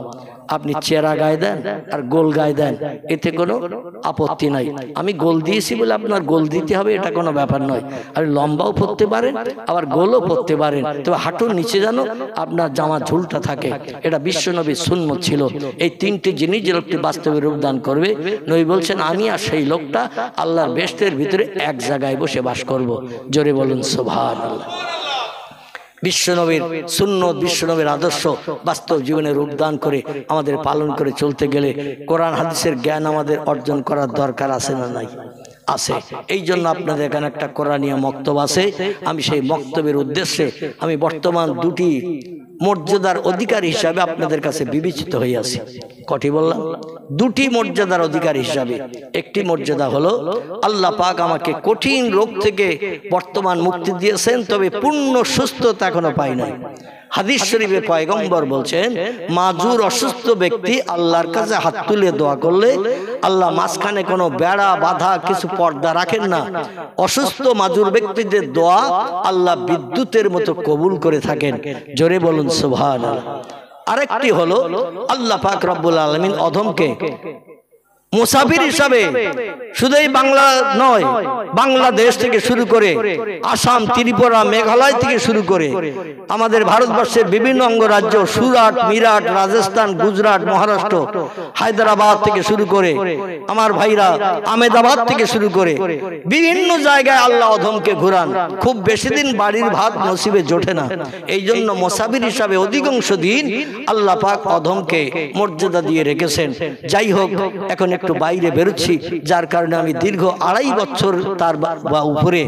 আপনি চেরা গায়ে দেন আর গোল গায়ে দেন, এতে কোনো আপত্তি নাই। আমি গোল দিয়েছি বলে আপনার গোল দিতে হবে এটা কোনো ব্যাপার নয়। আর লম্বাও পরতে পারেন আবার গোলও পরতে পারেন, তবে হাঁটুর নিচে যেন আপনার জামা ঝুলটা থাকে, এটা বিশ্বনবীর সুন্নত ছিল। এই 3টি জিনিস যে লোকটি বাস্তবে রূপদান করবে, নবী বলছেন আমি আর সেই লোকটা আল্লাহর বেহেশতের ভিতরে এক জায়গায় বসে বাস করব। জোরে বলুন সুবহানাল্লাহ। বিশ্বনবীর সুন্নত, বিশ্বনবীর আদর্শ বাস্তব জীবনে রূপদান করে আমাদের পালন করে চলতে গেলে কোরআন হাদিসের জ্ঞান আমাদের অর্জন করার দরকার আছে না নাই? আছে। এই জন্য আপনাদের এখানে একটা কোরআনিয়া মক্তব আছে। আমি সেই মক্তবের উদ্দেশ্যে আমি বর্তমান 2টি মর্যাদার অধিকার হিসাবে আপনাদের কাছে বিবেচিত হয়ে আছি। কটি বললাম? 2টি মর্যাদার অধিকার হিসাবে। একটি মর্যাদা হলো আল্লাহ পাক আমাকে কঠিন রোগ থেকে বর্তমান মুক্তি দিয়েছেন, তবে পূর্ণ সুস্থতা এখনো পাই নাই। হাদিস শরীফে পয়গম্বর বলছেন মাজুর অসুস্থ ব্যক্তি আল্লাহর কাছে হাত তুলে দোয়া করলে আল্লাহ মাঝখানে কোনো বেড়া বাধা কিছু পর্দা রাখেন না। অসুস্থ মাজুর ব্যক্তিদের দোয়া আল্লাহ বিদ্যুতের মতো কবুল করে থাকেন। জোরে বলুন সুবহানাল্লাহ। আরেকটি হলো আল্লাহ পাক রব্বুল আলামিন অধমকে মুসাফির হিসাবে শুধুই বাংলা নয়, বাংলাদেশ থেকে শুরু করে আসাম, ত্রিপুরা, মেঘালয় থেকে শুরু করে আমাদের ভারতবর্ষের বিভিন্ন অঙ্গরাজ্য, সুরাট, মিরাট, রাজস্থান, গুজরাট, মহারাষ্ট্র, হায়দ্রাবাদ থেকে শুরু করে আমার ভাইরা আহমেদাবাদ থেকে শুরু করে বিভিন্ন জায়গায় আল্লাহ অধমকে ঘুরান। খুব বেশি দিন বাড়ির ভাত নসিবে জোটে না, এই জন্য মুসাফির হিসাবে অধিকাংশ দিন আল্লাহ পাক অধমকে মর্যাদা দিয়ে রেখেছেন। যাই হোক, এখন একটু বাইরে বেরোচ্ছি, যার কারণে আমি দীর্ঘ 2.5 বছর তার উপরে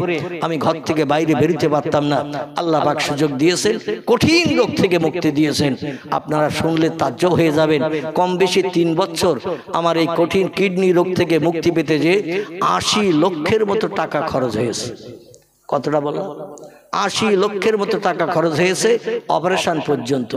আমি ঘর থেকে বাইরে বেরোতে পারতাম না। আল্লাহ পাক সুযোগ দিয়েছেন, কঠিন রোগ থেকে মুক্তি দিয়েছেন। আপনারা শুনলে তাজ্জব হয়ে যাবেন। কম বেশি 3 বছর আমার এই কঠিন কিডনি রোগ থেকে মুক্তি পেতে যে 80 লক্ষের মতো টাকা খরচ হয়েছে। কতটা বলো? 80 লক্ষের মতো টাকা খরচ হয়েছে অপারেশন পর্যন্ত।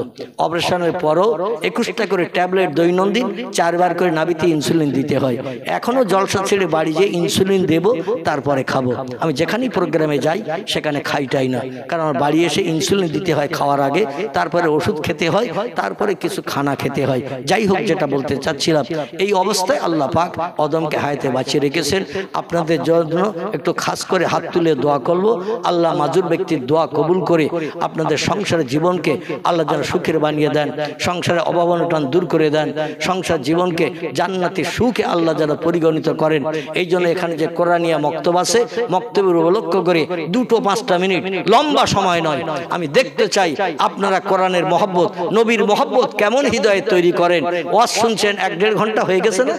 অপারেশনের পরও 21টা করে ট্যাবলেট দৈনন্দিন 4 বার করে নাভিতে ইনসুলিন দিতে হয়। এখনো জলসা ছেড়ে বাড়ি যে ইনসুলিন দেব তারপরে খাবো। আমি যেখানেই প্রোগ্রামে যাই সেখানে খাইটাই না, কারণ আমার বাড়ি এসে ইনসুলিন দিতে হয় খাওয়ার আগে, তারপরে ওষুধ খেতে হয়, তারপরে কিছু খানা খেতে হয়। যাই হোক, যেটা বলতে চাচ্ছিলাম, এই অবস্থায় আল্লাহ পাক অদমকে হায়াতে বাঁচিয়ে রেখেছেন। আপনাদের জন্য একটু খাস করে হাত তুলে দোয়া করবো, আল্লাহ মাজুর ব্যক্তি ব্যক্তির দোয়া কবুল করে আপনাদের সংসারের জীবনকে আল্লাহ যেন সুখের বানিয়ে দেন, সংসারে অভাব অনটন দূর করে দেন, সংসার জীবনকে জান্নাতি সুখে আল্লাহ যেন পরিগণিত করেন। এই জন্য এখানে যে কোরআনিয়া মক্তব আছে, মক্তবের উপলক্ষ্য করে 2-5টা মিনিট, লম্বা সময় নয়, আমি দেখতে চাই আপনারা কোরআনের মহব্বত, নবীর মহব্বত কেমন হৃদয়ে তৈরি করেন। ওয়াজ শুনছেন 1-1.5 ঘন্টা হয়ে গেছে না?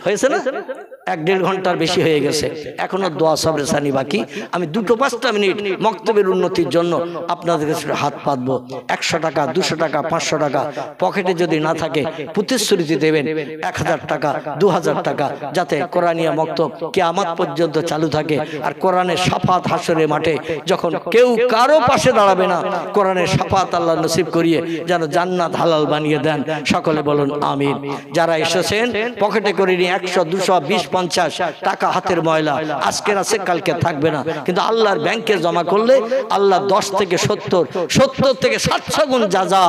হয়েছে না? 1-1.5 ঘন্টার বেশি হয়ে গেছে, এখনো দোয়া সবরে সানি বাকি। আমি 2-5টা মিনিট মক্তবের উন্নতির জন্য আপনাদের কাছে হাত পাতবো। 100 টাকা, 200 টাকা, 500 টাকা পকেটে যদি না থাকে প্রতিশ্রুতি দেবেন 1000 টাকা, 2000 টাকা, যাতে কোরআনিয়া মক্তব কিয়ামত পর্যন্ত চালু থাকে। আর কোরআনের শাফাত হাসরের মাঠে যখন কেউ কারো পাশে দাঁড়াবে না, কোরআনের শাফাত আল্লাহ নসিব করিয়ে যেন জান্নাত হালাল বানিয়ে দেন। সকলে বলুন আমিন। যারা এসেছেন পকেটে করে নিয়ে 100, 200, 20, 50 টাকা হাতের ময়লা, আজকের আছে কালকে থাকবে না, কিন্তু আল্লাহর ব্যাংকে জমা করলে আল্লাহ 10 থেকে 70, 70 থেকে 700 গুণ যাজা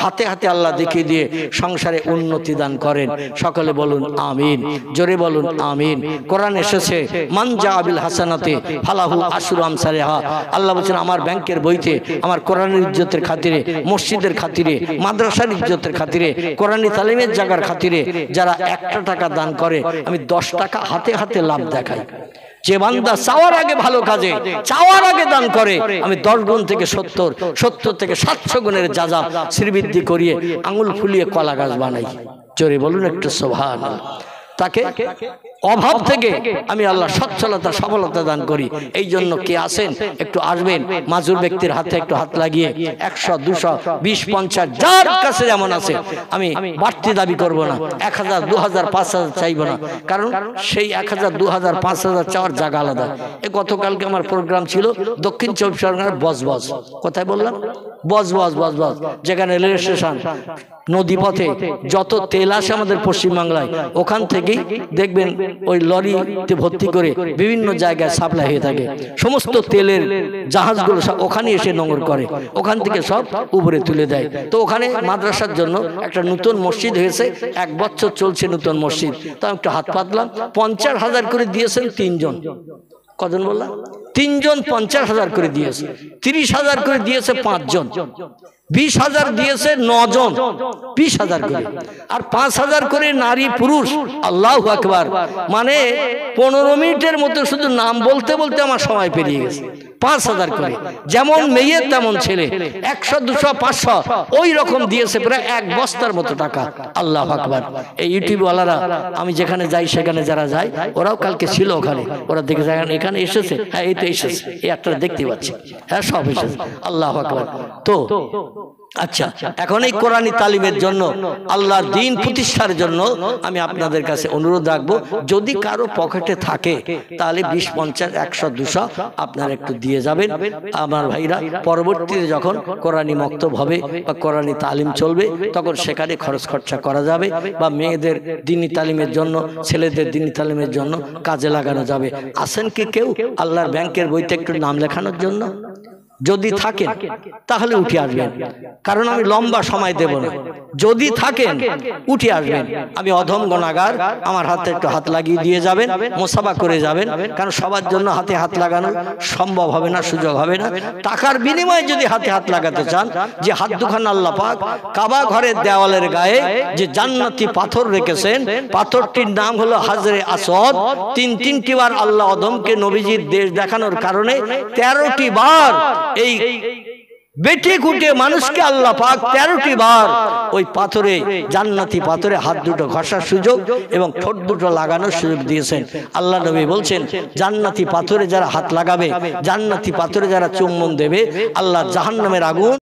হাতে হাতে আল্লাহ দেখিয়ে দিয়ে সংসারে উন্নতি দান করেন। সকলে বলুন আমিন, জোরে বলুন আমিন। কোরআন এসেছে মান জাআ বিল হাসানাতি ফালাহু আশরু আমসালিহা। আল্লাহ বলেন আমার ব্যাংকের বইতে আমার কোরআনের ইজ্জতের খাতিরে, মসজিদের খাতিরে, মাদ্রাসার ইজ্জতের খাতিরে, কোরআনী তালিমের জায়গার খাতিরে যারা 1 টাকা দান করে আমি 10 টাকা হাতে হাতে লাভ দেখাই। যে বান্দা চাওয়ার আগে ভালো কাজে, চাওয়ার আগে দান করে, আমি 10 গুণ থেকে 70, 70 থেকে 700 গুণের যাজা শ্রীবৃদ্ধি করিয়ে আঙুল ফুলিয়ে কলা গাছ বানাই। জোরে বলুন একটু সুবহানাল্লাহ। তাকে অভাব থেকে আমি আল্লাহ সচ্ছলতা সফলতা দান করি। এই জন্য কে আসেন একটু আসবেন, মাজুর ব্যক্তির হাতে একটু হাত লাগিয়ে 100, 200, 20, 50 যার কাছে যেমন আছে, আমি বাড়তি দাবি করব না, 1000, 2000, 5000 চাইব না, কারণ সেই 1000, 2000, 5000 চাওয়ার জায়গা আলাদা। এই গতকালকে আমার প্রোগ্রাম ছিল দক্ষিণ 24 পরগনার বজবজ, কোথায় বললাম? বজবজ, বজবজ, যেখানে রেল স্টেশন, নদীপথে যত তেল আসে আমাদের পশ্চিমবাংলায়, ওখান থেকেই দেখবেন ওই লরিতে ভর্তি করে বিভিন্ন জায়গায় সাপ্লাই হয়ে থাকে। সমস্ত তেলের জাহাজগুলো সব ওখানে এসে নোংর করে, ওখান থেকে সব উপরে তুলে দেয়। তো ওখানে মাদ্রাসার জন্য একটা নতুন মসজিদ হয়েছে, 1 বছর চলছে নতুন মসজিদ। তো আমি একটু হাত পাতলাম, 50,000 করে দিয়েছেন 3 জন। কজন বললাম? 3 জন 50,000 করে দিয়েছে। 30,000 করে দিয়েছে 5 জন। 20,000 দিয়েছে 9 জন, 20,000 করে। আর 5,000 করে নারী পুরুষ। আল্লাহু আকবার। মানে 15 মিনিটের মতো শুধু নাম বলতে বলতে আমার সময় পেরিয়ে গেছে। 5,000 করে, যেমন মেয়ে তেমন ছেলে, 100, 200, 500 ওই রকম দিয়েছে, প্রায় 1 বস্তার মতো টাকা। আল্লাহু আকবার। এই ইউটিউব ওয়ালারা, আমি যেখানে যাই সেখানে যারা যায়, ওরাও কালকে ছিল ওখানে, ওরা দেখে যায় এখানে এসেছে। হ্যাঁ, এই তো এসেছে, এই একটা দেখতে পাচ্ছি। হ্যাঁ, সব এসেছে। আল্লাহু আকবার। তো আচ্ছা, এখন এই কোরআনী তালিমের জন্য, আল্লাহর দ্বীন প্রতিষ্ঠার জন্য আমি আপনাদের কাছে অনুরোধ রাখবো, যদি কারো পকেটে থাকে তাহলে 20, 50, 100, 200 আপনারা একটু দিয়ে যাবেন। আমার ভাইরা পরবর্তীতে যখন কোরআনী মক্তব হবে বা কোরআনী তালিম চলবে, তখন সেখানে খরচ খরচা করা যাবে, বা মেয়েদের দ্বীনি তালিমের জন্য, ছেলেদের দ্বীনি তালিমের জন্য কাজে লাগানো যাবে। আসেন কি কেউ আল্লাহর ব্যাংকের বইতে একটু নাম লেখানোর জন্য? যদি থাকেন তাহলে উঠে আসবেন, কারণ আমি লম্বা সময় দেব না। যদি থাকেন উঠে আসবেন। আমি অধম গুনাহগার, আমার হাতে একটু হাত লাগিয়ে দিয়ে যাবেন, মুসাফা করে যাবেন, কারণ সবার জন্য হাতে হাত লাগানো সম্ভব হবে না, সুযোগ হবে না। টাকার বিনিময়ে যদি হাতে হাত লাগাতে চান, যে হাত দুখানা আল্লাহ পাক কাবা ঘরের দেওয়ালের গায়ে যে জান্নাতি পাথর রেখেছেন, পাথরটির নাম হলো হাজরে আসওয়াদ। 3টি বার আল্লাহ অধমকে নবীজির দেশ দেখানোর কারণে 13টি বার এই বেটে কুটে মানুষকে আল্লাহ পাক 13টি বার ওই পাথরে, জান্নাতি পাথরে হাত দুটো ঘষার সুযোগ এবং ঠোঁট দুটো লাগানোর সুযোগ দিয়েছেন। আল্লাহ নবী বলছেন, জান্নাতি পাথরে যারা হাত লাগাবে, জান্নাতি পাথরে যারা চুম্বন দেবে, আল্লাহ জাহান্নামের আগুন